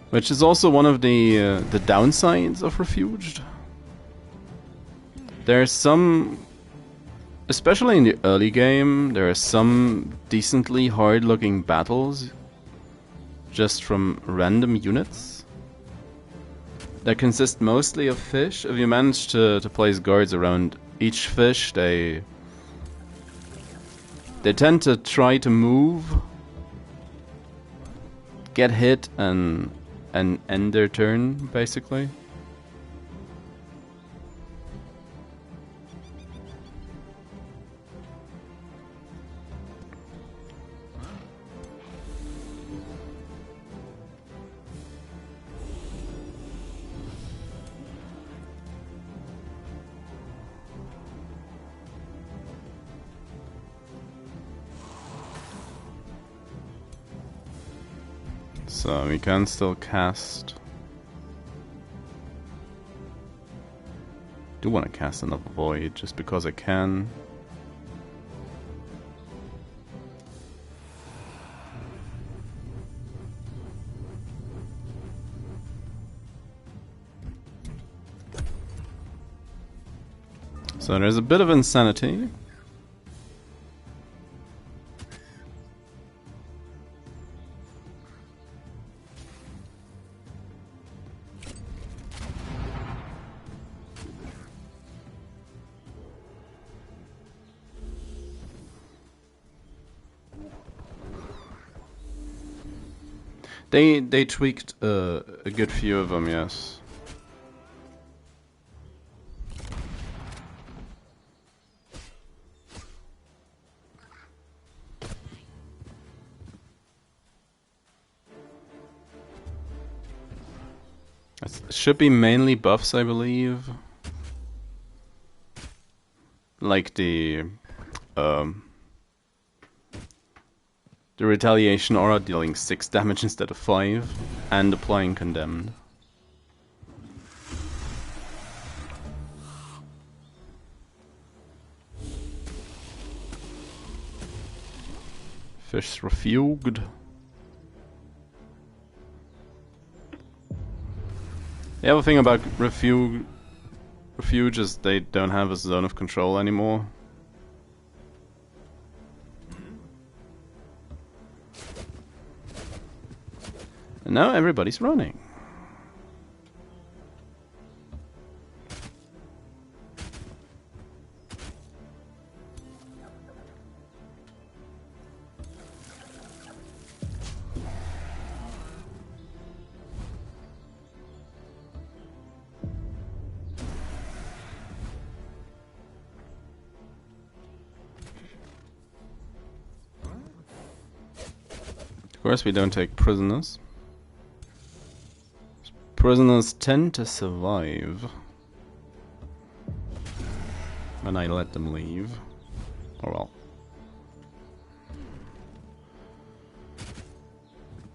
which is also one of the downsides of refuged. There's some, especially in the early game, there are some decently hard-looking battles just from random units that consist mostly of fish. If you manage to place guards around each fish, they tend to try to move, get hit, and end their turn, basically. So we can still cast. Do want to cast another void just because I can. So there's a bit of insanity. They tweaked a good few of them, yes. It should be mainly buffs, I believe. Like the retaliation aura dealing 6 damage instead of 5, and applying condemned. Fish refuged. The other thing about refuge is they don't have a zone of control anymore. And now everybody's running. Of course, we don't take prisoners. Prisoners tend to survive when I let them leave. Or well.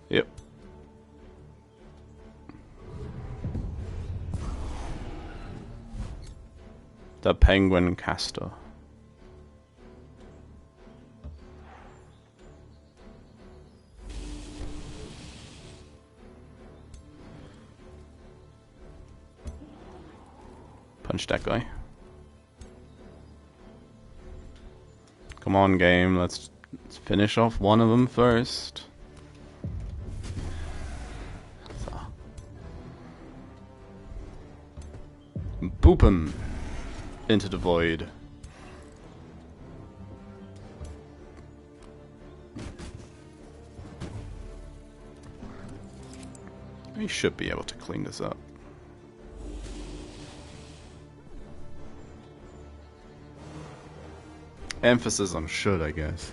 Yep. The penguin caster. Punch that guy. Come on, game. Let's finish off one of them first. So. Boop him into the void. We should be able to clean this up. Emphasis on should, I guess.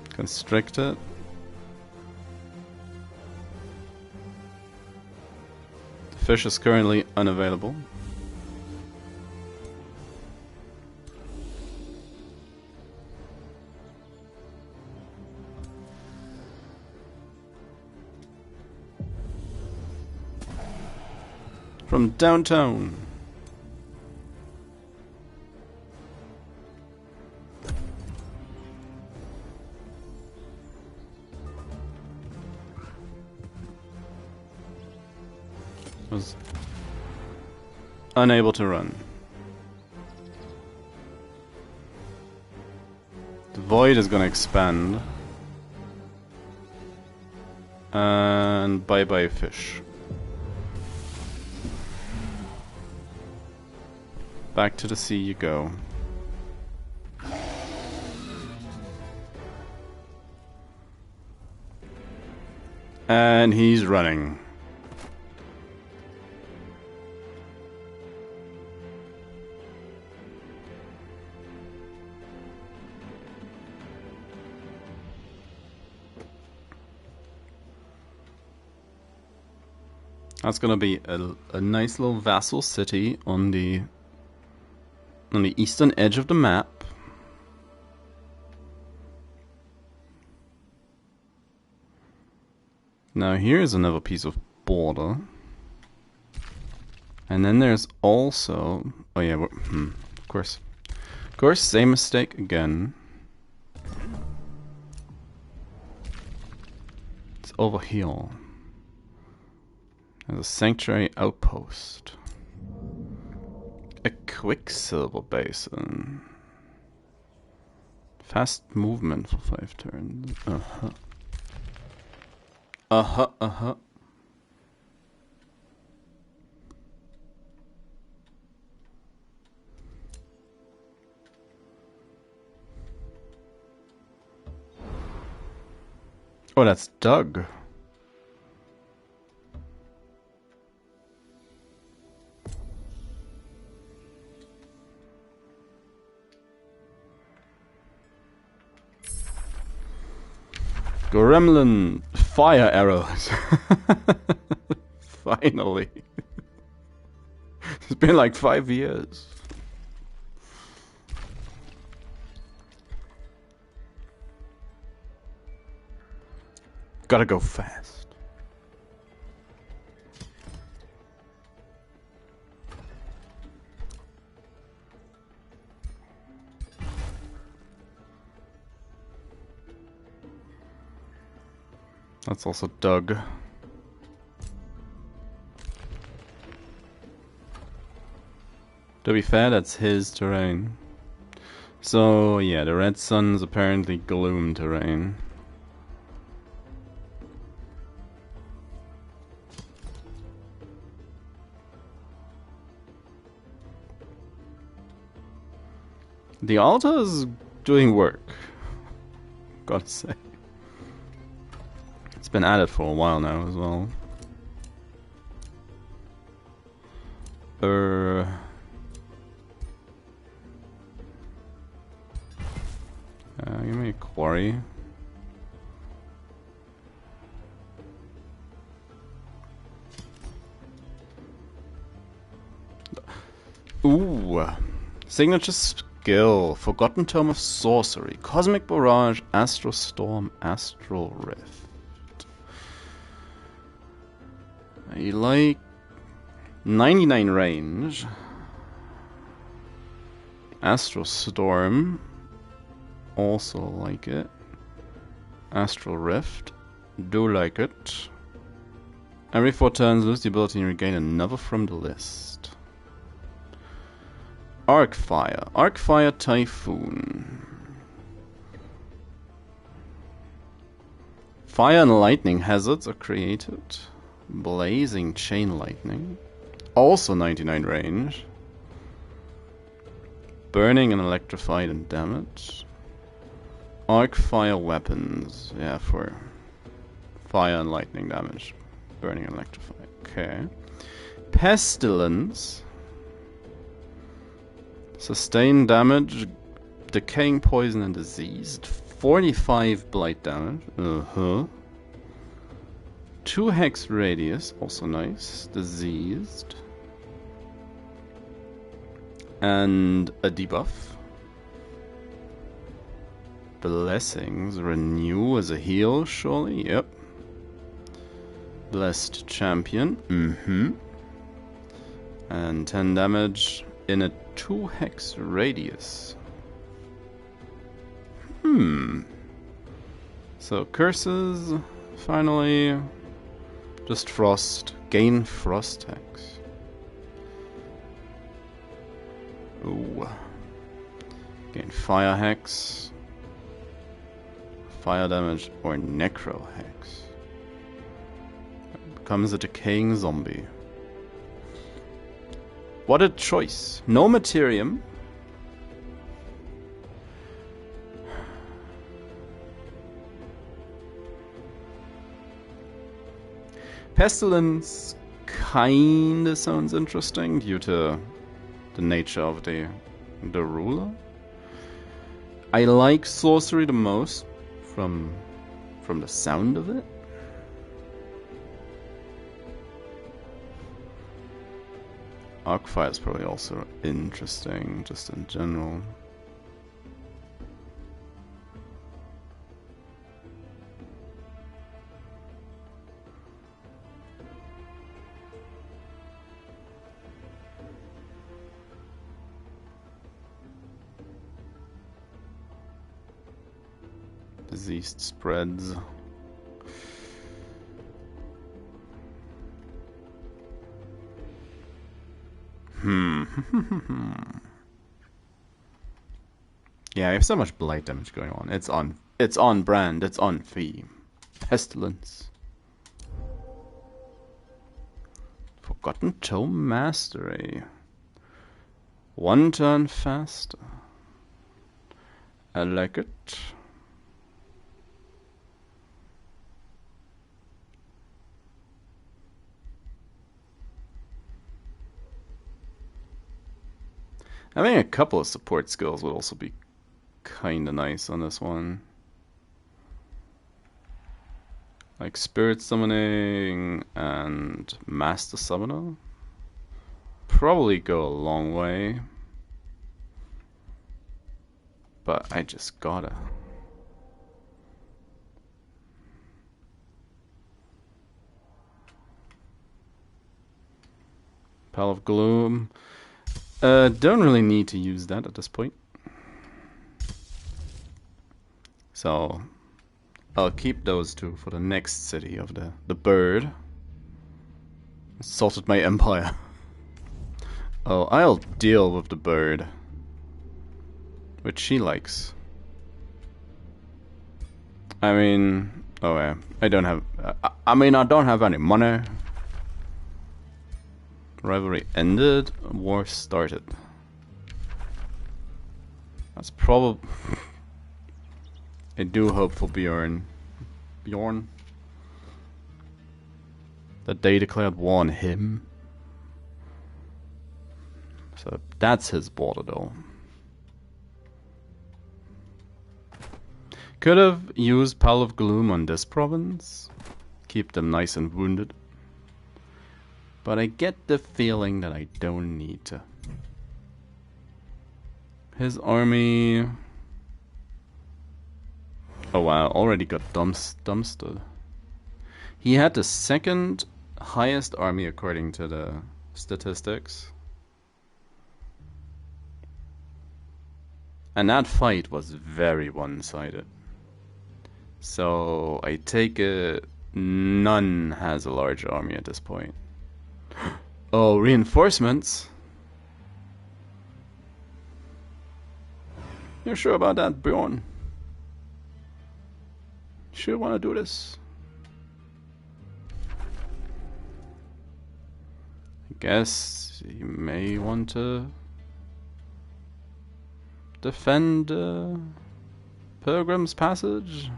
Constrict it. The fish is currently unavailable. From downtown. Was unable to run. The void is going to expand. And bye-bye fish. Back to the sea you go. And he's running. That's gonna be a nice little vassal city on the eastern edge of the map. Now here's another piece of border. And then there's also... Oh yeah, of course. Of course, same mistake again. over here? There's a sanctuary outpost. A quicksilver basin. Fast movement for 5 turns. Uh-huh. Uh-huh, uh-huh. Oh, that's Doug. Gremlin fire arrows. Finally. It's been like 5 years. Gotta go fast. That's also Doug. To be fair, that's his terrain. So, yeah, the red sun's apparently gloom terrain. The altar is doing work, gotta say. It's been at it for a while now as well. Give me a quarry. Ooh, signature skill, Forgotten Tome of Sorcery, Cosmic Barrage, Astral Storm, Astral Rift. I like 99 range, Astral Storm, also like it, Astral Rift, do like it. Every 4 turns, lose the ability to regain another from the list. Arcfire Typhoon. Fire and lightning hazards are created. Blazing Chain Lightning. Also 99 range. Burning and electrified and damage. Arcfire weapons. Yeah, for fire and lightning damage. Burning and electrified. Okay. Pestilence. Sustain damage, decaying poison and diseased. 45 blight damage. 2 hex radius, also nice. Diseased. And a debuff. Blessings, renew as a heal, surely. Yep. Blessed champion. And 10 damage in a 2 hex radius. So curses, finally. Just frost. Gain frost hex. Ooh. Gain fire hex. Fire damage or necro hex. Becomes a decaying zombie. What a choice. No Materium. Pestilence kinda sounds interesting due to the nature of the ruler. I like sorcery the most from the sound of it. Arcfire is probably also interesting, just in general. Diseased spreads. Yeah, I have so much blight damage going on. It's on brand, it's on theme. Pestilence. Forgotten Tome Mastery. 1 turn faster. I like it. Having a couple of support skills would also be kinda nice on this one. Like Spirit Summoning and Master Summoner. Probably go a long way. But I just gotta. Pile of Gloom. Don't really need to use that at this point. So I'll keep those two for the next city of the bird. Assaulted my empire. Oh, I'll deal with the bird. Which she likes. I mean, oh yeah, I don't have. I don't have any money. Rivalry ended. War started. That's probably. I do hope for Bjorn. That they declared war on him. So that's his border though. Could have used Pile of Gloom on this province. Keep them nice and wounded. But I get the feeling that I don't need to. His army... Oh wow, already got dumpstered. He had the second highest army according to the statistics. And that fight was very one-sided. So I take it none has a large army at this point. Oh, reinforcements? You're sure about that, Bjorn? Sure want to do this? I guess you may want to defend Pilgrim's Passage.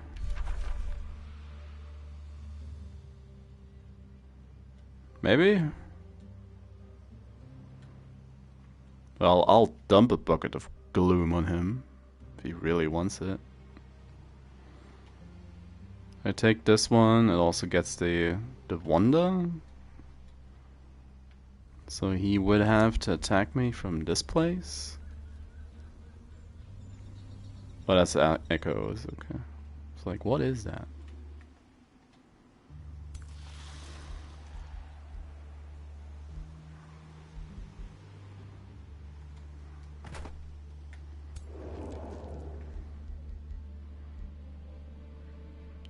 Maybe? Well, I'll dump a bucket of gloom on him if he really wants it. I take this one, it also gets the wonder. So he would have to attack me from this place. Oh, that's echoes, okay. It's like, what is that?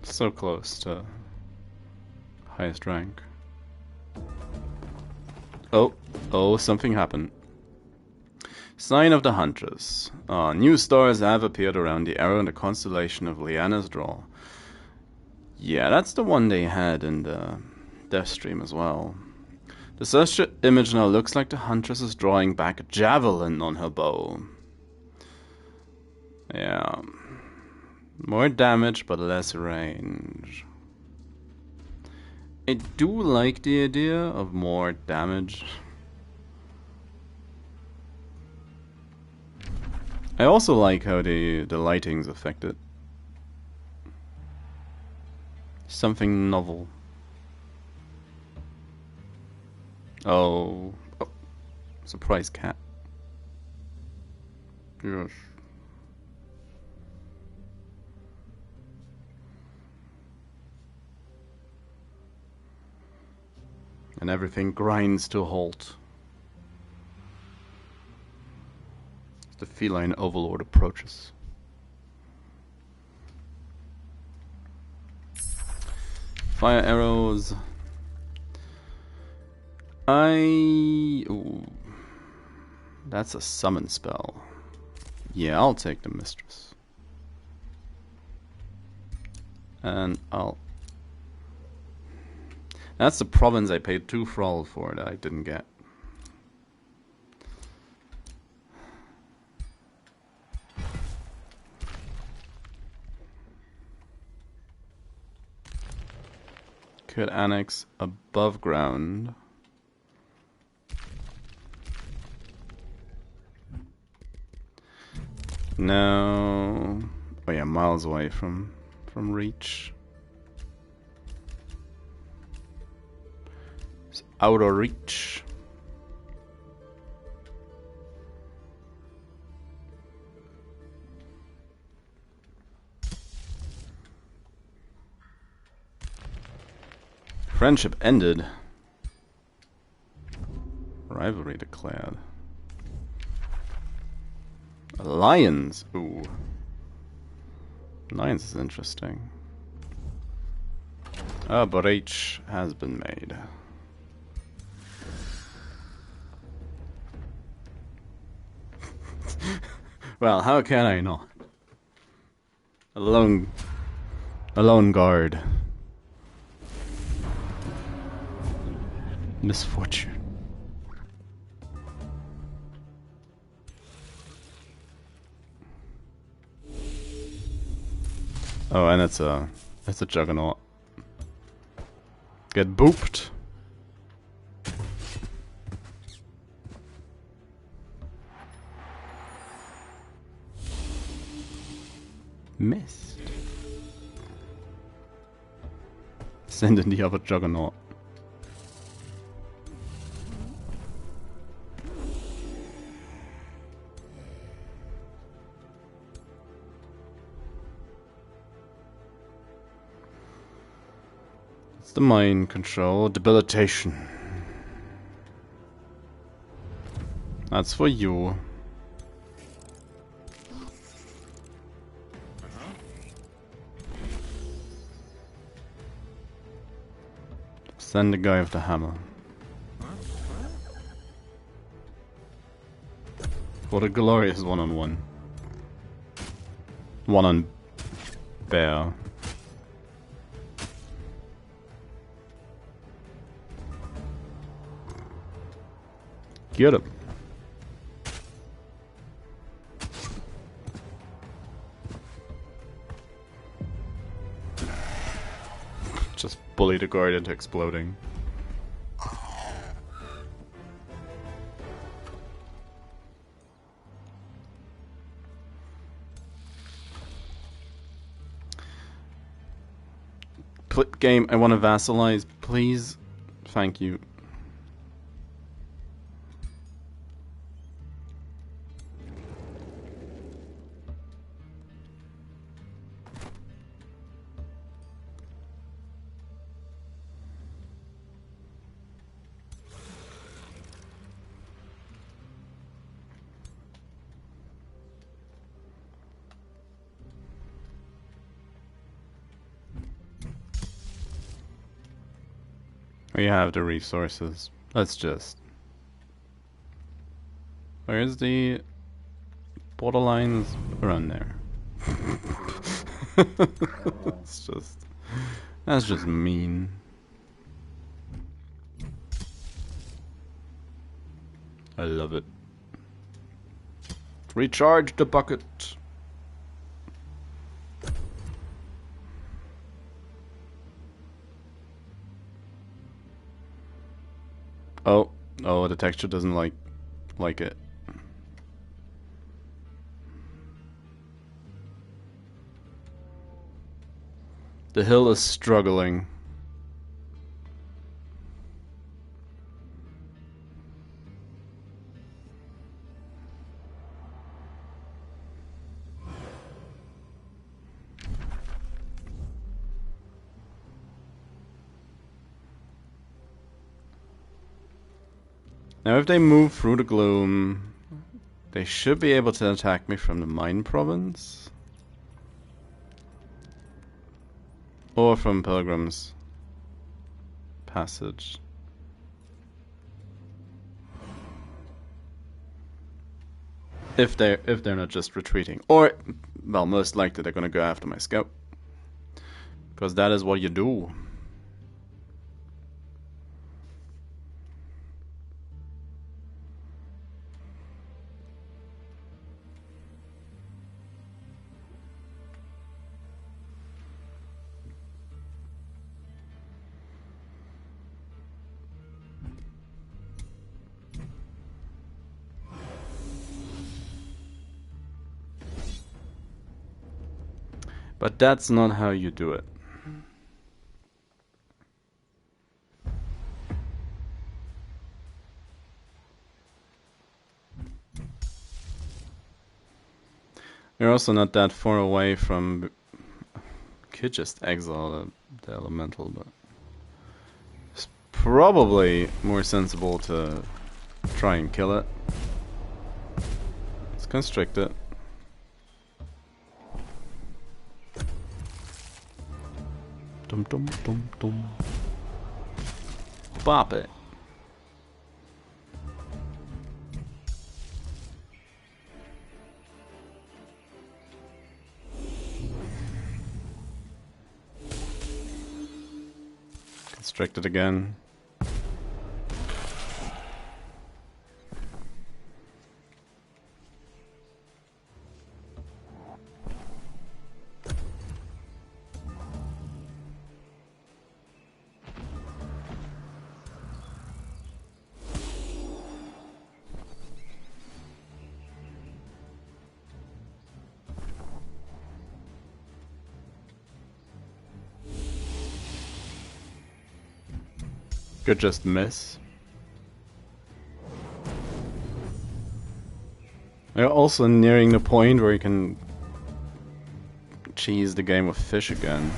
So close to highest rank. Oh, something happened. Sign of the Huntress. New stars have appeared around the arrow in the constellation of Liana's Draw. Yeah, that's the one they had in the death stream as well. The search image now looks like the Huntress is drawing back a javelin on her bow. Yeah. More damage, but less range. I do like the idea of more damage. I also like how the lighting's affected. Something novel. Oh. Surprise cat. Yes. And everything grinds to a halt. As the feline overlord approaches. Fire arrows. Ooh. That's a summon spell. Yeah, I'll take the mistress. And I'll... That's the province I paid 2 thrall for that I didn't get. Could annex above ground. No. Oh yeah, miles away from reach. It's out of reach. Friendship ended. Rivalry declared. Lions. Ooh. Lions is interesting. A breach has been made. Well, how can I not? A lone guard. Misfortune. Oh, and it's a juggernaut. Get booped. Missed. Send in the other juggernaut. It's the mind control. Debilitation. That's for you. Send the guy with the hammer. For the glorious one-on-one. One on bear. Get him. Just bully the guard into exploding. Game, I want to vassalize, please. Thank you. We have the resources. Let's just... Where's the borderlines? Around there. It's just... That's just mean. I love it. Recharge the bucket. Oh, the texture doesn't like it. The hill is struggling. Now if they move through the gloom, they should be able to attack me from the mine province. Or from Pilgrim's Passage. If they're not just retreating. Or, well, most likely they're gonna go after my scout. Because that is what you do. But that's not how you do it. You're also not that far away from... Could just exile the elemental, but... It's probably more sensible to try and kill it. Let's constrict it. Dum dum dum dum. Bop it. Constrict it again. Could just miss. We're also nearing the point where you can cheese the game with fish again.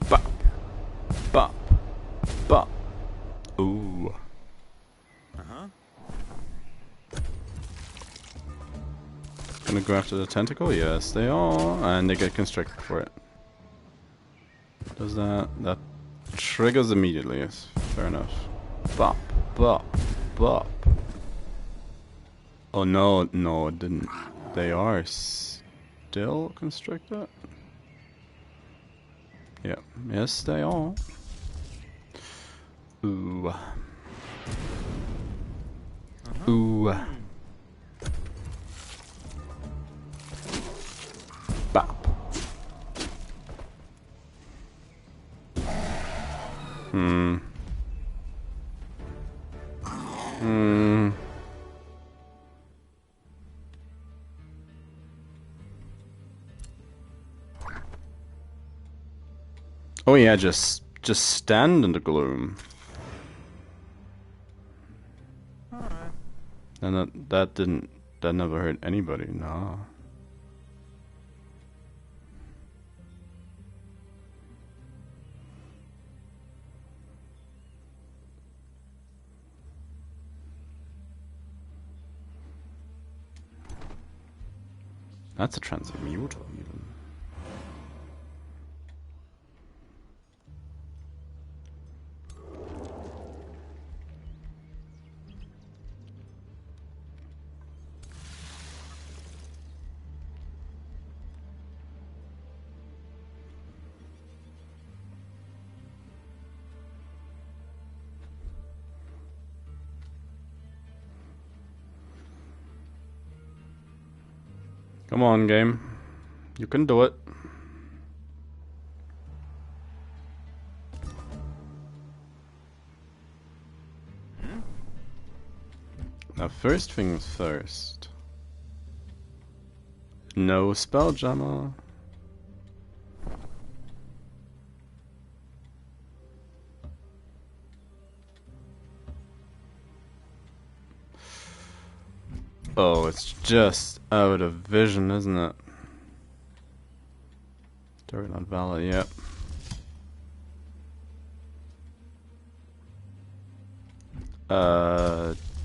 Bop. Bop. Bop. Ooh. Uh-huh. Gonna go after the tentacle? Yes, they are. And they get constricted for it. Does that... That triggers immediately, yes. Fair enough. Bop. Bop. Bop. Oh no, no, it didn't. They are still constricted? Yeah. Yes, they are. Ooh. Ooh. Bop. Hmm. Hmm. Oh yeah, just stand in the gloom. Alright. And that never hurt anybody, nah. That's a transmutal even. Come on, game. You can do it. Now, first things first. No spelljammer. Oh, it's just out of vision, isn't it? Darknut Valley, yep.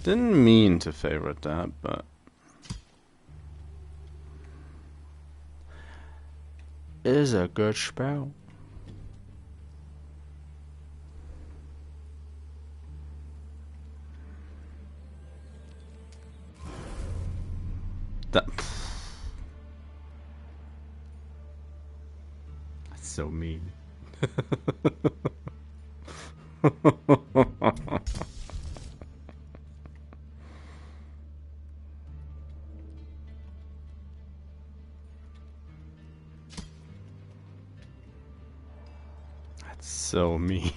Didn't mean to favorite that, but is a good spell. That's so mean. That's so mean.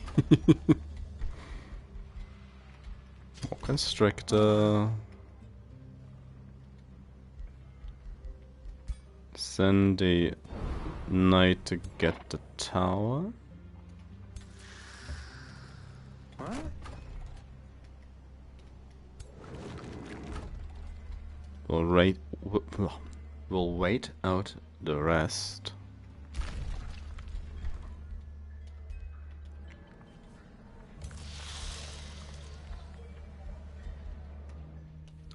More constrictor. Send the knight to get the tower. What? We'll wait out the rest.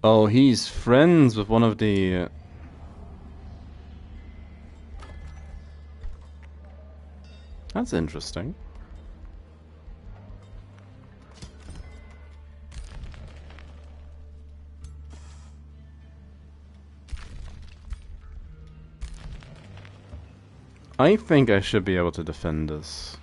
Oh, he's friends with one of the... That's interesting. I think I should be able to defend this.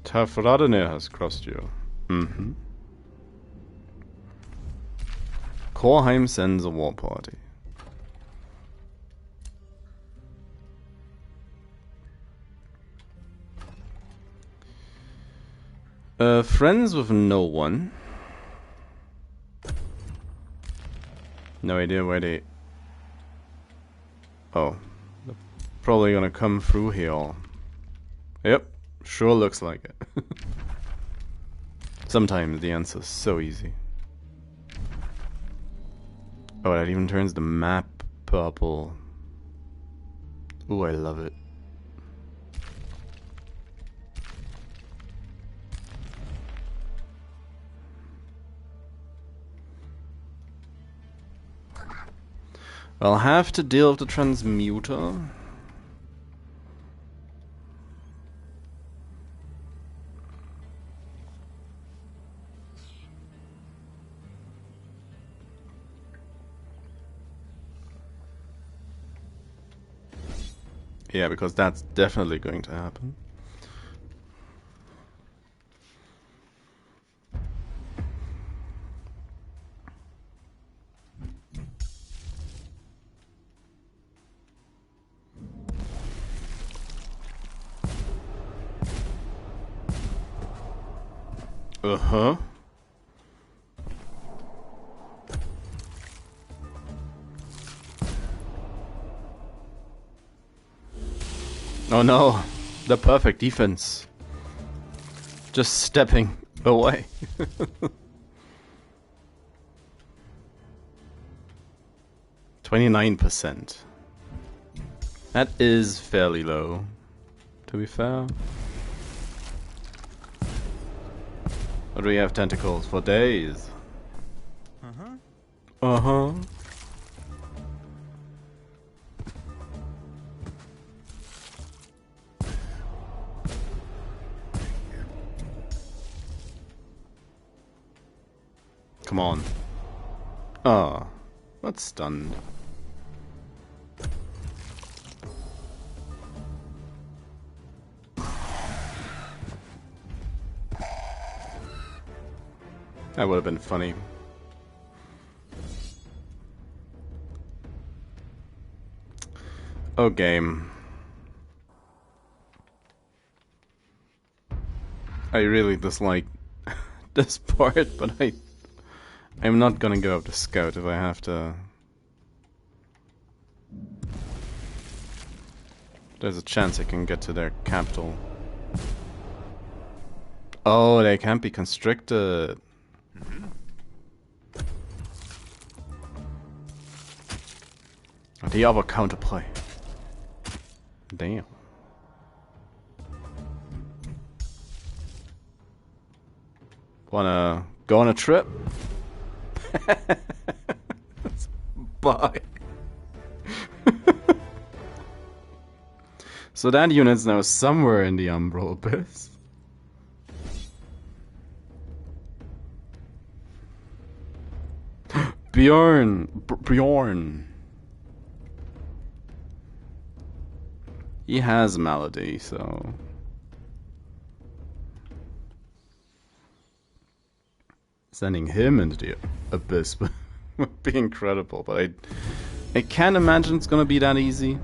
Tafradene has crossed you. Mm-hmm. Korheim sends a war party. Friends with no one. No idea where they... Oh. They're probably gonna come through here. Yep. Sure looks like it. Sometimes the answer's so easy. Oh, that even turns the map purple. Ooh, I love it. I'll have to deal with the transmuter. Yeah, because that's definitely going to happen. Uh-huh. Oh no, the perfect defense. Just stepping away. 29%. That is fairly low, to be fair. But we have tentacles for days. Uh-huh. Uh-huh. Come on. Ah, that's stunned. That would have been funny. Oh, game. I really dislike this part, but I'm not gonna go up to scout if I have to. There's a chance I can get to their capital. Oh, they can't be constricted. The other counterplay. Damn. Wanna go on a trip? Bye. So that unit's now somewhere in the Umbral Abyss. Bjorn. He has Malady, so... Sending him into the Abyss would be incredible, but I can't imagine it's gonna be that easy.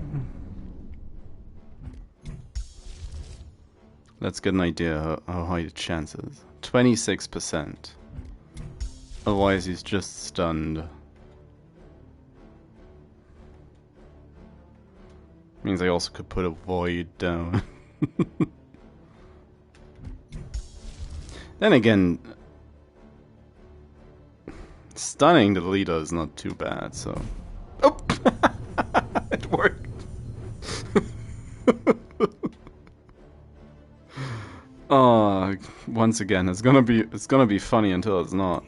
Let's get an idea how high the chance is. 26%. Otherwise he's just stunned. Means I also could put a void down. Then again, stunning the leader is not too bad, so... Oh! It worked! Oh, once again, it's gonna be funny until it's not.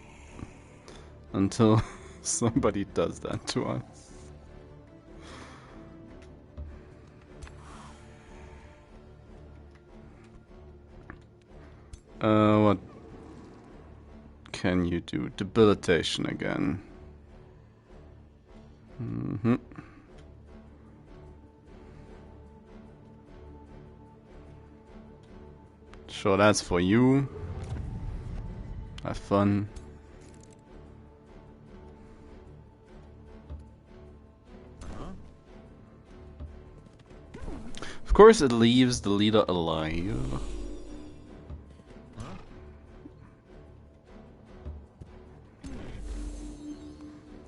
Until somebody does that to us. What can you do? Debilitation again. Sure, that's for you. Have fun. Of course, it leaves the leader alive.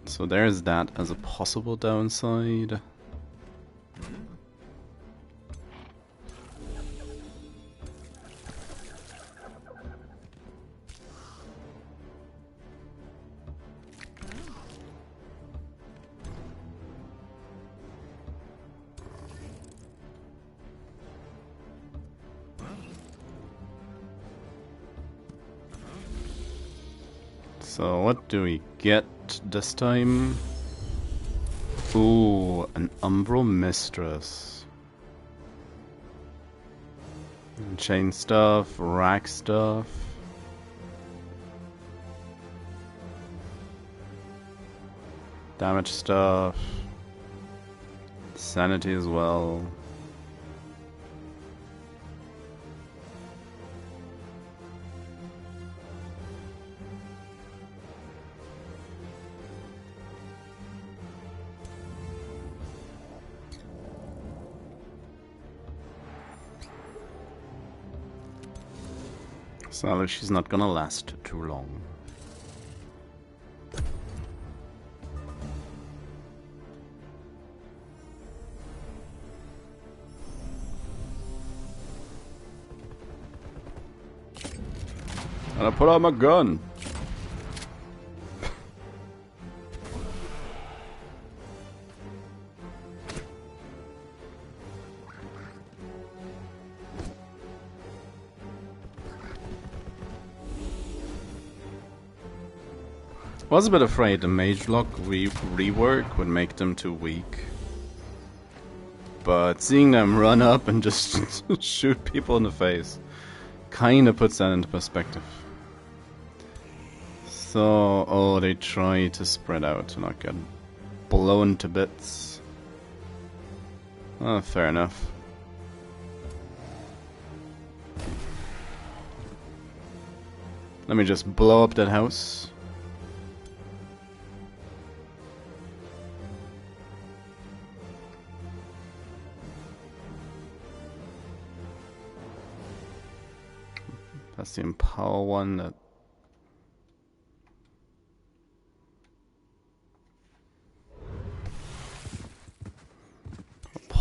So there's that as a possible downside. So what do we get this time? Ooh, an Umbral Mistress. Chain stuff, rack stuff. Damage stuff. Sanity as well. So she's not gonna last too long. And I put out my gun. I was a bit afraid the mage block rework would make them too weak. But seeing them run up and just shoot people in the face kinda puts that into perspective. So, oh, they try to spread out to not get blown to bits. Oh, fair enough. Let me just blow up that house. That's the Empower one that...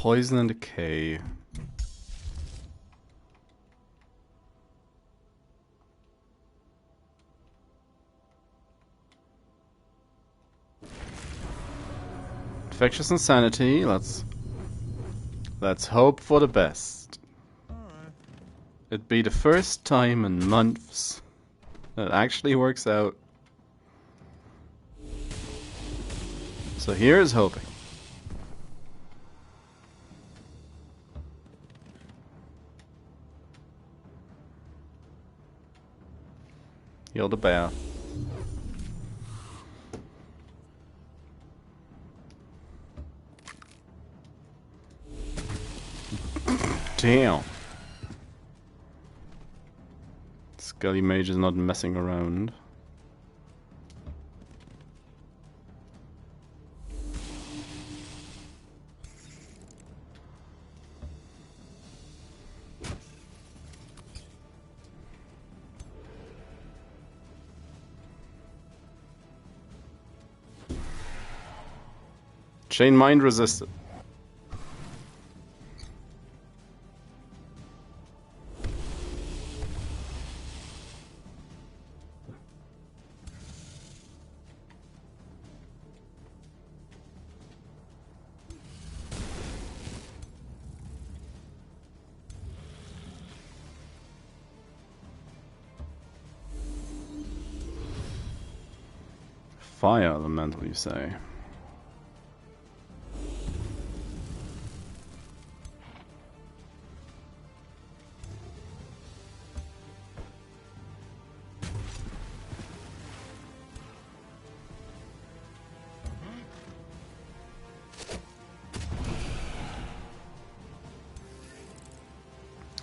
poison and decay. Infectious insanity. Let's hope for the best. Alright. It'd be the first time in months that actually works out. So here's hoping. Heal the bear. Damn. Scully Mage is not messing around. Chain Mind resisted. Fire elemental, you say?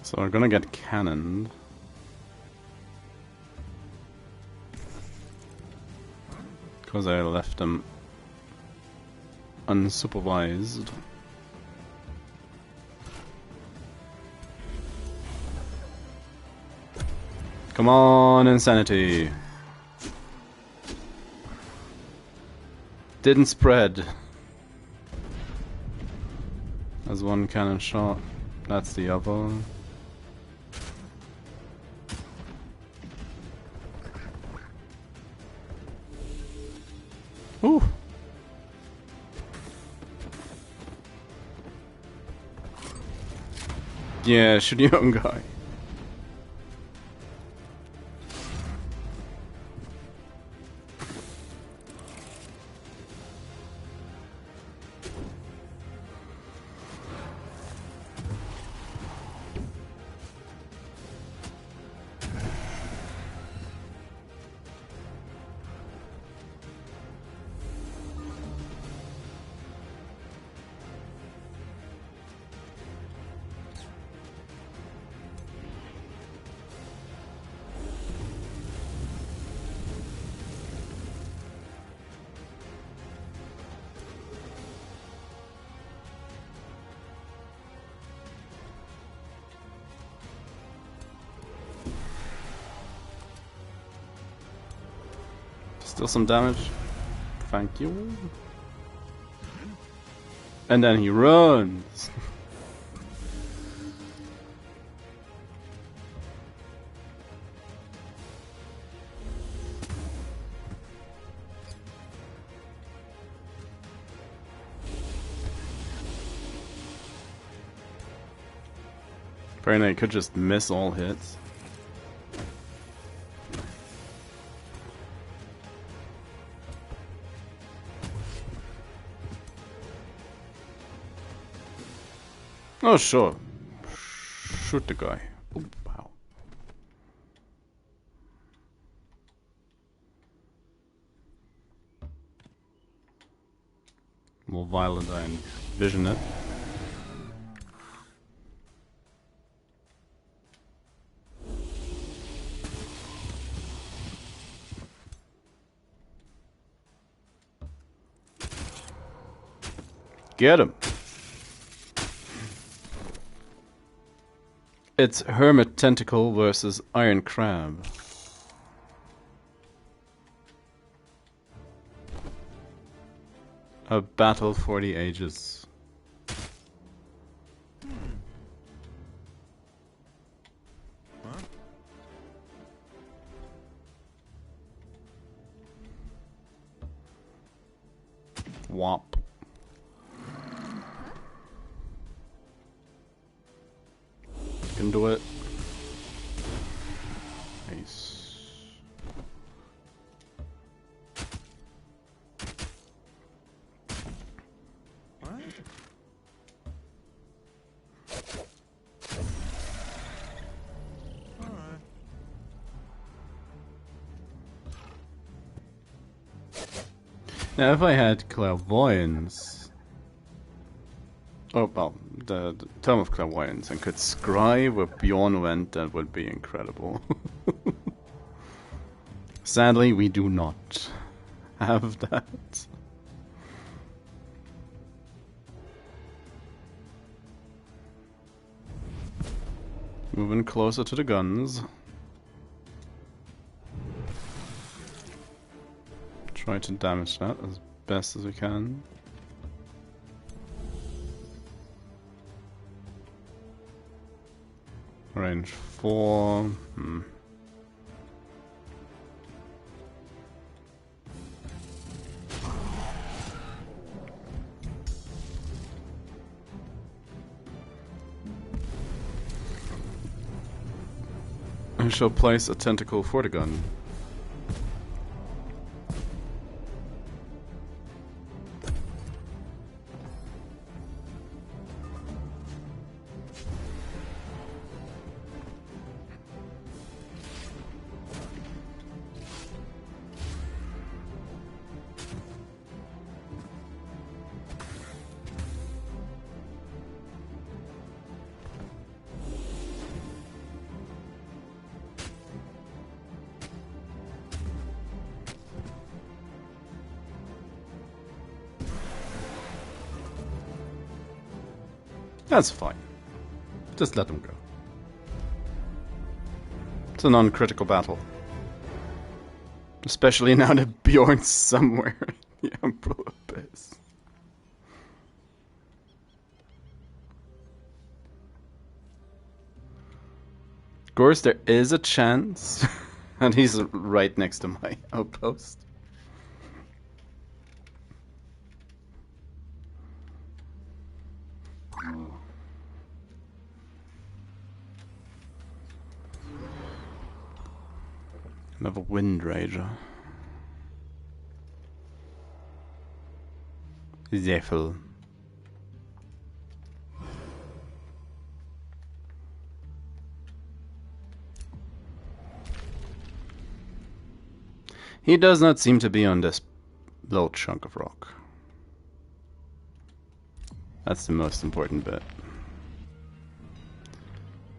So we're gonna get cannoned. Because I left them unsupervised. Come on, insanity. Didn't spread. That's one cannon shot. That's the other. Ooh. Yeah, shoot your own guy. Still some damage. Thank you. And then he runs. Apparently I could just miss all hits. Oh, sure. Shoot the guy. Oh, wow. More violent I envision it. Get him. It's Hermit Tentacle versus Iron Crab. A battle for the ages. swap. Can do it. Nice. What? Alright. Now, if I had clairvoyance, oh well, the Tome of Clairvoyance, and could scry with Bjorn Vent, that would be incredible. Sadly, we do not have that. Moving closer to the guns. Try to damage that as best as we can. Range 4. I shall place a tentacle for the gun. That's fine. Just let them go. It's a non-critical battle. Especially now that Bjorn's somewhere in the Umbral Abyss. Of course, there is a chance, and he's right next to my outpost. Another Wind Rager. Zephyr. He does not seem to be on this little chunk of rock. That's the most important bit.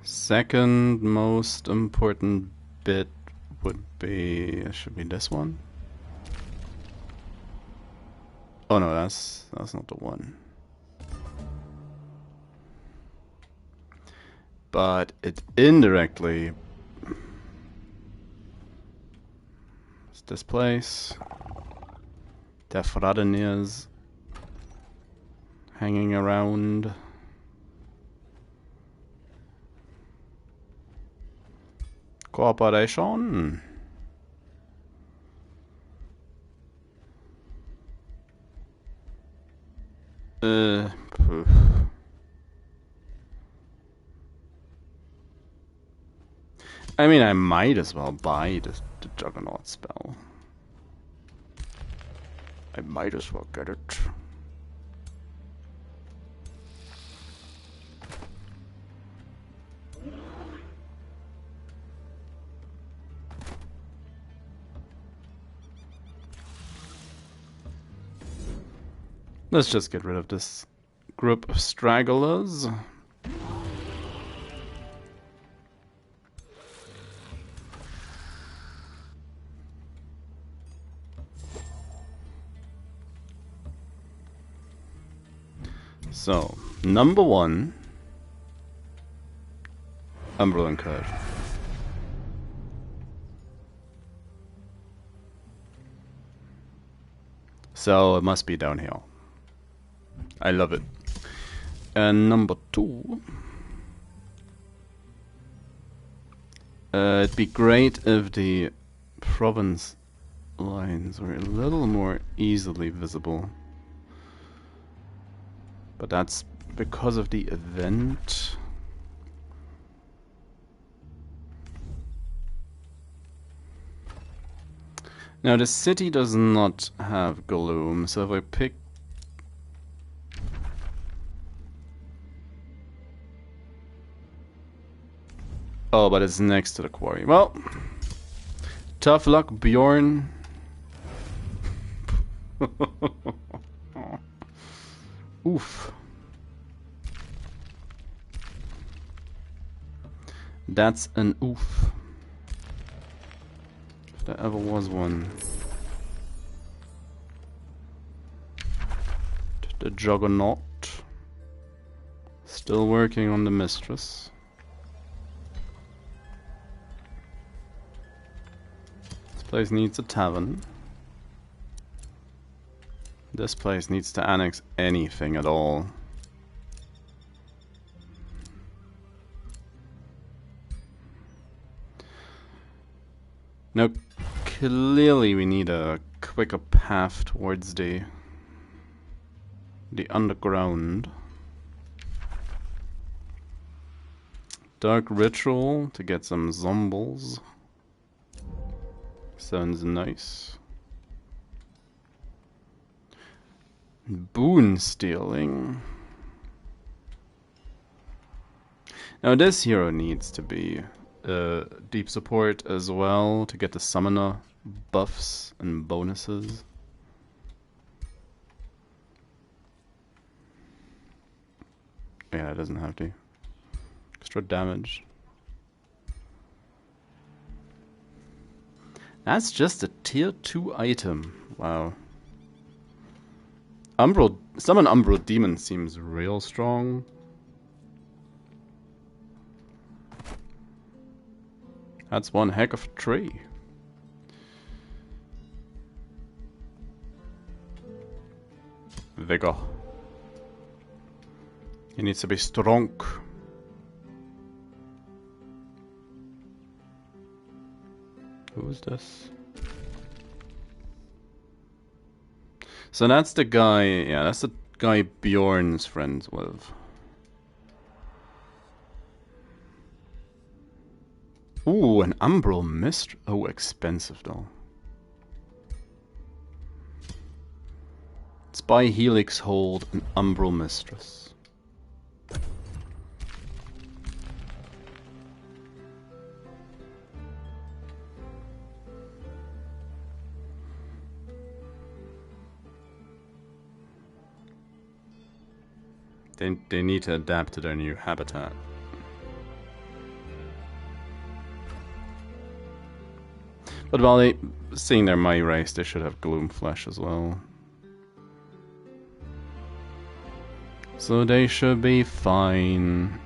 Second most important bit would be, should be this one. Oh no, that's not the one. But it indirectly, it's this place. Der Fradeniers hanging around. Cooperation. I mean, I might as well buy the Juggernaut spell. I might as well get it. Let's just get rid of this group of stragglers. So, number 1, Umbral Curve. So, it must be downhill. I love it. And number 2, it'd be great if the province lines were a little more easily visible. But that's because of the event. Now the city does not have gloom, so if I pick... Oh, but it's next to the quarry. Well, tough luck, Bjorn. Oof. That's an oof. If there ever was one. The Juggernaut. Still working on the Mistress. This place needs a tavern. This place needs to annex anything at all. Now, clearly we need a quicker path towards the underground. Dark Ritual to get some zombies. Sounds nice. Boon stealing. Now this hero needs to be deep support as well to get the summoner buffs and bonuses. Yeah, it doesn't have to. Extra damage. That's just a tier 2 item. Wow. Summon Umbral Demon seems real strong. That's one heck of a tree. Vigor. He needs to be strong. Who is this? So that's the guy, yeah, that's the guy Bjorn's friends with. Ooh, an Umbral Mistress. Oh, expensive though. Spy Helix Hold, an Umbral Mistress. They need to adapt to their new habitat. But while seeing their mighty race, they should have Gloom Flesh as well. So they should be fine.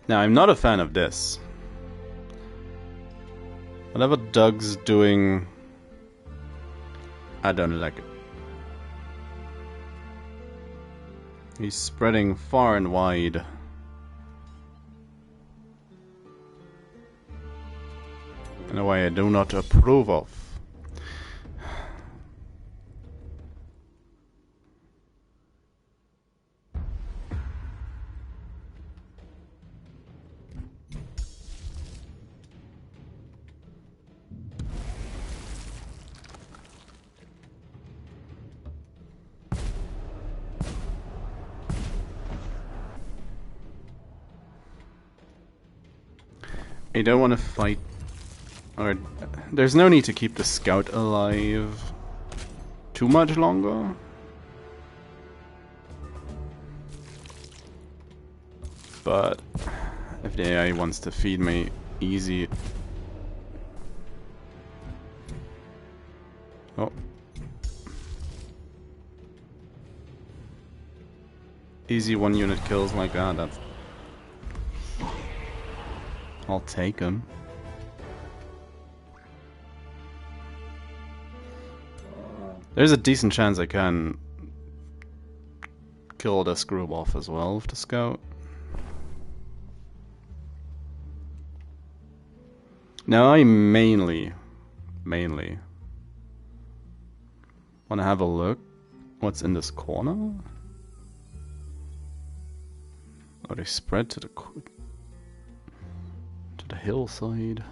Now, I'm not a fan of this. Whatever Doug's doing, I don't like it. He's spreading far and wide. In a way I do not approve of. I don't want to fight, or there's no need to keep the scout alive too much longer. But if the AI wants to feed me easy... Oh. Easy 1-unit kills like that, that's... I'll take him. There's a decent chance I can kill the screw off as well with the scout. Now I mainly want to have a look what's in this corner. Oh, they spread to the hillside.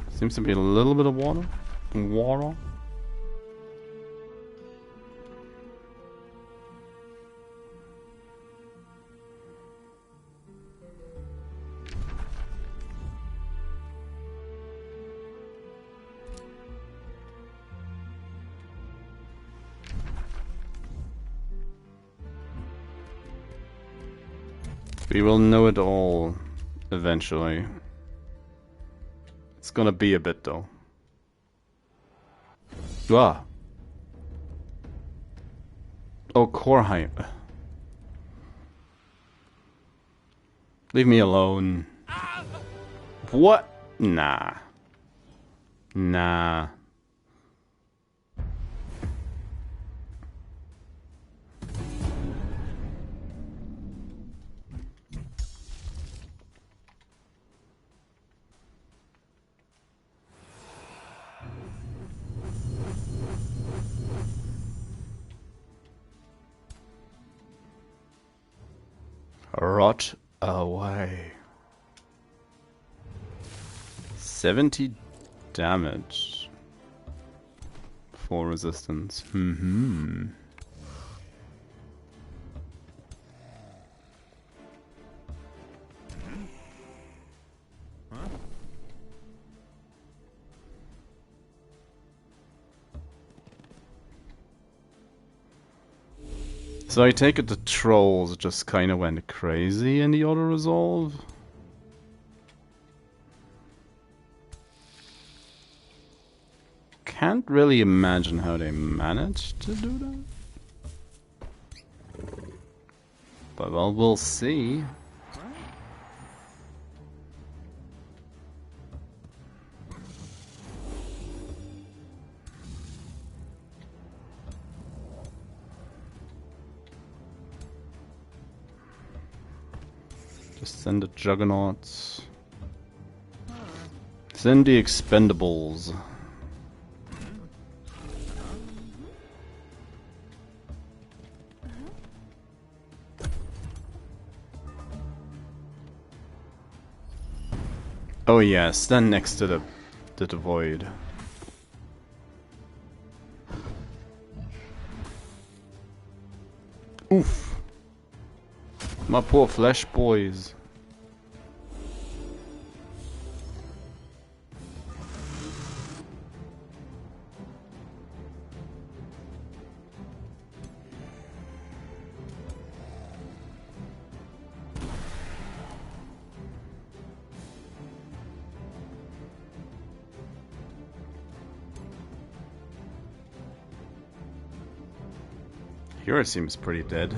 Seems to be a little bit of water. We will know it all eventually. It's gonna be a bit though. Ah. Oh, core hype. Leave me alone. What? Nah. Nah. Rot away. 70 damage. 4 resistance. So I take it the trolls just kind of went crazy in the auto-resolve? Can't really imagine how they managed to do that. But well, we'll see. Just send the juggernauts. Send the expendables. Oh yeah, stand next to the void. Oof. My poor flesh boys. Here it seems pretty dead.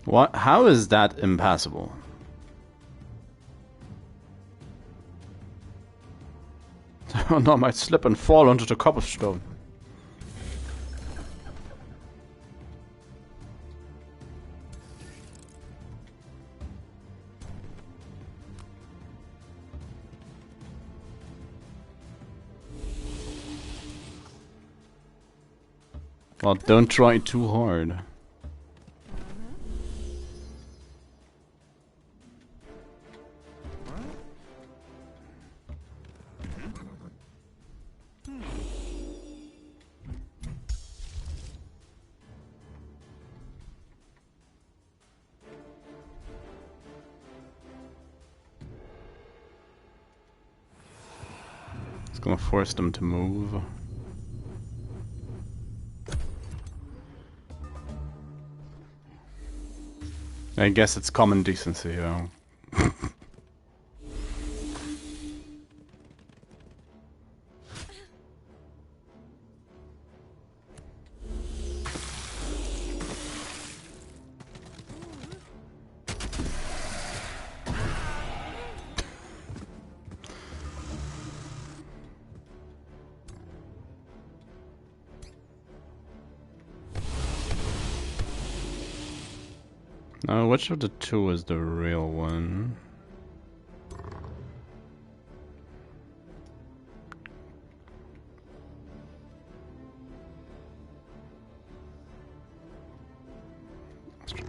What? How is that impassable? Oh no, I might slip and fall onto the cobblestone. Well, don't try too hard. Gonna force them to move. I guess it's common decency, you know. Now, which of the two is the real one?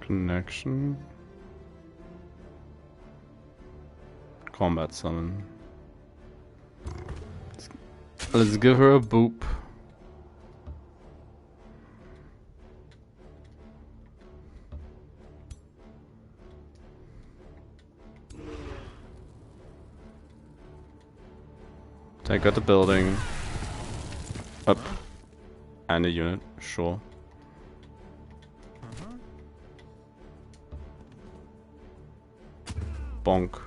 Connection. Combat summon. Let's give her a boop. Take out the building. Up. And a unit, sure. Bonk.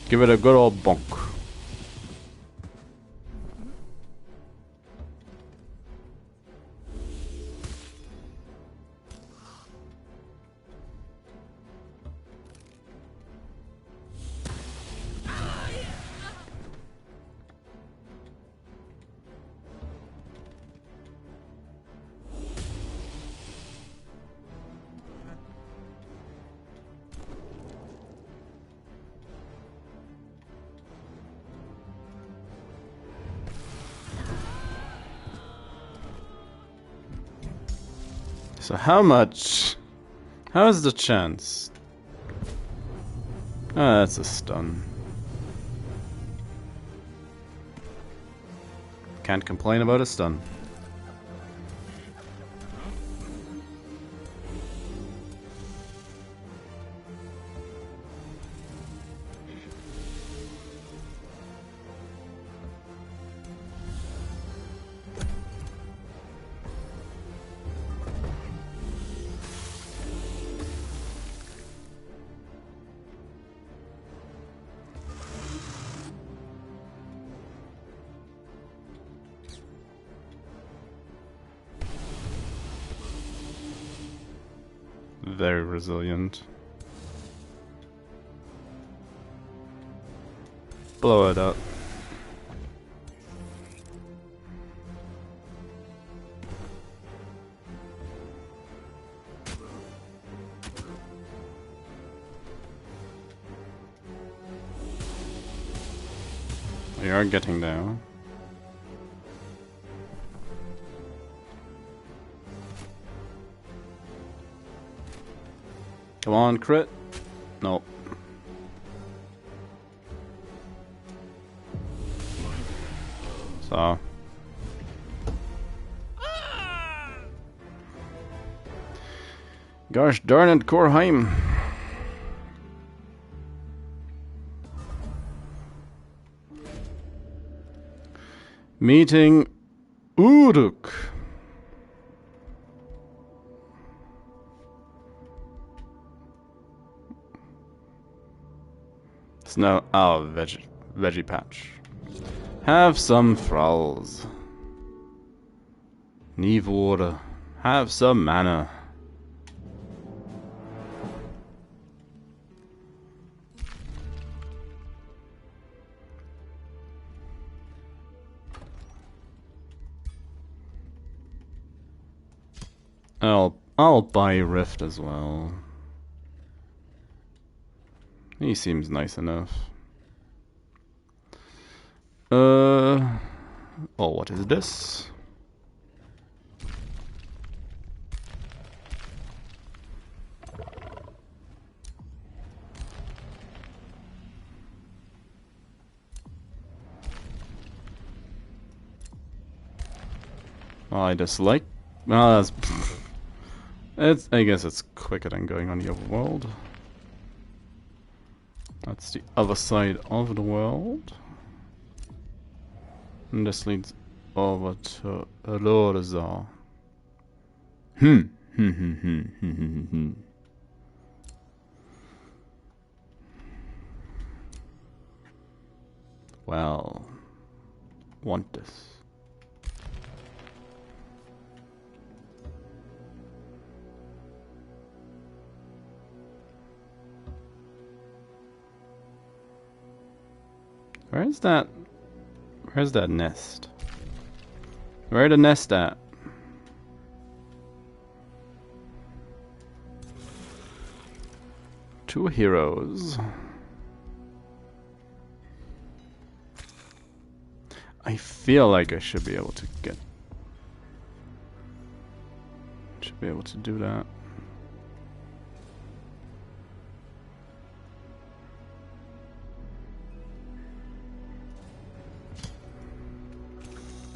Give it a good old bonk. So how much? How is the chance? Ah, that's a stun. Can't complain about a stun. Very resilient. Blow it up. We are getting there. Come on, crit. Nope. So. Gosh darn it, Korheim. Meeting Uruk. It's no veggie patch. Have some thralls. Need water. Have some mana. I'll buy Rift as well. He seems nice enough. Oh, what is this? I dislike. Well, that's. I guess it's quicker than going on the overworld. That's the other side of the world. And this leads over to Lorza. Well, want this. Where's that nest? Where the nest at? Two heroes. I feel like I should be able to do that.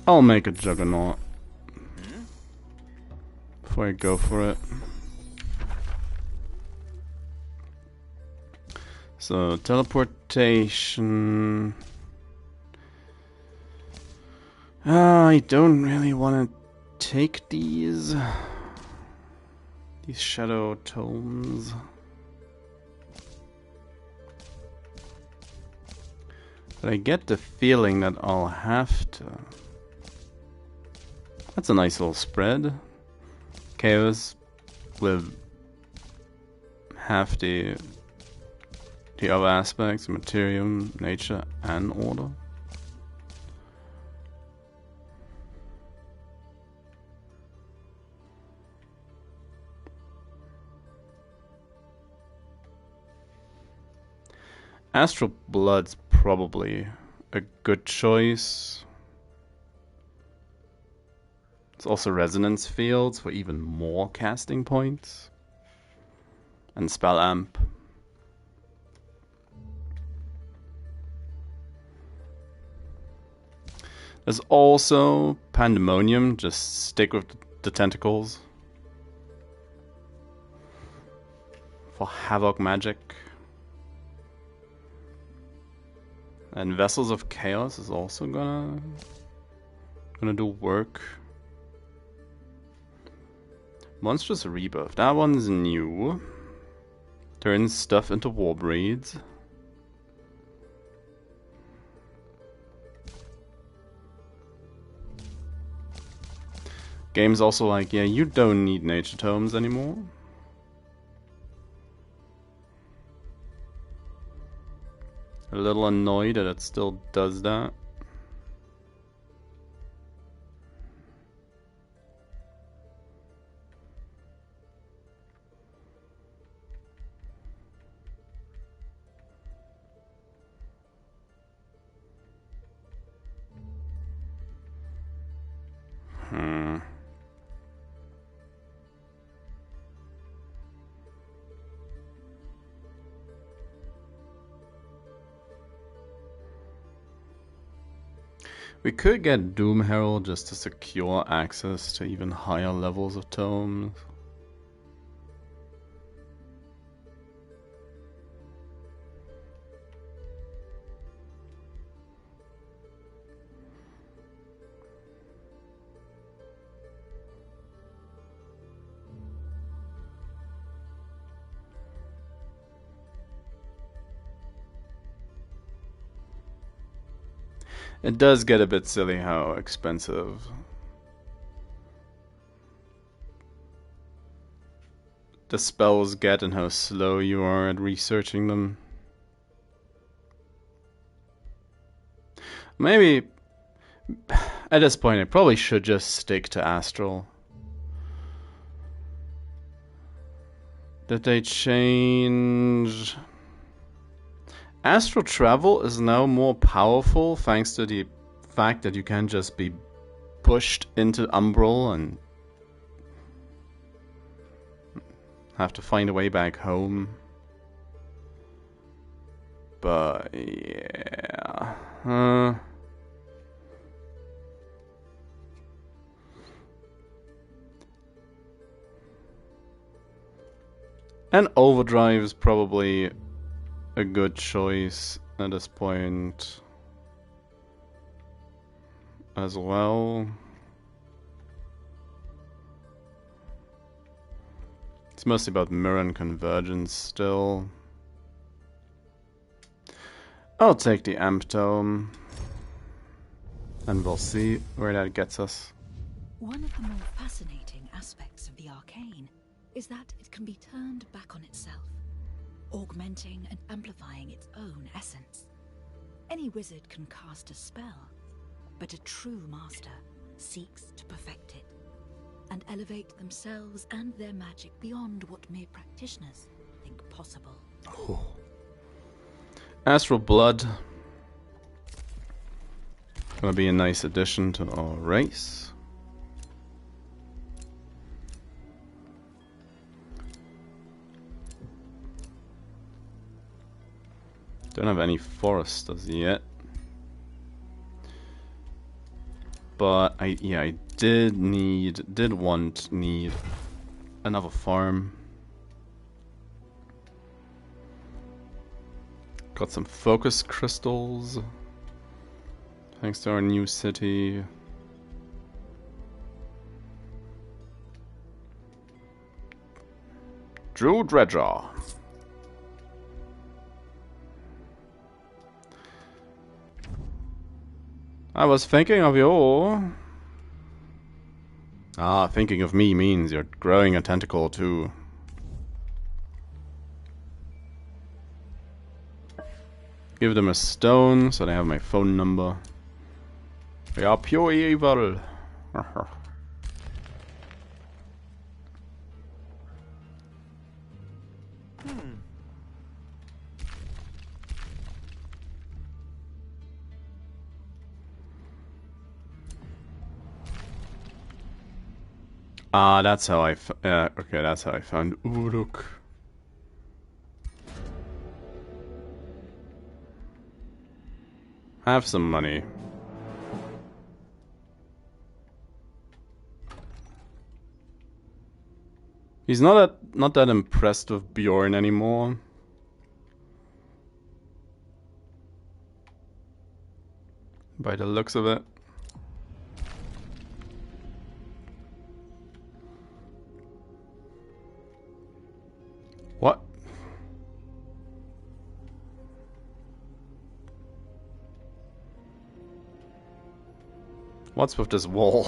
I'll make a juggernaut before I go for it. So teleportation. I don't really want to take these shadow tomes. But I get the feeling that I'll have to. That's a nice little spread. Chaos with half the other aspects, materium, nature, and order. Astral Blood's probably a good choice. It's also resonance fields for even more casting points. And spell amp. There's also Pandemonium, just stick with the tentacles. For Havoc magic. And Vessels of Chaos is also gonna do work. Monstrous Rebirth, that one's new. Turns stuff into Warbreeds. Game's also like, yeah, you don't need nature tomes anymore. A little annoyed that it still does that. We could get Doom Herald just to secure access to even higher levels of tomes. It does get a bit silly how expensive the spells get and how slow you are at researching them. Maybe at this point I probably should just stick to Astral. Did they change? Astral travel is now more powerful thanks to the fact that you can just be pushed into Umbral and have to find a way back home. But yeah. And Overdrive is probably a good choice at this point as well. It's mostly about mirror and convergence still. I'll take the amp tome, and we'll see where that gets us. One of the more fascinating aspects of the arcane is that it can be turned back on itself, augmenting and amplifying its own essence. Any wizard can cast a spell, but a true master seeks to perfect it and elevate themselves and their magic beyond what mere practitioners think possible. Oh. Astral Blood. Gonna be a nice addition to our race. Don't have any foresters yet. But I did want another farm. Got some focus crystals. Thanks to our new city. Drew Dredger. I was thinking of you. Ah, thinking of me means you're growing a tentacle too. Give them a stone so they have my phone number. We are pure evil. Ah, that's how I okay, that's how I found Uruk. Have some money. He's not that impressed with Bjorn anymore. By the looks of it. What? What's with this wall?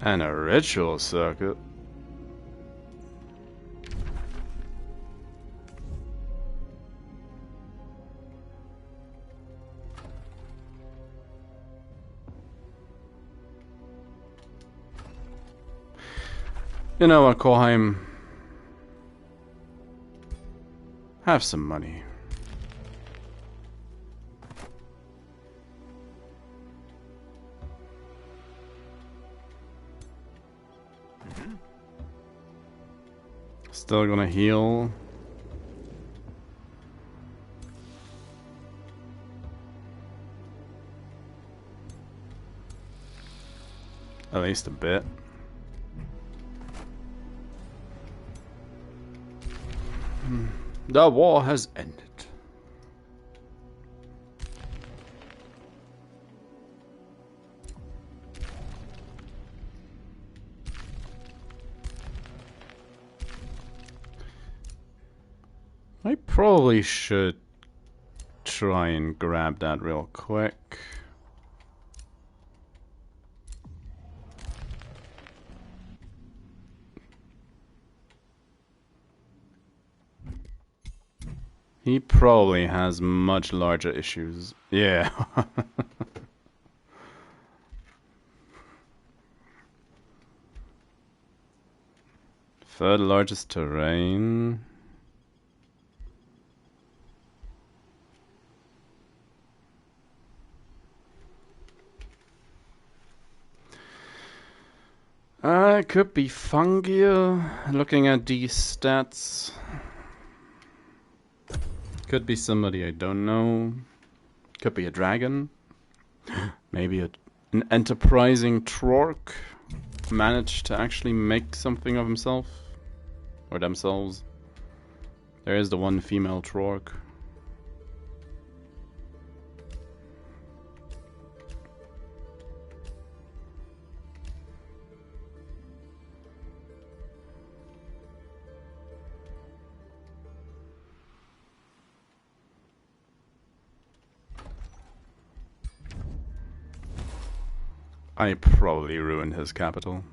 And a ritual circuit. You know what, Korheim? Have some money. Still gonna heal. At least a bit. The war has ended. I probably should try and grab that real quick. He probably has much larger issues. Yeah. Third largest terrain. It could be fungier, looking at these stats. Could be somebody I don't know. Could be a dragon. Maybe an enterprising Trork. manage to actually make something of himself or themselves. There is the one female Trork. I probably ruined his capital.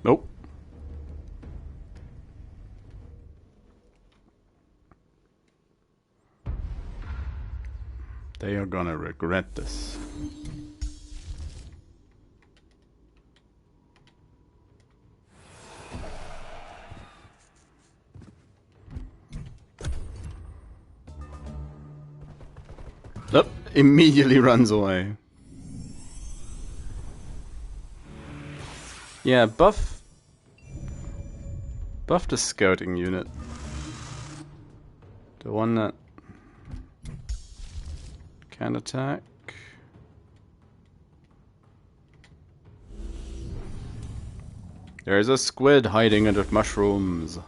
Nope. They are gonna regret this. Nope. Immediately runs away. Yeah, buff the scouting unit. The one that can attack. There's a squid hiding under mushrooms.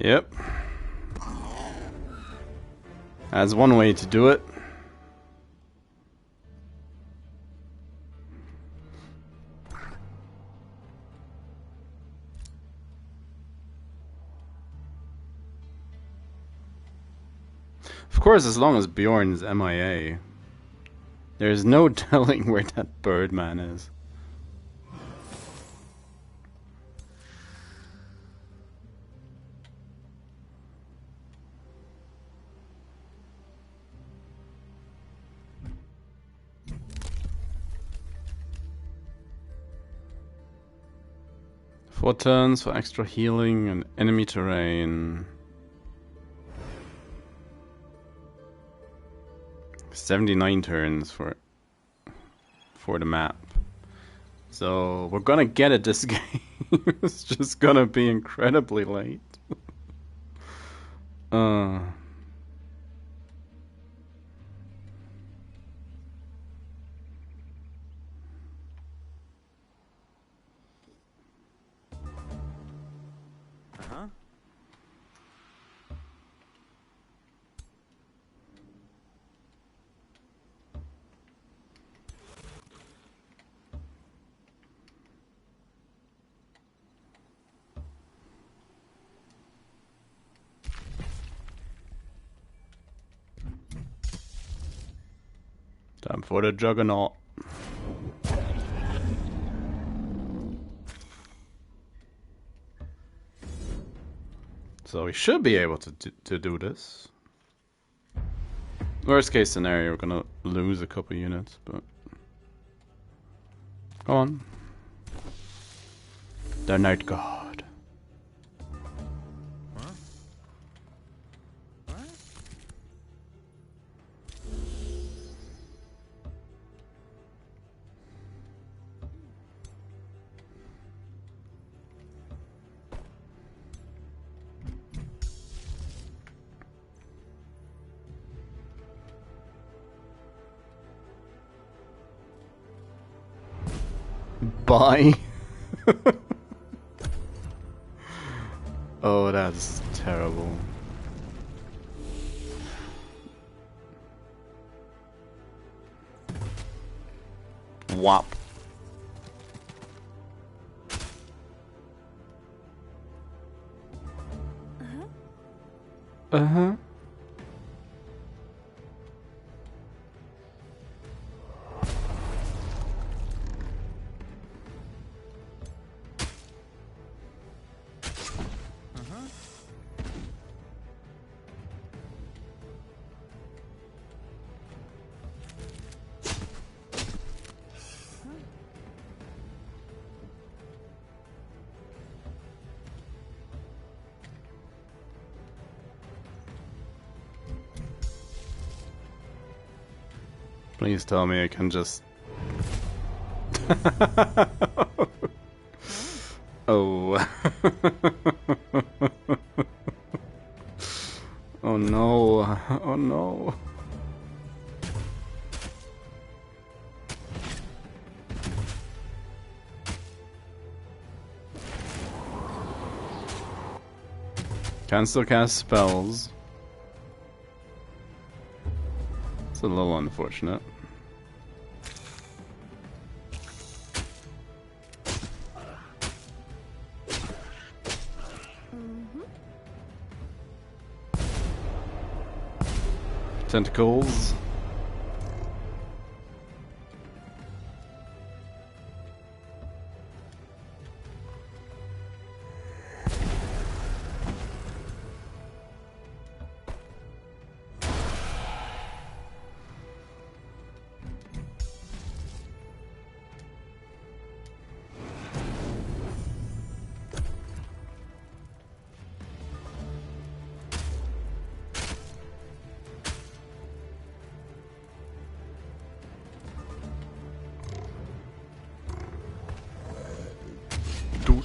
Yep. That's one way to do it. Of course, as long as Bjorn's MIA, there's no telling where that Birdman is. Four turns for extra healing and enemy terrain. 79 turns for the map. So we're gonna get it this game. It's just gonna be incredibly late. Time for the Juggernaut. So we should be able to do this. Worst case scenario, we're gonna lose a couple units, but go on. The Night God. Bye. Oh, that's terrible. Whop. Uh-huh. Please tell me I can just... Oh. Oh no. Oh no. Can still cast spells. It's a little unfortunate. Tentacles. Dude.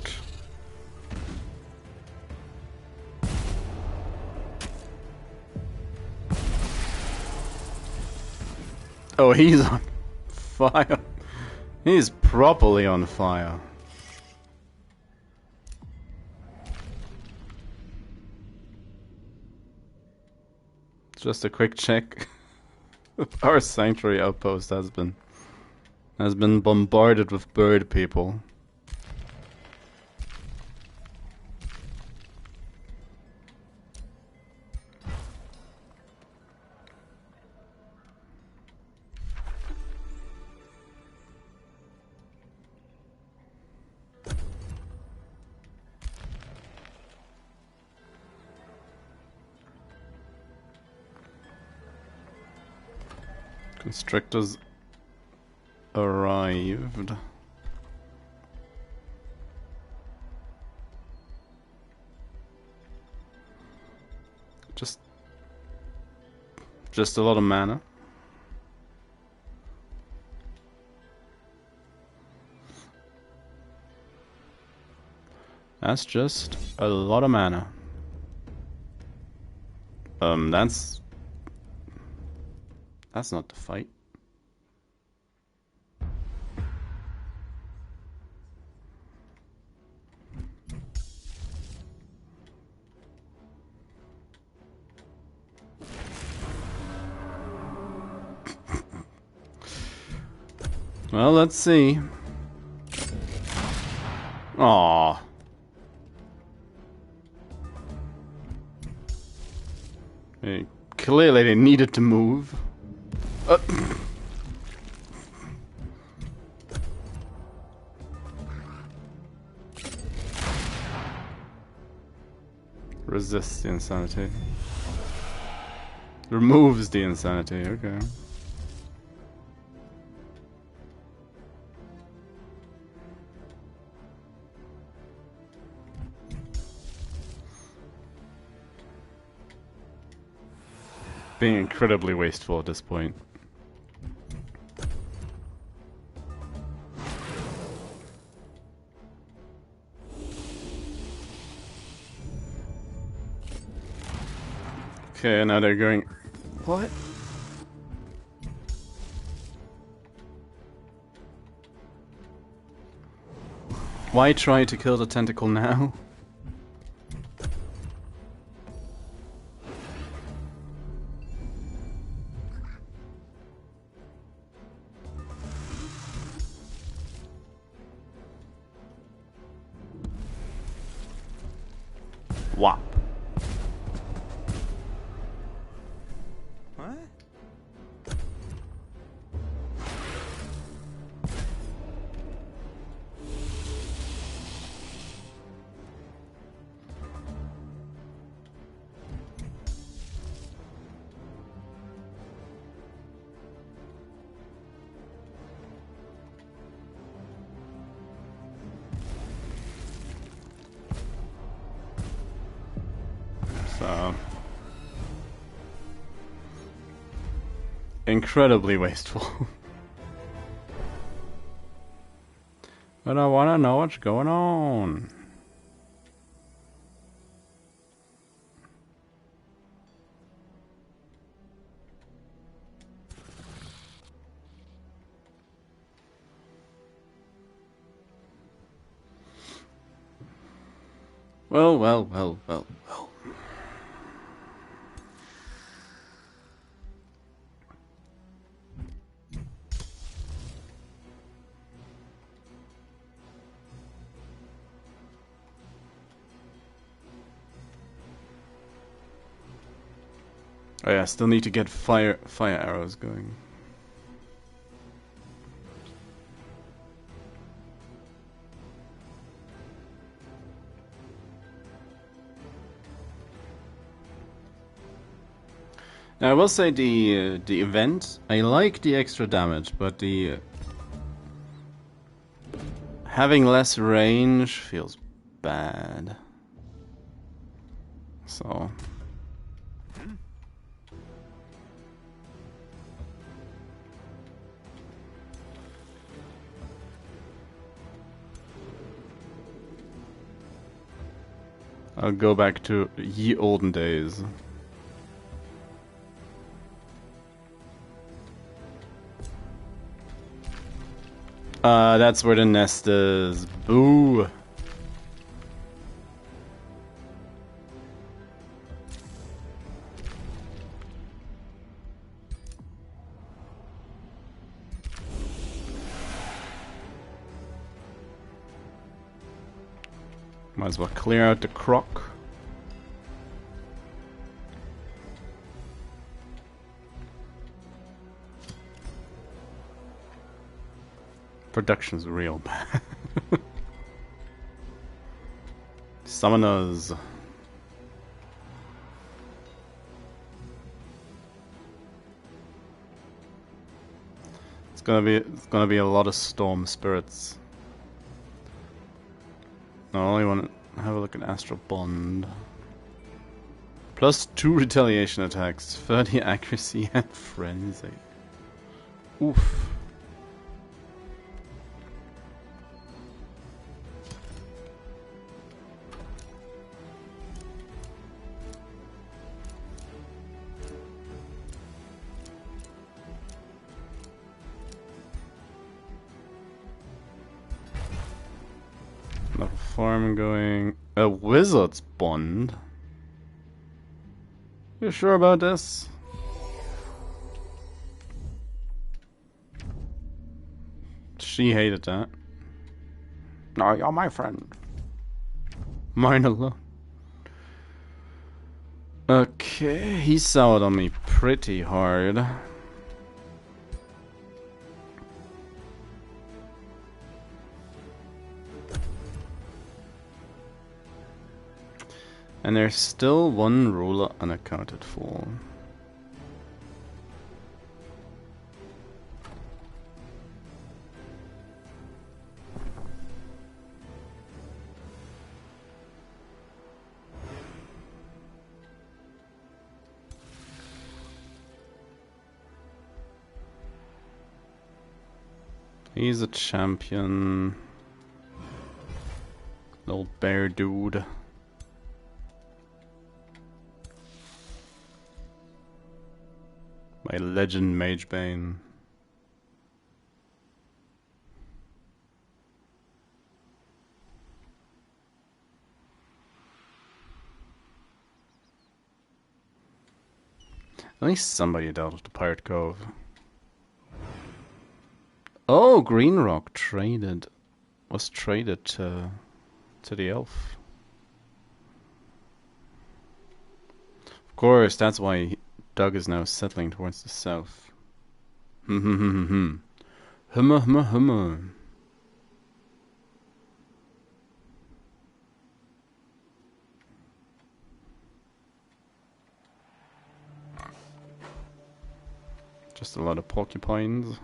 Oh, he's on fire. He's properly on fire. Just a quick check. Our sanctuary outpost has been bombarded with bird people. Constrictors arrived. Just a lot of mana. That's just a lot of mana. That's not the fight. Well, let's see. Aww. Clearly they needed to move. Resists the insanity. Removes the insanity, okay. Being incredibly wasteful at this point. Okay, now they're going... What? Why try to kill the tentacle now? Wop. What? So... incredibly wasteful. But I want to know what's going on. Well, well, well, well, well. Oh yeah, still need to get fire arrows going. Now, I will say the event, I like the extra damage, but the having less range feels bad. So I'll go back to ye olden days. That's where the nest is. Boo! Might as well clear out the croc. Production's real bad. Summoners. It's gonna be a lot of storm spirits. No, I only want to have a look at Astral Bond. Plus 2 retaliation attacks, 30 accuracy and frenzy. Oof. Another farm going. A wizard's bond. You sure about this? She hated that. No, you're my friend. Mine alone. Okay, he soured on me pretty hard. And there's still one ruler unaccounted for. He's a champion. Little bear dude. My legend Magebane. At least somebody dealt with the Pirate Cove. Oh, Green Rock was traded to the elf. Of course, that's why Doug is now settling towards the south. Humma. Just a lot of porcupines.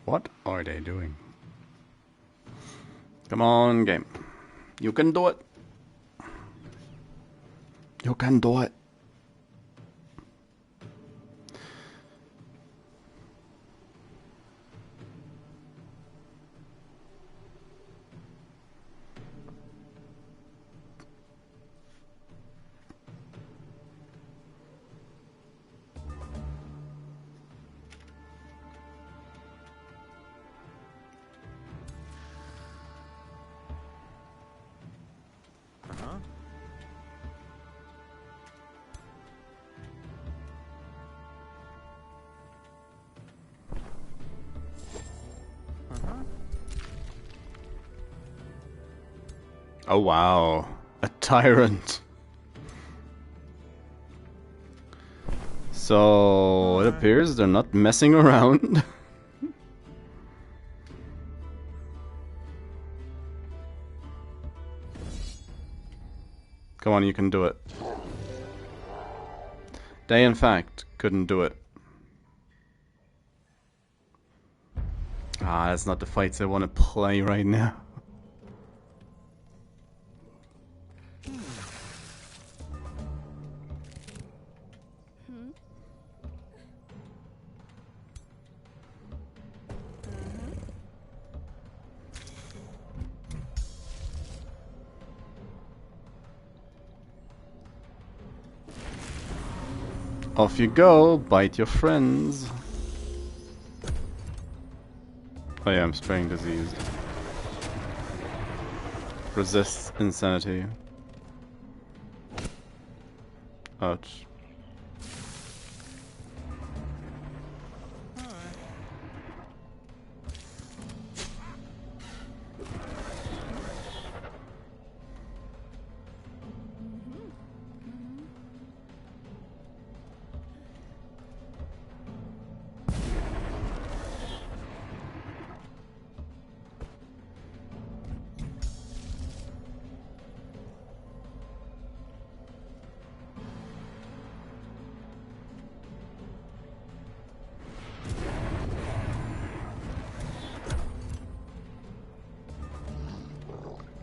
What are they doing? Come on, game. You can do it. You can do it. Uh-huh. Uh-huh. Oh wow, a tyrant. So it appears they're not messing around. Come on, you can do it. They in fact couldn't do it. Ah, that's not the fights I want to play right now. Off you go, bite your friends. Oh yeah, I'm spraying disease. Resists insanity. Ouch.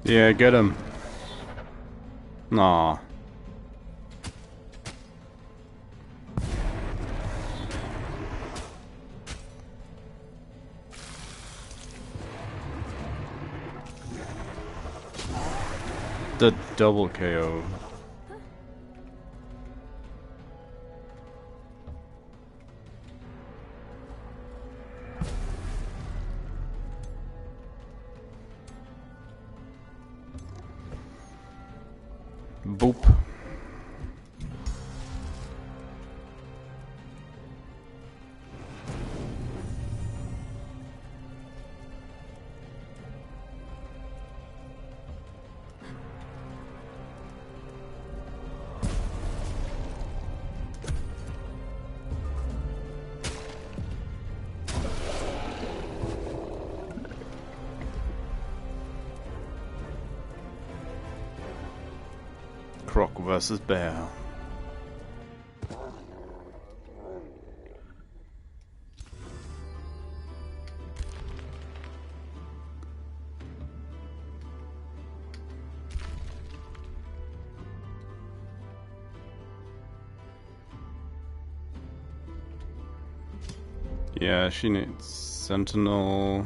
Yeah, get him. Aw. The double KO. Boop. Croc versus bear. Yeah, she needs Sentinel.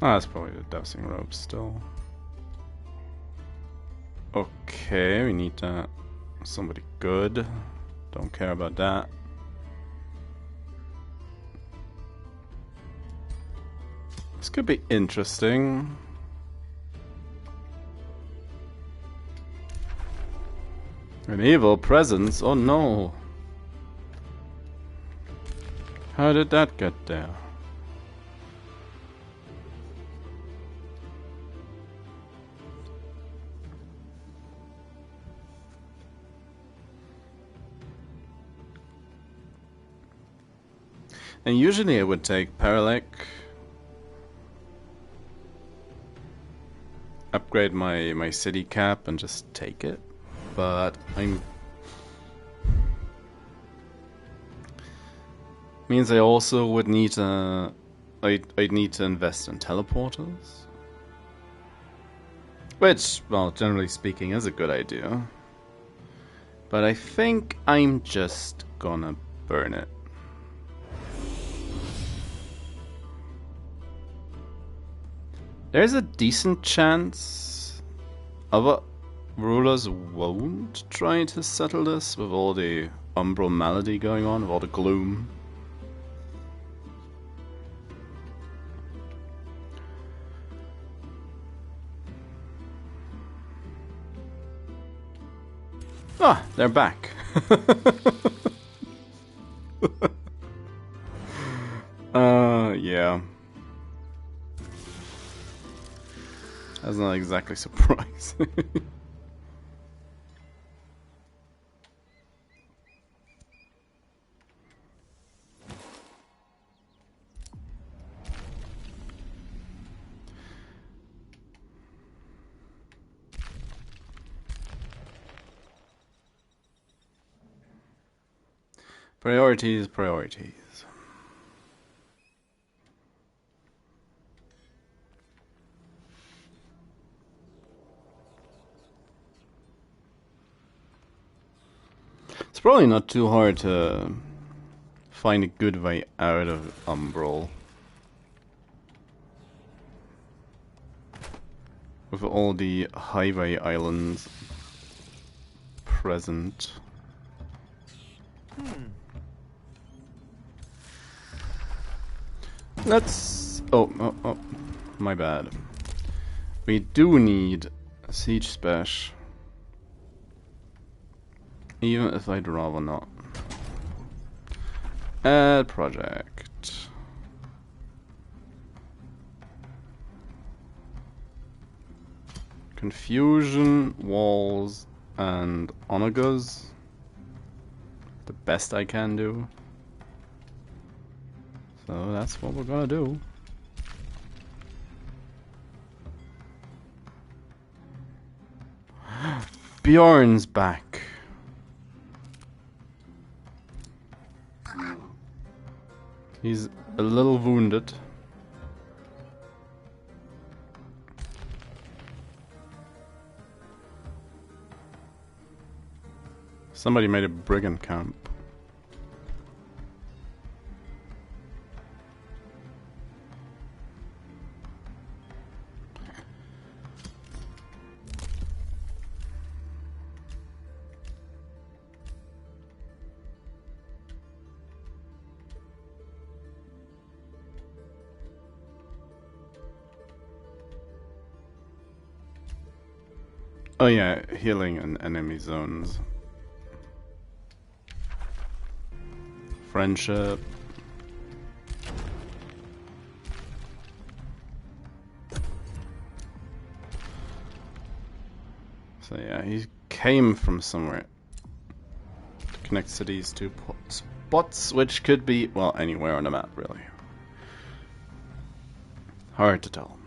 Ah, that's probably the dowsing rope still. Okay, we need that. Somebody good. Don't care about that. This could be interesting. An evil presence? Oh no. How did that get there? And usually I would take Parallax upgrade my city cap and just take it, but means I also would need I'd need to invest in teleporters, which, well, generally speaking, is a good idea. But I think I'm just gonna burn it. There's a decent chance other rulers won't try to settle this with all the umbral malady going on, with all the gloom. Ah, they're back. Yeah. That's not exactly surprising. Priorities, priorities. It's probably not too hard to find a good way out of Umbral. With all the highway islands present. Let's... Oh, my bad. We do need a siege special. Even if I'd rather not. Add project. Confusion, walls, and omegas. The best I can do. So that's what we're gonna do. Bjorn's back. He's a little wounded. Somebody made a brigand camp. Oh yeah, healing in enemy zones. Friendship. So yeah, he came from somewhere to connect to these two spots, which could be, well, anywhere on the map, really. Hard to tell.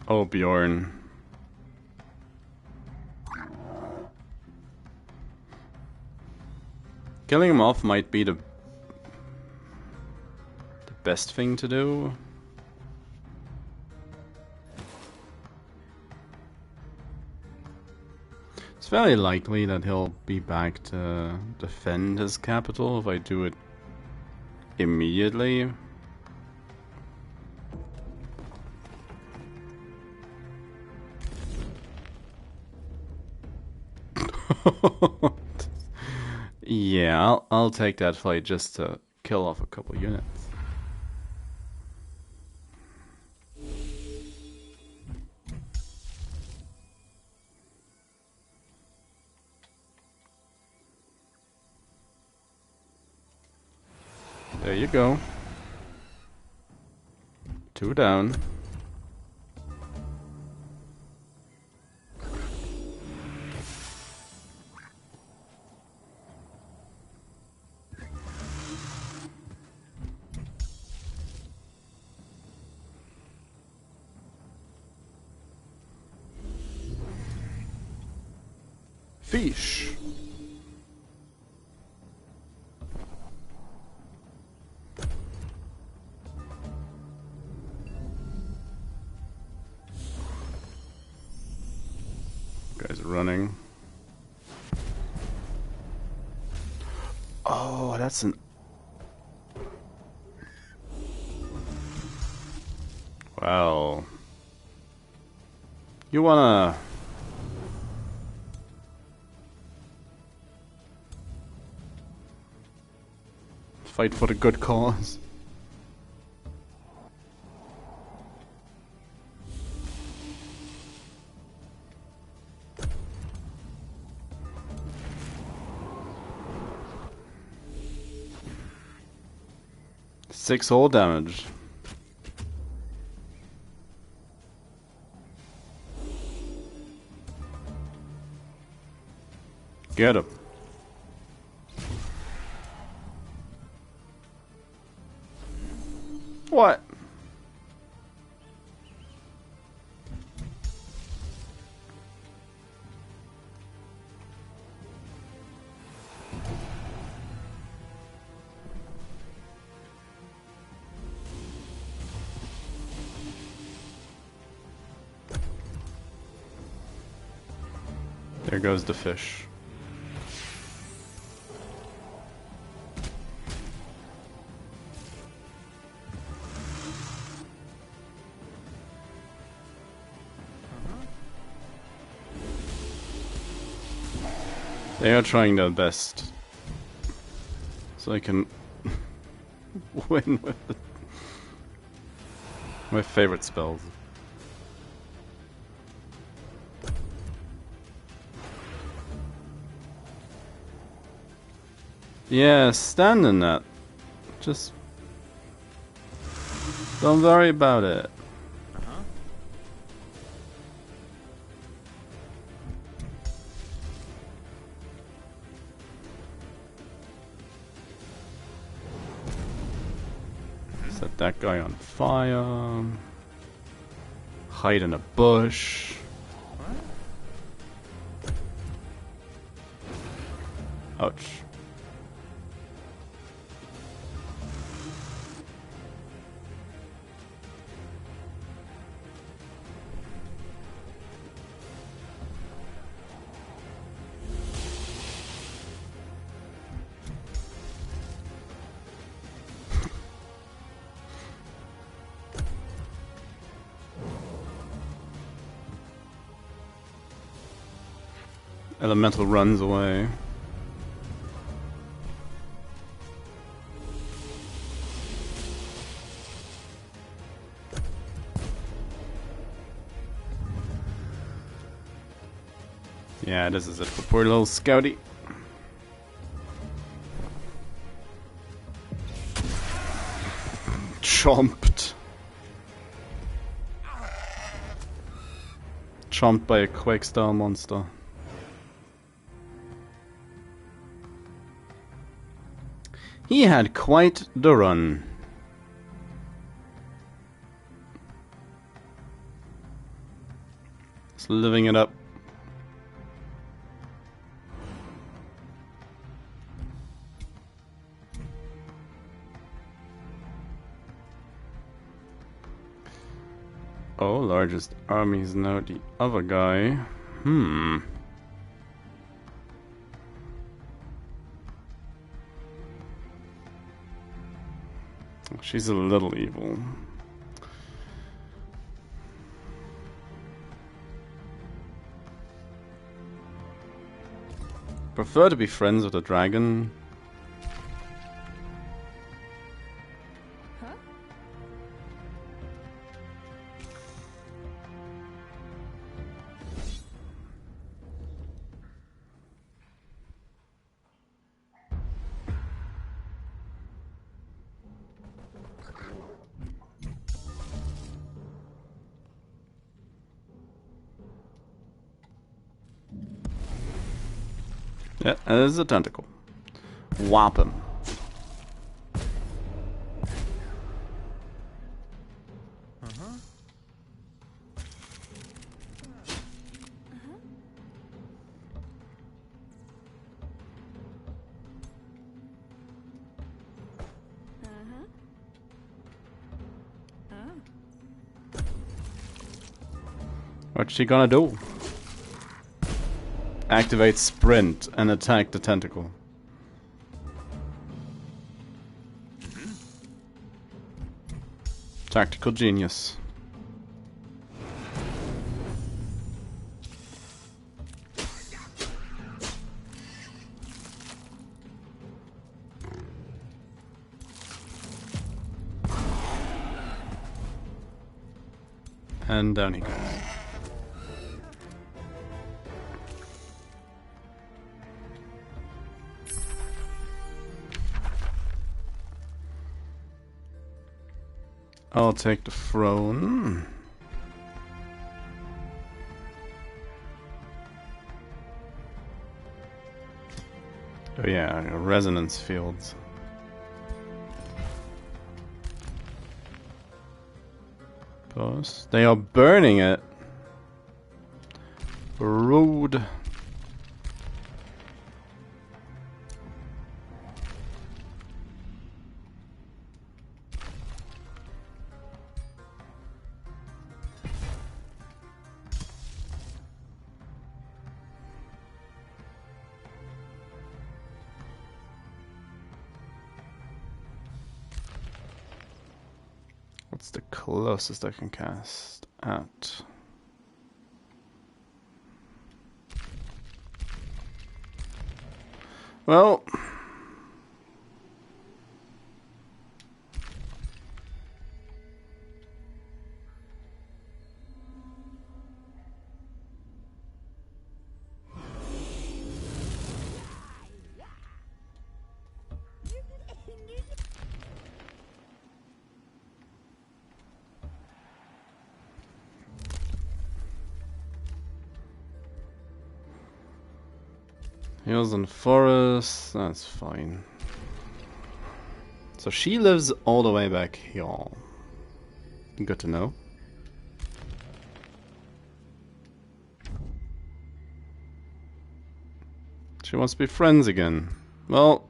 Oh, Bjorn. Killing him off might be the best thing to do. It's very likely that he'll be back to defend his capital if I do it immediately. Yeah, I'll take that fight just to kill off a couple units. There you go. 2 down. fish. Guys are running. Oh, that's an... Well... You wanna... fight for the good cause? Six hull damage. Get him. What? There goes the fish. They are trying their best, so I can win with my favorite spells. Yeah, stand in that. Just don't worry about it. Set that guy on fire. Hide in a bush. Ouch. Elemental runs away. Yeah, this is it for poor little Scouty. Chomped. Chomped by a Quake-style monster. He had quite the run. He's living it up. Oh, largest army is now the other guy. She's a little evil. Prefer to be friends with a dragon. Yeah, there's a tentacle. Whop him. What's she gonna do? Activate sprint and attack the tentacle. Tactical genius. And down he goes. I'll take the throne. Oh yeah, resonance fields. Post. They are burning it. Rude. What's the closest I can cast at? Well, hills and forests, that's fine. So she lives all the way back here. Good to know. She wants to be friends again. Well,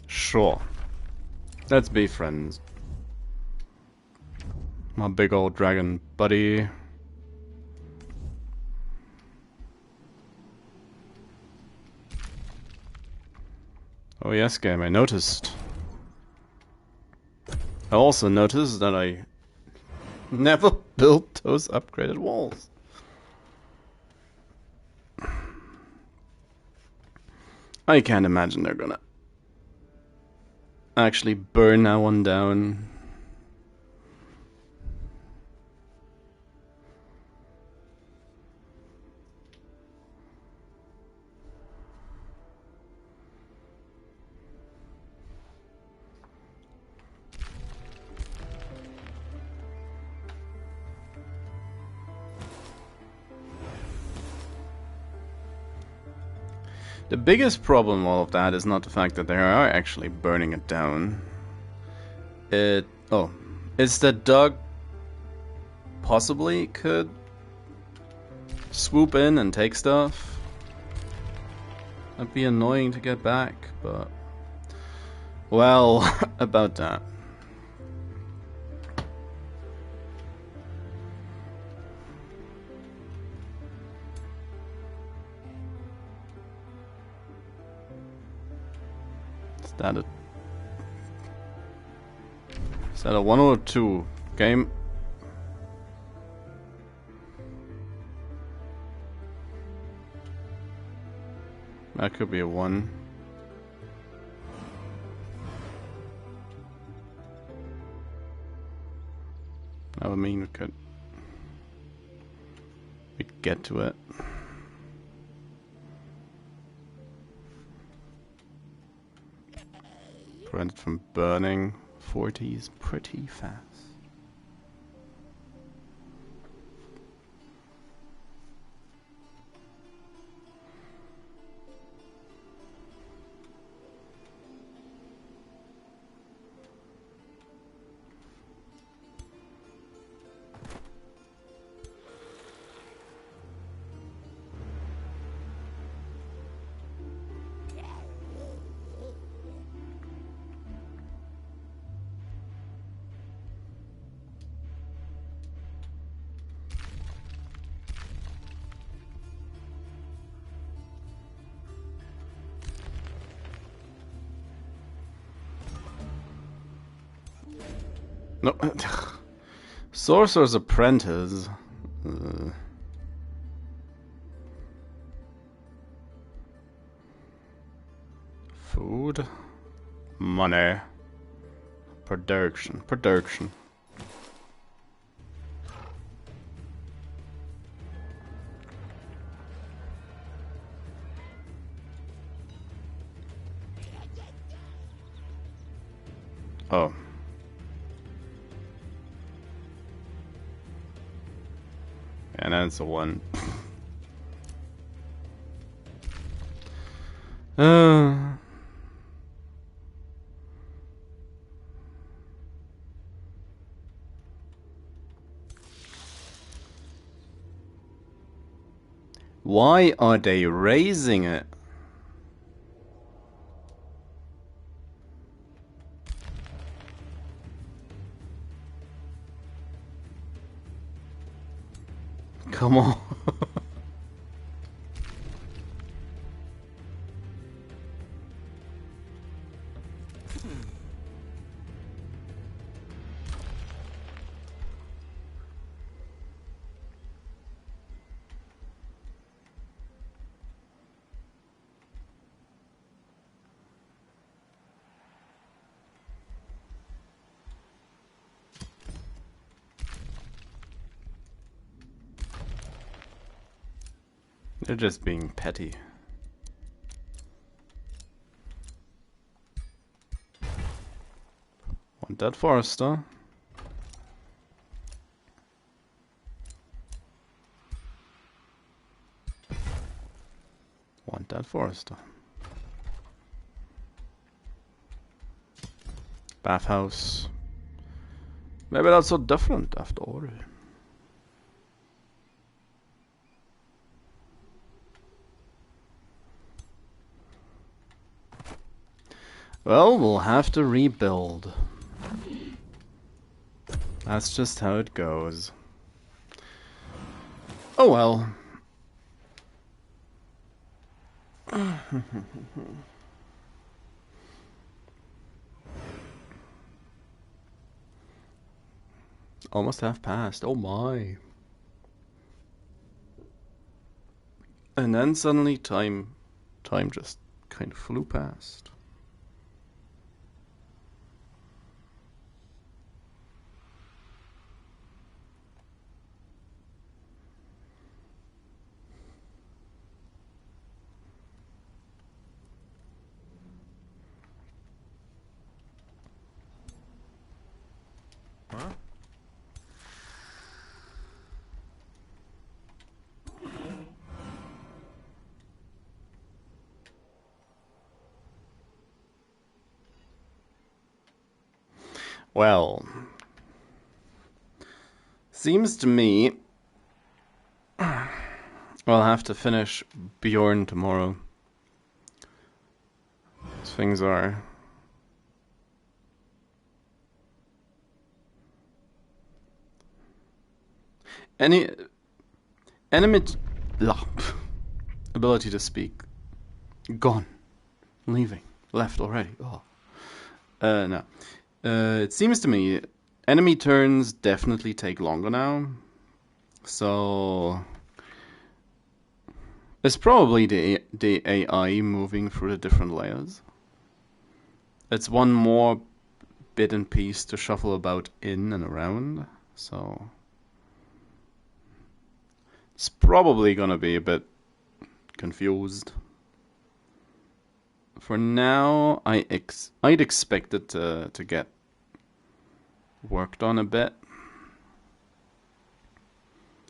sure. Let's be friends. My big old dragon buddy. Oh yes, game, I noticed. I also noticed that I never built those upgraded walls. I can't imagine they're gonna actually burn that one down. The biggest problem with all of that is not the fact that they are actually burning it down. It's that Doug possibly could swoop in and take stuff. That'd be annoying to get back, but well, about that. Is that a 1 or a 2 game? That could be a 1. That would mean we'd get to it. Prevented from burning 40s pretty fast. No. Sorcerer's Apprentice. Food. Money. Production. Production. Oh. And that's a 1. Why are they raising it? Come on. They're just being petty. Want that Forester? Want that Forester? Bathhouse. Maybe that's so different after all. Well, we'll have to rebuild. That's just how it goes. Oh well. Almost half past. Oh my. And then suddenly time just kind of flew past. Huh? Well, seems to me I'll have to finish Bjorn tomorrow. Things are any enemy ability to speak gone, leaving, left already. Oh, no. It seems to me enemy turns definitely take longer now. So it's probably the AI moving through the different layers. It's one more bit and piece to shuffle about in and around. So it's probably gonna be a bit confused. For now, I'd expect it to get worked on a bit.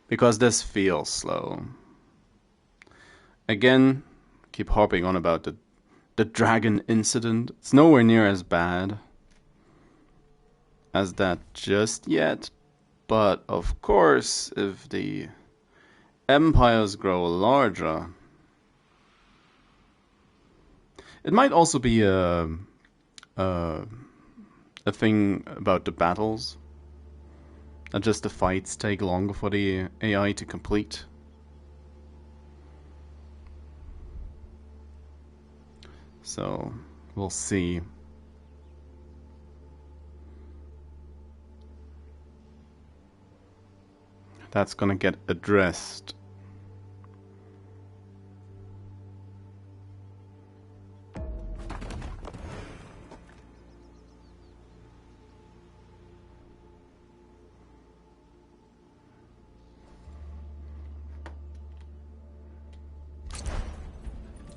Because this feels slow. Again, keep harping on about the dragon incident. It's nowhere near as bad as that just yet. But of course, if the empires grow larger, it might also be a thing about the battles. Not just the fights take longer for the AI to complete. So, we'll see. that's gonna get addressed.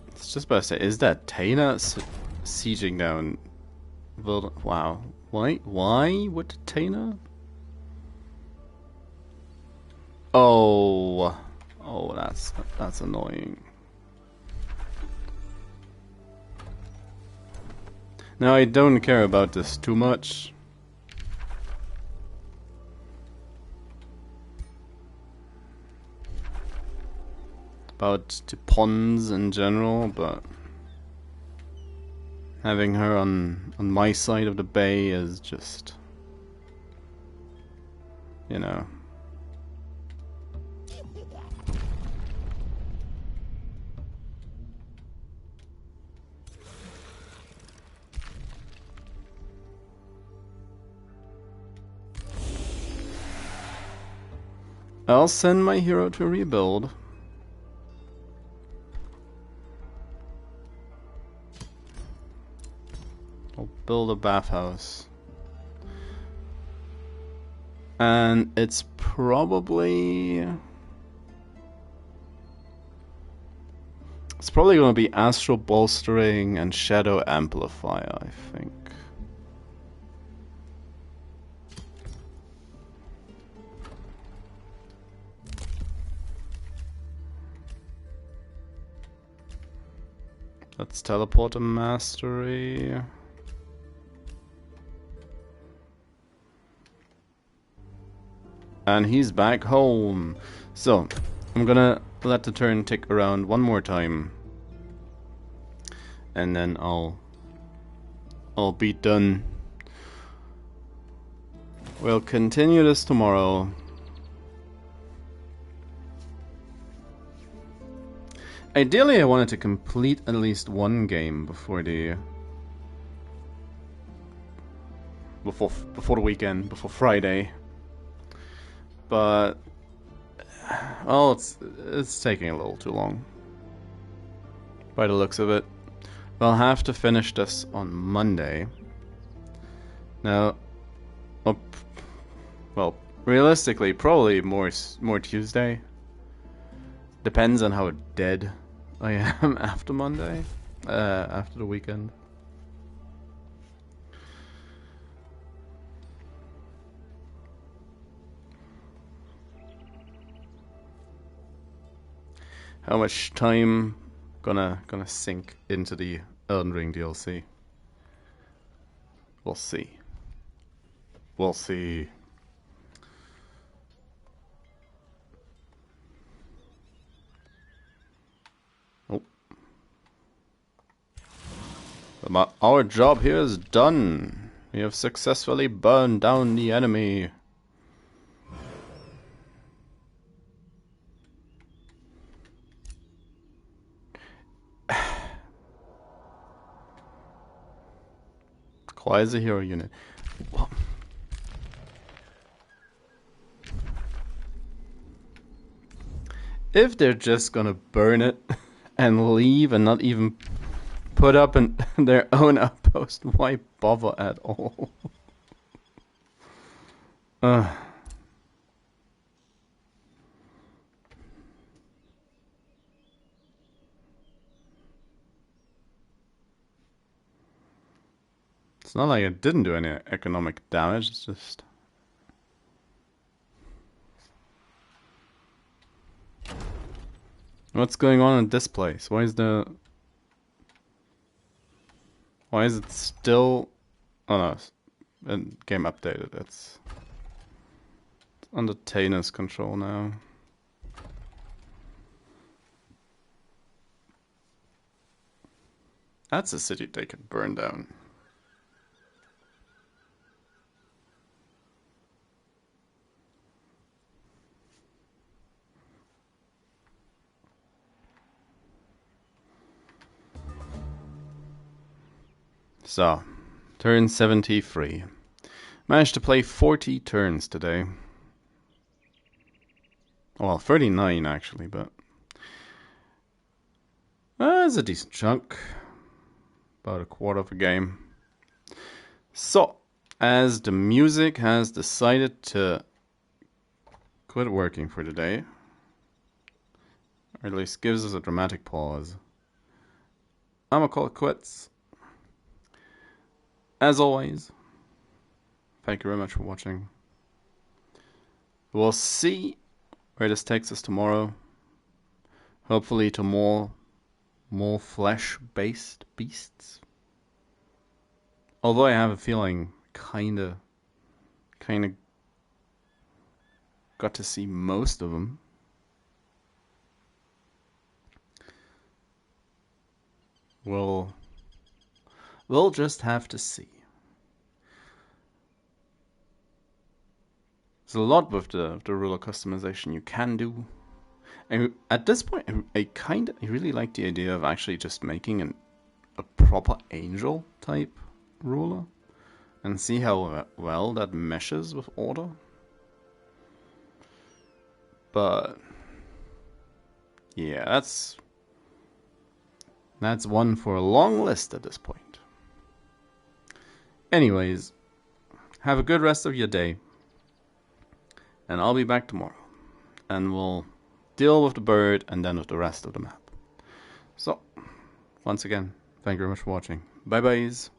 It's just about to say, is that Taina sieging down? Wow. Why? Why would Taina? Oh. Oh, that's annoying. Now, I don't care about this too much. About the pawns in general, but having her on my side of the bay is just, you know. I'll send my hero to rebuild. I'll build a bathhouse. And it's probably going to be Astral Bolstering and Shadow Amplifier, I think. Let's teleport a mastery. And he's back home. So, I'm gonna let the turn tick around one more time. And then I'll be done. We'll continue this tomorrow. Ideally, I wanted to complete at least one game before the weekend, before Friday. But well, it's taking a little too long by the looks of it. I'll have to finish this on Monday. Now, well, realistically, probably more Tuesday. Depends on how dead I am after Monday, after the weekend. How much time gonna sink into the Elden Ring DLC? We'll see. We'll see. Oh. Our job here is done. We have successfully burned down the enemy. Why is a hero unit? What? If they're just gonna burn it and leave and not even put up their own outpost, why bother at all? It's not like it didn't do any economic damage, it's just... What's going on in this place? Why is it still... Oh no, game updated. It's under Taina's control now. That's a city they could burn down. So, turn 73. Managed to play 40 turns today. Well, 39 actually, but it's a decent chunk. About a quarter of a game. So, as the music has decided to quit working for today, or at least gives us a dramatic pause, I'm gonna call it quits. As always, thank you very much for watching. We'll see where this takes us tomorrow. Hopefully to more flesh-based beasts. Although I have a feeling kinda got to see most of them. We'll just have to see. There's a lot with the ruler customization you can do. And at this point, I really like the idea of actually just making a proper angel type ruler and see how well that meshes with order. But yeah, that's one for a long list at this point. Anyways, have a good rest of your day, and I'll be back tomorrow, and we'll deal with the bird and then with the rest of the map. So, once again, thank you very much for watching. Bye byes.